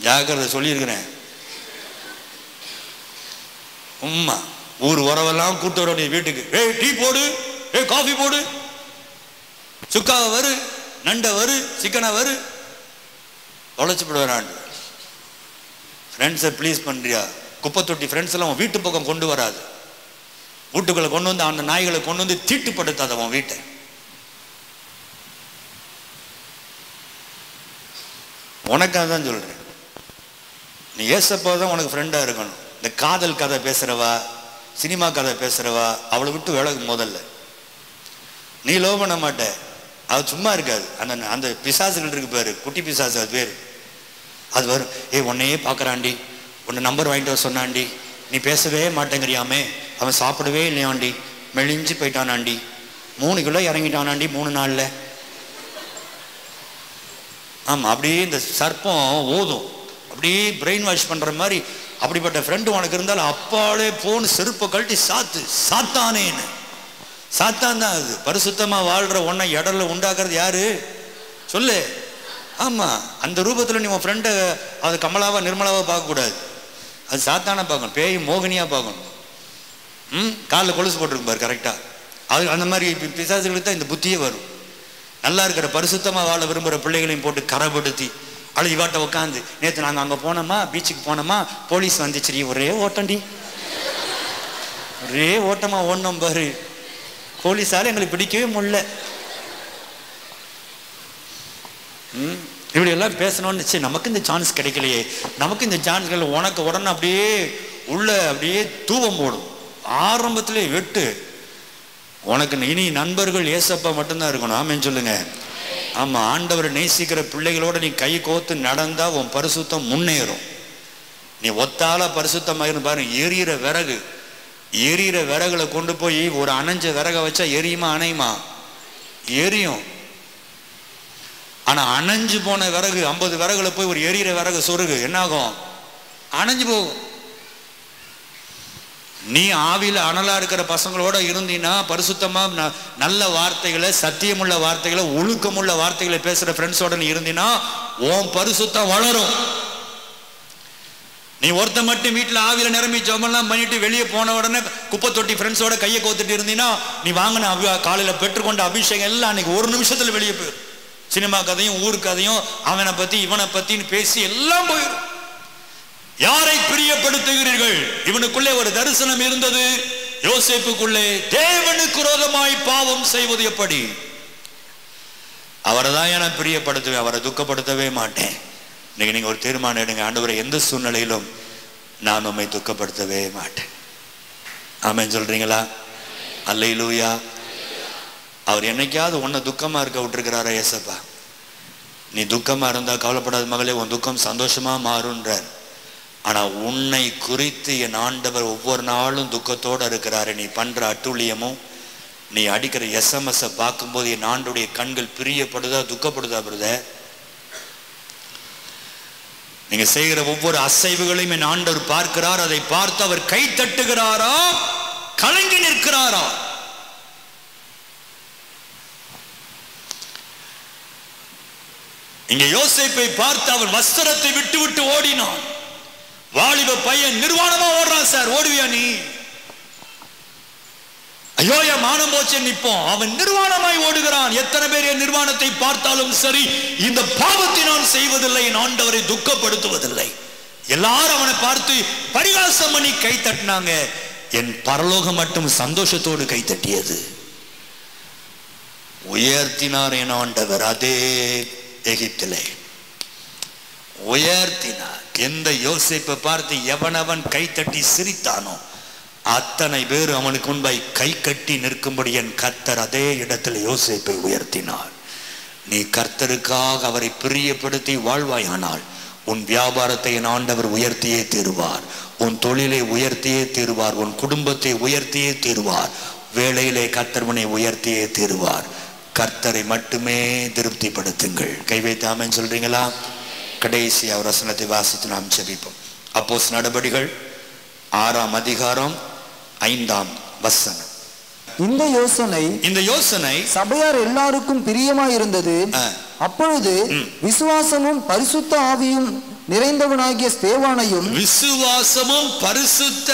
ஜாக்கிரதை சொல்லியிருக்கிறேன். உம்மா ஊர் உறவெல்லாம் கூட்டு வர வீட்டுக்கு, ஏய் டீ போடு, ஏய் காஃபி போடு, சுக்காவை வரு, நண்டை வரு, சிக்கனை வரு, தொலைச்சுப்படுவான். ஃப்ரெண்ட்ஸை ப்ளீஸ் பண்ணுறியா? குப்பை தொட்டி ஃப்ரெண்ட்ஸ் எல்லாம் உன் வீட்டு பக்கம் கொண்டு வராது. வீட்டுக்குள்ளே கொண்டு வந்து அந்த நாய்களை கொண்டு வந்து தீட்டுப்படுத்தாத உன் வீட்டை. உனக்காக தான் சொல்கிறேன். நீ ஏசப்பா தான் உனக்கு ஃப்ரெண்டாக இருக்கணும். இந்த காதல் கதை பேசுகிறவா, சினிமா கதை பேசுகிறவா, அவளை விட்டு விலகு. முதல்ல நீ லவ் பண்ண மாட்ட, அது சும்மா இருக்காது. அந்த அந்த பிசாசுகள் இருக்கு பேர், குட்டி பிசாசு, அது பேர். அது வரும், ஏய் உன்னையே பார்க்குறாண்டி, உன்னை நம்பர் வாங்கிட்டு வர சொன்னாண்டி, நீ பேசவே மாட்டேங்கிறியாமே, அவன் சாப்பிடவே இல்லையாண்டி, மெலிஞ்சு போயிட்டானாண்டி, 3 கிலோ இறங்கிட்டானாண்டி 3 நாளில். ஆமாம், அப்படியே இந்த சர்ப்பம் ஓதும், அப்படியே பிரெயின் வாஷ் பண்ணுற மாதிரி. அப்படிப்பட்ட ஃப்ரெண்டு உனக்கு இருந்தாலும் அப்பாலே போன்னு செருப்பை கழட்டி சாத்து, சாத்தானேன்னு. சாத்தான் தான் அது. பரிசுத்தமாக வாழ்கிற ஒன்றை இடர்ல உண்டாக்குறது யாரு சொல்லு? ஆமாம், அந்த ரூபத்தில் நீ உன் ஃப்ரெண்டை அது கமலாவா நிர்மலாவா பார்க்கக்கூடாது, அது சாத்தானா பார்க்கணும், பேய் மோகினியாக பார்க்கணும். காலில் கொலுசு போட்டிருக்கு பாரு கரெக்டாக. அது அந்த மாதிரி பிசாசுகளுக்கு தான் இந்த புத்தியே வரும். நல்லா இருக்கிற பரிசுத்தமாக வாழ விரும்புகிற பிள்ளைகளையும் போட்டு கரைப்படுத்தி இவாட்ட உட்காந்து நேற்று நாங்கள் அங்கே போனோமா, பீச்சுக்கு போனோமா, போலீஸ் வந்துச்சுடி, ஒரே ஓட்டம்டி, ஒரே ஓட்டமாக ஓடணும் பாரு, போலீஸால் எங்களுக்கு பிடிக்கவே முடியல. இப்படி எல்லாம் பேசணும்னு சரி, நமக்கு இந்த சான்ஸ் கிடைக்கலையே, நமக்கு இந்த சான்ஸ்கள் உனக்கு உடனே அப்படியே உள்ள அப்படியே தூவம் போடும். ஆரம்பத்திலே வெட்டு. உனக்கு இனி நண்பர்கள் ஏசப்பா மட்டும்தான் இருக்கணும். ஆமென் சொல்லுங்க. ஆமா, ஆண்டவரை நேசிக்கிற பிள்ளைகளோட நீ கை கோத்து நடந்தா உன் பரிசுத்தம் முன்னேறும். நீ ஒத்தால பரிசுத்தமாயிரும் பாருங்க. எரியிற விறகுல கொண்டு போய் ஒரு அணைஞ்ச விறக வச்சா எரியுமா அணையுமா? எரியும். ஆனா அணைஞ்சு போன விறகு 50 விறகுல போய் ஒரு எரியிற விறகு சொருகு என்ன ஆகும்? அணைஞ்சு போகும். நீ ஆவியில அனலா இருக்கிற பசங்களோட இருந்தீன்னா, பரிசுத்தமா நல்ல வார்த்தைகளை, சத்தியமுள்ள வார்த்தைகளை, ஒழுக்கமுள்ள வார்த்தைகளை பேசுற ஃப்ரெண்ட்ஸோட நீ இருந்தீன்னா உன் பரிசுத்தம் வளரும். நீ ஒருத்த மட்டும் வீட்டுல ஆவியில நிரம்பி ஜெபம்லாம் பண்ணிட்டு வெளியே போன உடனே குப்பை தொட்டி ஃப்ரெண்ட்ஸோட கையை கோத்துட்டு இருந்தீங்கன்னா, நீ வாங்கின காலையில பெற்றுக்கொண்ட அபிஷேகம் எல்லாம் அன்னைக்கு ஒரு நிமிஷத்துல வெளியே போயிடும். சினிமா கதையும் ஊர் கதையும் அவனை பத்தி இவனை பத்தின்னு பேசி எல்லாம் போயிடும். யாரை பிரியப்படுத்துகிறீர்கள்? இவனுக்குள்ளே ஒரு தரிசனம் இருந்தது. யோசேப்புக்குள்ளே தேவனுக்கு விரோதமாய் பாவம் செய்வது எப்படி? அவரை தான் நான் பிரியப்படுத்துவேன், அவரை துக்கப்படுத்தவே மாட்டேன். இன்னைக்கு நீங்க ஒரு தீர்மானம் எடுங்க, ஆண்டவரை எந்த சூழ்நிலையிலும் நான் உம்மை துக்கப்படுத்தவே மாட்டேன். ஆமென் சொல்றீங்களா? அல்லேலூயா. அவர் என்னைக்காவது உன்னை துக்கமா இருக்க விட்டுருக்கிறாரா? ஏசப்பா, நீ துக்கமா இருந்தா கவலைப்படாத மகளே, உன் துக்கம் சந்தோஷமா மாறுன்றார். ஆனா உன்னை குறித்து என் ஆண்டவர் ஒவ்வொரு நாளும் துக்கத்தோட இருக்கிறாரு. நீ பண்ற அட்டுழியமும் நீ அடிக்கிற SMS பார்க்கும்போது என் ஆண்டுடைய கண்கள் பிரியப்படுதா துக்கப்படுதா? பிரதர், நீங்க செய்கிற ஒவ்வொரு அசைவுகளையும் என் ஆண்டவர் பார்க்கிறார். அதை பார்த்து அவர் கை தட்டுகிறாரா, கலங்கி நிற்கிறாரா? இங்க யோசேப்பை பார்த்து அவர் வஸ்திரத்தை விட்டு விட்டு ஓடினான். வாலிப பையன் நிர்வாணமா ஓடுறான். சார், ஓடுவியா நீ? ஐயோ என் மானம் போச்சு நிப்போம். அவன் நிர்வாணமாய் ஓடுகிறான். எத்தனை பேர் என் நிர்வாணத்தை பார்த்தாலும் சரி, இந்த பாவத்தை நான் செய்வதில்லை, என் ஆண்டவரை துக்கப்படுத்துவதில்லை. எல்லாரும் அவனை பார்த்து பரிகாசம் பண்ணி கை தட்டினாங்க. என் பரலோகம் மட்டும் சந்தோஷத்தோடு கை தட்டியது. உயர்த்தினார் என் ஆண்டவர். அதே எகிப்திலே உயர்த்தினார். எந்த யோசேப்பை பார்த்து எவனவன் கை தட்டி சிரித்தானோ அத்தனை பேர் அவனுக்கு முன்பாய் கை கட்டி நிற்கும்படி என் கர்த்தர் அதே இடத்தில் யோசேப்பை உயர்த்தினார். நீ கர்த்தருக்காக அவரை பிரியப்படுத்தி வாழ்வாயானால் உன் வியாபாரத்தை என் ஆண்டவர் உயர்த்தியே தீருவார். உன் தொழிலை உயர்த்தியே தீருவார். உன் குடும்பத்தை உயர்த்தியே தீருவார். வேளையிலே கர்த்தர் உன்னை உயர்த்தியே தீருவார். கர்த்தரை மட்டுமே திருப்திப்படுத்துங்கள். கை வைத்து ஆமென் சொல்றீங்களா? கடைசி வசனத்தை வாசித்து நாம் ஜெபிப்போம். அப்போஸ்தலர் நடபடிகள் 6ஆம் அதிகாரம் 5ஆம் வசனம். இந்த யோசனை சபையார் எல்லாருக்கும் பிரியமாய் இருந்தது. அப்பொழுது விசுவாசமும் பரிசுத்த ஆவியும் நிறைந்தவனாகிய ஸ்தேவானையும் விசுவாசமும் பரிசுத்த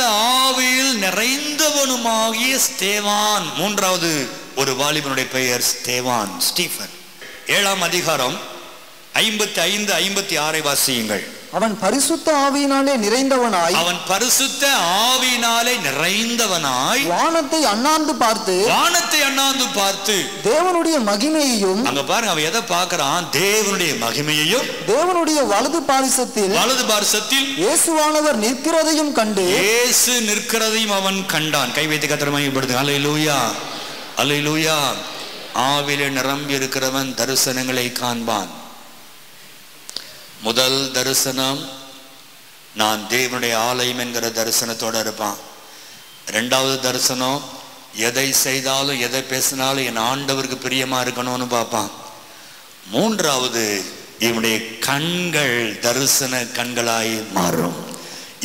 ஆவியில் நிறைந்தவனுமாகிய ஸ்தேவான். மூன்றாவது ஒரு வாலிபனுடைய பெயர் ஸ்தேவான், ஸ்டீஃபன். 7ஆம் அதிகாரம் 55, 56 வாசியுங்கள். அவன் பரிசுத்த ஆவியினாலே நிறைந்தவனாய் வானத்தை அண்ணாந்து பார்த்து தேவனுடைய மகிமையையும், அங்க பாருங்க அவன் எதை பார்க்கறான்? தேவனுடைய மகிமையையும் தேவனுடைய வலது பாரிசத்தில் இயேசுவானவர் நிற்கிறதையும் கண்டு, இயேசு நிற்கிறதையும் அவன் கண்டான். கை வைத்து கர்த்தரை மகிமைப்படுத்துங்க. அல்லேலூயா, அல்லேலூயா. ஆவிலே நிரம்பி இருக்கிறவன் தரிசனங்களை காண்பான். முதல் தரிசனம் நான் தேவனுடைய ஆலயம் என்கிற தரிசனத்தோட இருப்பான். 2வது தரிசனம் எதை செய்தாலும் எதை பேசினாலும் என் ஆண்டவருக்கு பிரியமா இருக்கணும்னு பார்ப்பான். 3வது இவனுடைய கண்கள் தரிசன கண்களாய் மாறும்.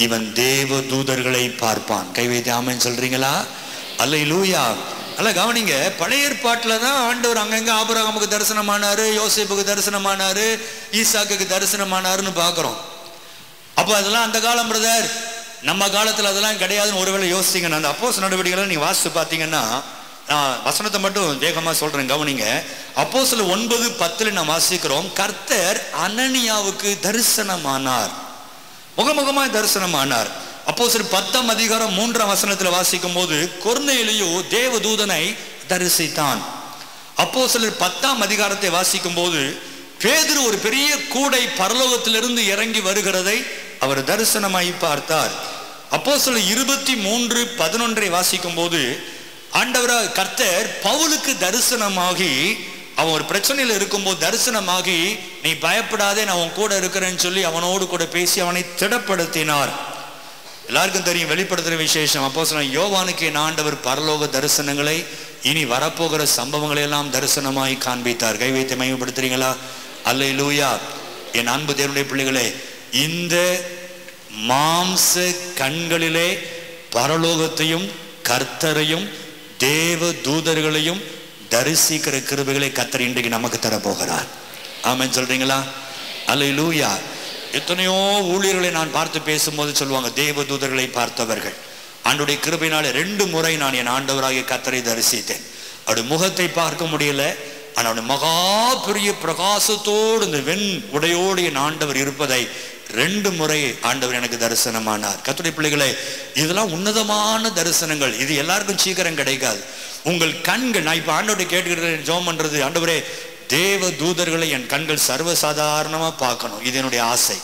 இவன் தேவ தூதர்களை பார்ப்பான். கை வைத்து ஆமென் சொல்றீங்களா? அல்லேலூயா. அல்ல கவனிங்க, பழைய ஏற்பாட்டுல தான் ஆண்டவர் அங்கங்க ஆபிரகாமுக்கு தரிசனமானாரு, யோசேப்புக்கு தரிசனமானாரு, ஈசாக்குக்கு தரிசனமானாருன்னு பார்க்கிறோம். அப்போ அதெல்லாம் அந்த காலம் பிரதர். நம்ம காலத்தில் அதெல்லாம் கிடையாதுன்னு ஒருவேளை யோசிச்சிங்கன்னா, அந்த அப்போஸ்தலர் நடவடிக்கைகளை நீங்க வாசித்து பார்த்தீங்கன்னா நான் வசனத்தை மட்டும் வேகமா சொல்றேன், கவனிங்க. அப்போஸ்தலர் 9:10 நாம் வாசிக்கிறோம், கர்த்தர் அனனியாவுக்கு தரிசனமானார், முகமுகமாய் தரிசனமானார். அப்போஸ்தலர் 10ஆம் அதிகாரம் 3ஆம் வசனத்தில் வாசிக்கும் போது கொர்நேலியு தேவதூதனை தரிசித்தான். அப்போஸ்தலர் 10ஆம் அதிகாரத்தை வாசிக்கும் போது பேதுரு ஒரு பெரிய கூடை பரலோகத்திலிருந்து இறங்கி வருகிறதை அவர் தரிசனமாய் பார்த்தார். அப்போஸ்தலர் 23:11 வாசிக்கும் போது ஆண்டவராக கர்த்தர் பவுலுக்கு தரிசனமாகி, அவன் ஒரு பிரச்சனையில் இருக்கும்போது தரிசனமாகி, நீ பயப்படாதே, நான் உன் கூட இருக்கிறேன்னு சொல்லி அவனோடு கூட பேசி அவனை திடப்படுத்தினார். எல்லாருக்கும் தெரியும் வெளிப்படுத்துகிற விசேஷம். அப்போஸ்தலன் யோவானுக்கு என் ஆண்டவர் பரலோக தரிசனங்களை, இனி வரப்போகிற சம்பவங்களை எல்லாம் தரிசனமாய் காண்பித்தார். கை வைத்து மகிமைப்படுத்துறீங்களா? அல்லேலூயா. என் அன்பு தேவனுடைய பிள்ளைகளே, இந்த மாம்ச கண்களிலே பரலோகத்தையும் கர்த்தரையும் தேவ தூதர்களையும் தரிசிக்கிற கிருபைகளை கர்த்தர் இன்றைக்கு நமக்கு தரப்போகிறார். ஆமென் சொல்றீங்களா? அல்லேலூயா. எத்தனையோ ஊழியர்களை நான் பார்த்து பேசும்போது சொல்லுவாங்க, தேவ தூதர்களை பார்த்தவர்கள். ஆண்டவருடைய கிருபையினாலே 2 முறை நான் என் ஆண்டவராகிய கர்த்தரை தரிசித்தேன். அவருடைய முகத்தை பார்க்க முடியல, ஆனால் மகா பெரிய பிரகாசத்தோடு இந்த வெண் உடையோடு என் ஆண்டவர் இருப்பதை 2 முறை ஆண்டவர் எனக்கு தரிசனமானார். கர்த்தருடைய பிள்ளைகளே, இதெல்லாம் உன்னதமான தரிசனங்கள். இது எல்லாருக்கும் சீக்கிரம் கிடைக்காது. உங்கள் கண்கள், நான் இப்ப ஆண்டவரை கேட்டுக்கிறேன், ஜெபம் பண்றது, ஆண்டவரே தேவ தூதர்களை என் கண்கள் சர்வசாதாரணமா பார்க்கணும், இது என்னுடைய ஆசை.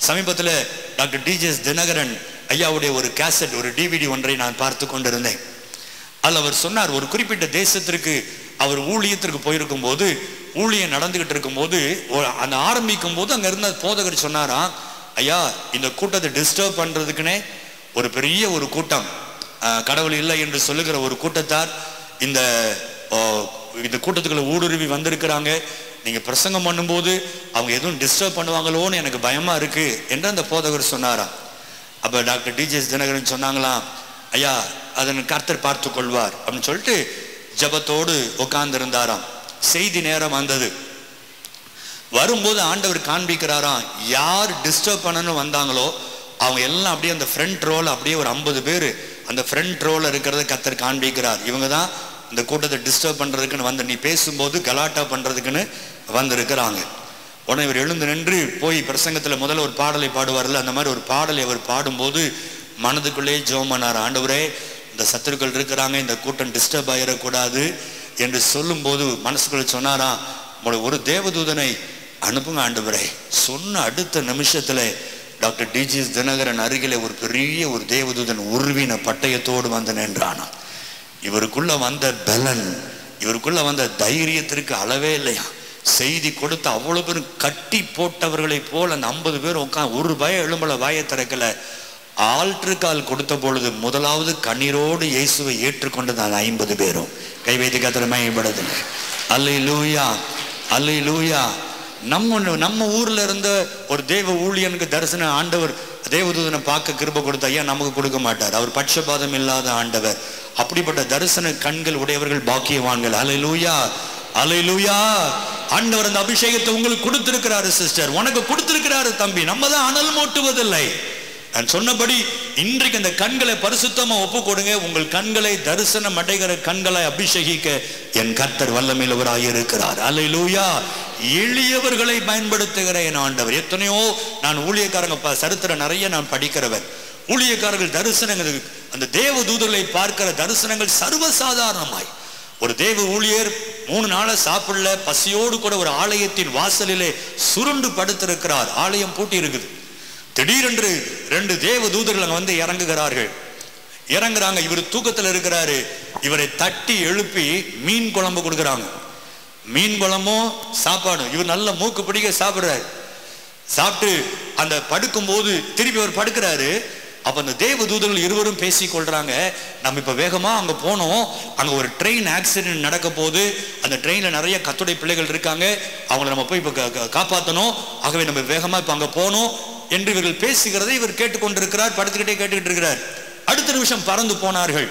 சமீபத்தில் டாக்டர் டிஜிஎஸ் தினகரன் ஐயாவுடைய ஒரு கேசட், ஒரு டிவிடி ஒன்றை நான் பார்த்து கொண்டிருந்தேன். அதில் அவர் சொன்னார், ஒரு குறிப்பிட்ட தேசத்திற்கு அவர் ஊழியத்திற்கு போயிருக்கும் போது, ஊழியம் நடந்துகிட்டு இருக்கும் போது, அந்த ஆரம்பிக்கும் போது அங்க இருந்த போதகர் சொன்னாராம், ஐயா இந்த கூட்டத்தை டிஸ்டர்ப் பண்றதுக்குன்னே ஒரு பெரிய ஒரு கூட்டம், கடவுள் இல்லை என்று சொல்லுகிற ஒரு கூட்டத்தார் இந்த கூட்டத்துக்குள்ள ஊடுருவி வந்திருக்கிறாங்க. நீங்க பிரசங்கம் பண்ணும்போது அவங்க எதுவும் டிஸ்டர்ப் பண்ணுவாங்களோன்னு எனக்கு பயமா இருக்கு என்று அந்த போதகர் சொன்னாராம். அப்ப டாக்டர் டிஜிஎஸ் தினகரன் சொன்னாங்களாம், ஐயா அதன் கர்த்தர் பார்த்து கொள்வார் அப்படின்னு சொல்லிட்டு ஜபத்தோடு உட்கார்ந்து இருந்தாராம். செய்தி நேரம் வந்தது. வரும்போது ஆண்டவர் காண்பிக்கிறாராம், யார் டிஸ்டர்ப் பண்ணணும் வந்தாங்களோ அவங்க எல்லாம் அப்படியே அந்த ஃப்ரண்ட் ரோல அப்படியே ஒரு 50 பேர் அந்த ஃப்ரண்ட் ரோல இருக்கிறத கர்த்தர் காண்பிக்கிறார். இவங்க தான் இந்த கூட்டத்தை டிஸ்டர்ப் பண்றதுக்குன்னு வந்து, நீ பேசும்போது கலாட்டா பண்றதுக்குன்னு வந்திருக்கிறாங்க. உடனே இவர் எழுந்து நின்று போய் பிரசங்கத்தில் முதல்ல ஒரு பாடலை பாடுவார்ல, அந்த மாதிரி ஒரு பாடலை அவர் பாடும்போது மனதுக்குள்ளே ஜெபம் பண்ணார், ஆண்டவரே இந்த சத்துருக்கள் இருக்கிறாங்க, இந்த கூட்டம் டிஸ்டர்ப் ஆயிடக்கூடாது என்று சொல்லும் போது மனசுக்குள்ள சொன்னாராம், ஒரு தேவதூதனை அனுப்புங்க ஆண்டவரே. சொன்ன அடுத்த நிமிஷத்துல டாக்டர் டிஜிஎஸ் தினகரன் அருகிலே ஒரு பெரிய ஒரு தேவதூதன் உருவின பட்டயத்தோடு வந்து நின்றானா. இவருக்குள்ள வந்த பலன், இவருக்குள்ள வந்த தைரியத்திற்கு அளவே இல்லையா. செய்தி கொடுத்த அவ்வளவு பேரும் கட்டி போட்டவர்களை போல் அந்த 50 பேர் உட்காந்து ஒரு பய எழும்பல வாயை திறக்கல. ஆல்ட்ருக்கால் கொடுத்த பொழுது முதலாவது கண்ணீரோடு இயேசுவை ஏற்றுக்கொண்டது அந்த 50 பேரும். கை வைத்து கர்த்தரை மகிமைப்படுத்துங்க. அல்லேலூயா, அல்லேலூயா. நம்ம ஊர்ல இருந்த ஒரு தேவ ஊழியனுக்கு தரிசன ஆண்டவர் தேவதூதனை பார்க்க கிருபை கொடுத்த ஐயா நமக்கு கொடுக்க மாட்டார். அவர் பட்சபாதம் இல்லாத ஆண்டவர். அப்படிப்பட்ட தரிசன கண்கள் உடையவர்கள் பாக்கியவான்கள். அல்லேலூயா, அல்லேலூயா. ஆண்டவர் அந்த அபிஷேகத்தை உங்களுக்கு கொடுத்திருக்கிறாரு சிஸ்டர், உனக்கு கொடுத்திருக்கிறாரு தம்பி. நம்ம தான் அனல் மூட்டுவதில்லை. நான் சொன்னபடி இன்றைக்கு அந்த கண்களை பரிசுத்தமா ஒப்பு கொடுங்க. உங்கள் கண்களை தரிசனம் அடைகிற கண்களை அபிஷேகிக்க என் கர்த்தர் வல்லமையுள்ளவராய் இருக்கிறார். அல்லேலூயா. எளியவர்களை பயன்படுத்துகிற என் ஆண்டவர். எத்தனையோ நான் ஊழியக்காரங்க சரித்திரம் நிறைய நான் படிக்கிறவர். ஊழியக்காரர்கள் தரிசனங்கள், அந்த தேவ தூதர்களை பார்க்கிற தரிசனங்கள் சர்வசாதாரணமாய். ஒரு தேவ ஊழியர் 3 நாளா சாப்பிடல, பசியோடு கூட ஒரு ஆலயத்தின் வாசலிலே சுருண்டு படுத்திருக்கிறார். ஆலயம் பூட்டி இருக்குது. திடீரென்று 2 தேவ தூதர்கள் அங்க வந்து இறங்குகிறார்கள். இறங்குறாங்க, இவர் தூக்கத்தில் இருக்கிறாரு. இவரை தட்டி எழுப்பி மீன் குழம்பு கொடுக்குறாங்க. மீன் குழம்பும் சாப்பாடும். இவர் நல்ல மூக்கு பிடிக்க சாப்பிடுறாரு. சாப்பிட்டு அந்த படுக்கும் போது திருப்பி அவர் படுக்கிறாரு. அப்ப அந்த தேவ தூதர்கள் இருவரும் பேசி கொள்றாங்க, நம்ம இப்ப வேகமா அங்க போனோம், அங்க ஒரு ட்ரெயின் ஆக்சிடென்ட் நடக்க போகுது, அந்த ட்ரெயின்ல நிறைய கத்துடைய பிள்ளைகள் இருக்காங்க, அவங்களை நம்ம போய் இப்ப காப்பாற்றணும், ஆகவே நம்ம வேகமா இப்ப அங்க போனோம் என்று இவர்கள் பேசுகிறதை இவர் கேட்டுக்கொண்டிருக்கிறார். படுத்துக்கிட்டே கேட்டுக்கிட்டு இருக்கிறார். அடுத்த நிமிஷம் பறந்து போனார்கள்.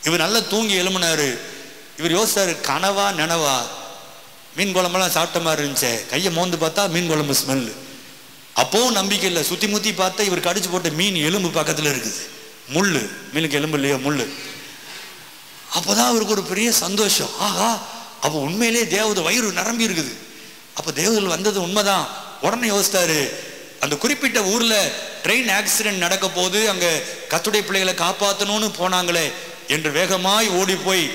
இவர் நல்லா தூங்கி எழும்பினாரு. இவர் யோசிச்சாரு, கனவா நனவா? மீன் குழம்பெல்லாம் சாப்பிட்ட மாதிரி இருந்துச்சு. கையை மோந்து பார்த்தா மீன் குழம்பு ஸ்மெல். அப்பவும் நம்பிக்கை இல்லை. சுத்தி முத்தி பார்த்தா இவர் கடிச்சு போட்ட மீன் எலும்பு பக்கத்துல இருக்குது. முள்ளு, மீனுக்கு எலும்பு இல்லையோ முள்ளு. அப்போதான் அவருக்கு ஒரு பெரிய சந்தோஷம். ஆஹா, அப்போ உண்மையிலே தேவதை வயிறு நிரம்பி இருக்குது, அப்போ தேவதல் வந்தது உண்மைதான். உடனே யோசித்தாரு, அந்த குறிப்பிட்ட ஊர்ல ட்ரெயின் ஆக்சிடென்ட் நடக்க போது அங்க கர்த்தருடைய பிள்ளைகளை காப்பாற்றணும்னு போனாங்களே என்று வேகமாய் ஓடி போய்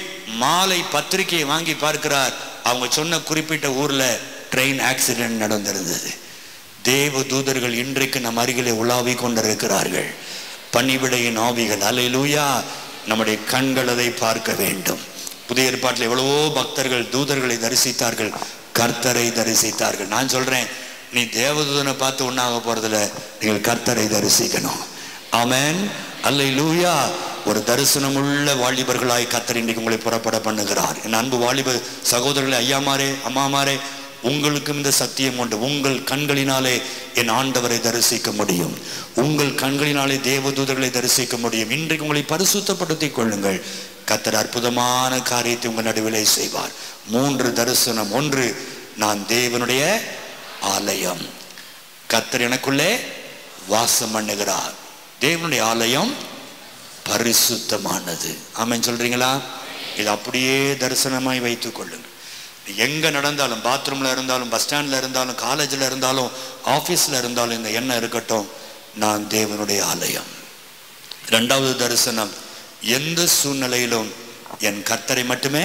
மாலை பத்திரிகையை வாங்கி பார்க்கிறார். அவங்க சொன்ன குறிப்பிட்ட ஊர்ல ட்ரெயின் ஆக்சிடென்ட் நடந்திருந்தது. தேவ தூதர்கள் இன்றைக்கு நம் அருகிலே உலாவி கொண்டிருக்கிறார்கள், பணிவிடையின் ஆவிகள். அல்லேலூயா. நம்முடைய கண்கள் அதை பார்க்க வேண்டும். புதிய ஏற்பாட்டில் எவ்வளவோ பக்தர்கள் தூதர்களை தரிசித்தார்கள், கர்த்தரை தரிசித்தார்கள். நான் சொல்றேன், நீ தேவதூதனை பார்த்து ஒன்றாக போறதில்ல, நீங்கள் கர்த்தரை தரிசிக்கணும். ஆமென், அல்லேலூயா. ஒரு தரிசனம் உள்ள வாலிபர்களாய் கர்த்தர் இன்றைக்கு உங்களை புறப்பட பண்ணுகிறார். என் அன்பு வாலிப சகோதரர்களே, ஐயாமாரே, அம்மாமாரே, உங்களுக்கும் இந்த சத்தியம் உண்டு. உங்கள் கண்களினாலே என் ஆண்டவரை தரிசிக்க முடியும், உங்கள் கண்களினாலே தேவதூதர்களை தரிசிக்க முடியும். இன்றைக்கு உங்களை பரிசுத்தப்படுத்திக் கொள்ளுங்கள். கர்த்தர் அற்புதமான காரியத்தை உங்கள் நடுவிலே செய்வார். 3 தரிசனம். 1, நான் தேவனுடைய ஆலயம், கர்த்தர் எனக்குள்ளே வாசம் பண்ணுகிறார். தேவனுடைய ஆலயம் பரிசுத்தமானது. ஆமென் சொல்றீங்களா? இது அப்படியே தரிசனமாய் வைத்துக் கொள்ளுங்கள். எங்க நடந்தாலும், பாத்ரூம்ல இருந்தாலும், பஸ் ஸ்டாண்ட்ல இருந்தாலும், காலேஜில் இருந்தாலும், ஆபீஸ்ல இருந்தாலும் இந்த எண்ணம் இருக்கட்டும், நான் தேவனுடைய ஆலயம். 2வது தரிசனம், எந்த சூழ்நிலையிலும் என் கர்த்தரை மட்டுமே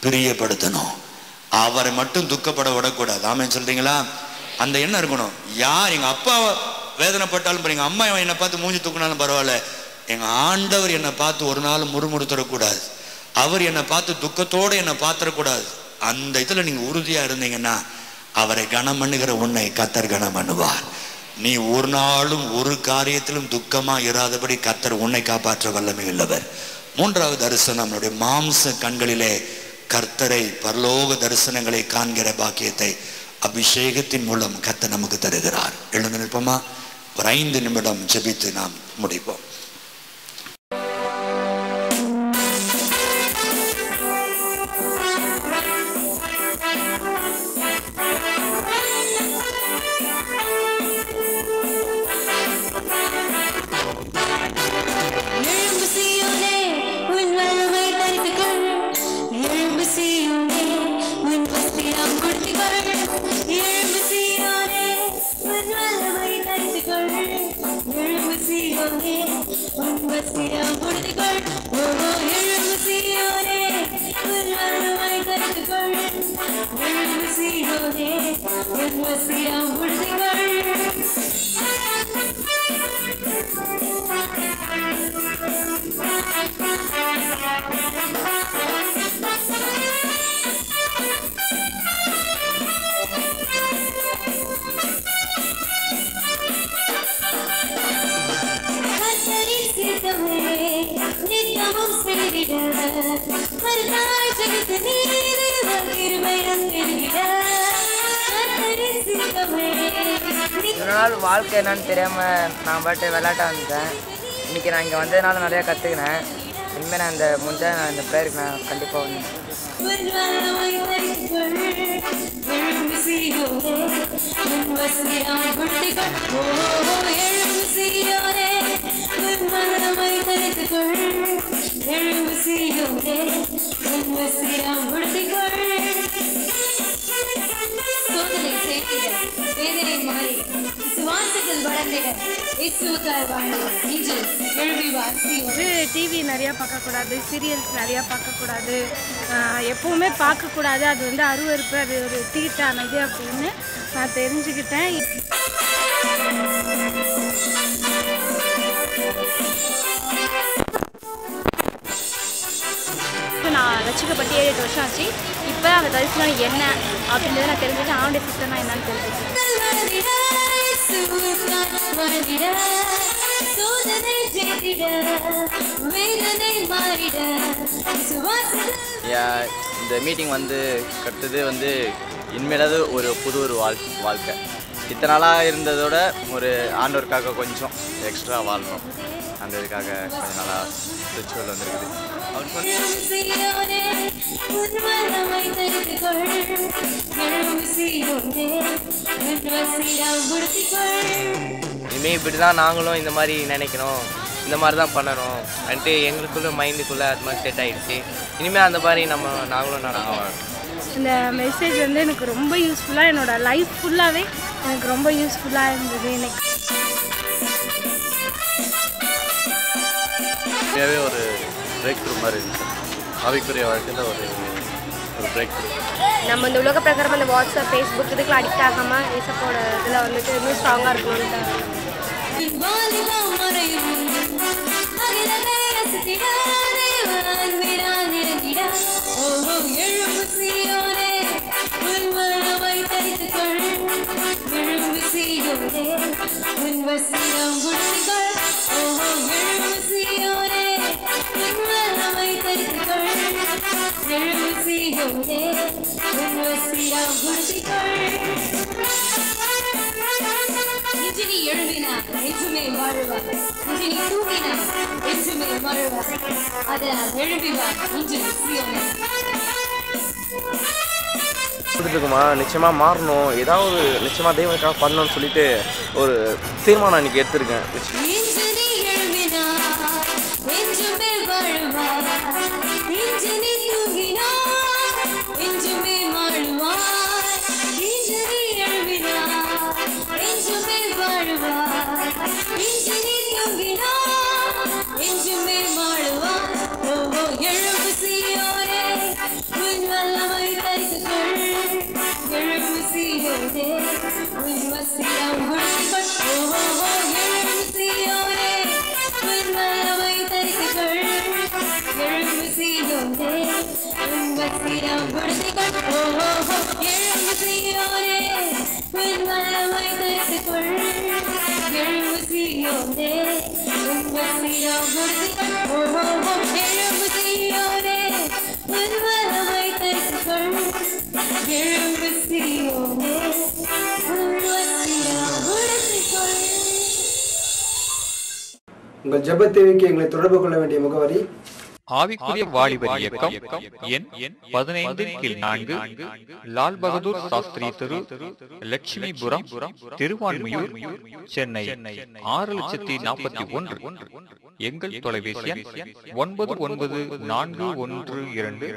பிரியப்படுத்தணும், அவரை மட்டும் துக்கப்பட விடக்கூடாது. ஆமென் சொல்றீங்களா? அந்த எண்ணம் இருக்கணும். யார் எங்க அப்பா வேதனைப்பட்டாலும், எங்க அம்மா என்னை பார்த்து மூஞ்சி தூக்கினாலும் பரவாயில்ல, எங்க ஆண்டவர் என்னை பார்த்து ஒரு நாள் முறுமுறுத்தரக்கூடாது, அவர் என்னை பார்த்து துக்கத்தோடு என்னை பார்த்துடக்கூடாது. அந்த இதில் நீங்க உறுதியா இருந்தீங்கன்னா அவரை கனம் பண்ணுகிற உன்னை கர்த்தர் கனம் பண்ணுவார். நீ ஒரு நாளும் ஒரு காரியத்திலும் துக்கமா இராதபடி கர்த்தர் உன்னை காப்பாற்ற வல்லமை உள்ளவர். 3வது தரிசனம், நம்முடைய மாம்ச கண்களிலே கர்த்தரை, பரலோக தரிசனங்களை காண்கிற பாக்கியத்தை அபிஷேகத்தின் மூலம் கர்த்தர் நமக்கு தருகிறார். எழுந்து நிற்போமா? ஒரு 5 நிமிடம் ஜெபித்து நாம் முடிப்போம். இவ்வளோ நாள் வாழ்க்கை என்னன்னு தெரியாமல் நான் பாட்டு விளையாட்ட வந்துட்டேன். இன்றைக்கி நான் இங்கே வந்ததுனால நிறையா கற்றுக்கினேன். இனிமேல் நான் நான் இந்த ப்ரேயருக்கு நான் கண்டிப்பாக வந்தேன். டிவி நிறையா பார்க்கக்கூடாது, சீரியல்ஸ் நிறையா பார்க்கக்கூடாது, எப்பவுமே பார்க்கக்கூடாது. அது வந்து அருவருப்பு, அது ஒரு தீட்டானது அப்படின்னு நான் தெரிஞ்சுக்கிட்டேன். நான் ரசிக்கப்பட்டு 7-8 வருஷம் ஆச்சு. இப்போ அந்த தரிசனம் என்ன அப்படின்றத நான் தெரிஞ்சுக்கிட்டேன். ஆவுடைய சிஸ்டம்னா என்னன்னு தெரிஞ்சுக்கிட்டேன். இந்த மீட்டிங் வந்து கட்டுறது வந்து இனிமேலாவது ஒரு வாழ்க்கை. இத்தனை நாளாக இருந்ததோட ஒரு ஆண்டவருக்காக கொஞ்சம் எக்ஸ்ட்ரா வாழணும். அந்த இதுக்காக கொஞ்சம் நாளாக ரிச்சுவல் வந்துருக்குது. இனிமேல் இப்படி தான் நாங்களும் இந்த மாதிரி நினைக்கணும். இந்த மாதிரி தான் பண்ணணும் வந்துட்டு எங்களுக்குள்ளே மைண்டுக்குள்ளே அது மாதிரி செட் ஆகிடுச்சு. இனிமேல் அந்த மாதிரி நாங்களும் நடக்கும். இந்த மெசேஜ் வந்து எனக்கு ரொம்ப யூஸ்ஃபுல்லாக, என்னோடய லைஃப் ஃபுல்லாகவே எனக்கு ரொம்ப யூஸ்ஃபுல்லாக இருந்தது. எனக்கு உண்மையாகவே ஒரு பிரேக் த்ரூ மாதிரி இருந்துச்சு. ஆவிக்குரிய வாழ்க்கையில் ஒரு பிரேக் த்ரூ. நம்ம இந்த உலக பிரகாரம் அந்த வாட்ஸ்அப், ஃபேஸ்புக் இதுக்கெலாம் அடிக்ட் ஆகாமல் ஏசப்போட இதில் வந்துட்டு இன்னும் ஸ்ட்ராங்காக இருக்கணும்னு. இன்ஜினி எழுதினார் என்றுமே வாழ்வார், இன்ஜினி தூங்கினார் என்றுமே வாழ்வார், அதனால் எழுதிவார் இன்ஜினி சீயோனே. இருக்குமா நிச்சயமாக மாறணும், ஏதாவது நிச்சயமாக தெய்வனுக்காக பண்ணணும்னு சொல்லிட்டு ஒரு தீர்மானம் இன்னைக்கு எடுத்திருக்கேன். இன்ஜினி எழுதினார் என்றுமே வாழ்வார், இன்ஜினி தூங்கினார் என்றுமே வாழ்வார், இன்ஜினி எழுதினார் என்றுமே வாழ்வார், இன்ஜினி தூங்கினார் என்றுமே வாழ்வார். ஓ எழும்பு சீயோனே உன் வல்லமை தரித்துக்கொள், எழும்பு சீயோனே உன் வசியம் கொடுத்துக்கொள். ஓ எழும்பு சீயோனே உன் வல்லமை தரித்துக்கொள், எழும்பு சீயோனே உன் வசியம் கொடுத்துக்கொள். ஓ எழும்பு சீயோனே உன் வல்லமை தரித்துக்கொள், எழும்பு சீயோனே உன் வசியம் கொடுத்துக்கொள். ஓ எழும்பு சீயோனே உன் வல்லமை தரித்துக்கொள், எழும்பு சீயோனே உன் வசியம் கொடுத்துக்கொள். உங்கள் ஜெப தேவைக்கு எங்களை தொடர்பு கொள்ள வேண்டிய முகவரி ஆவிக்குரிய வாலிபர் இயக்கம், எண் 15/4, லால் பகதூர் சாஸ்திரி தெரு, லட்சுமிபுரம், திருவான்மியூர், சென்னை 6,41,000. எங்கள் தொலைபேசி எண் 99415152,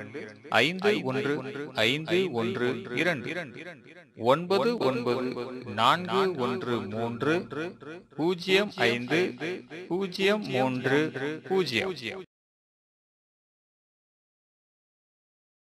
9941305030.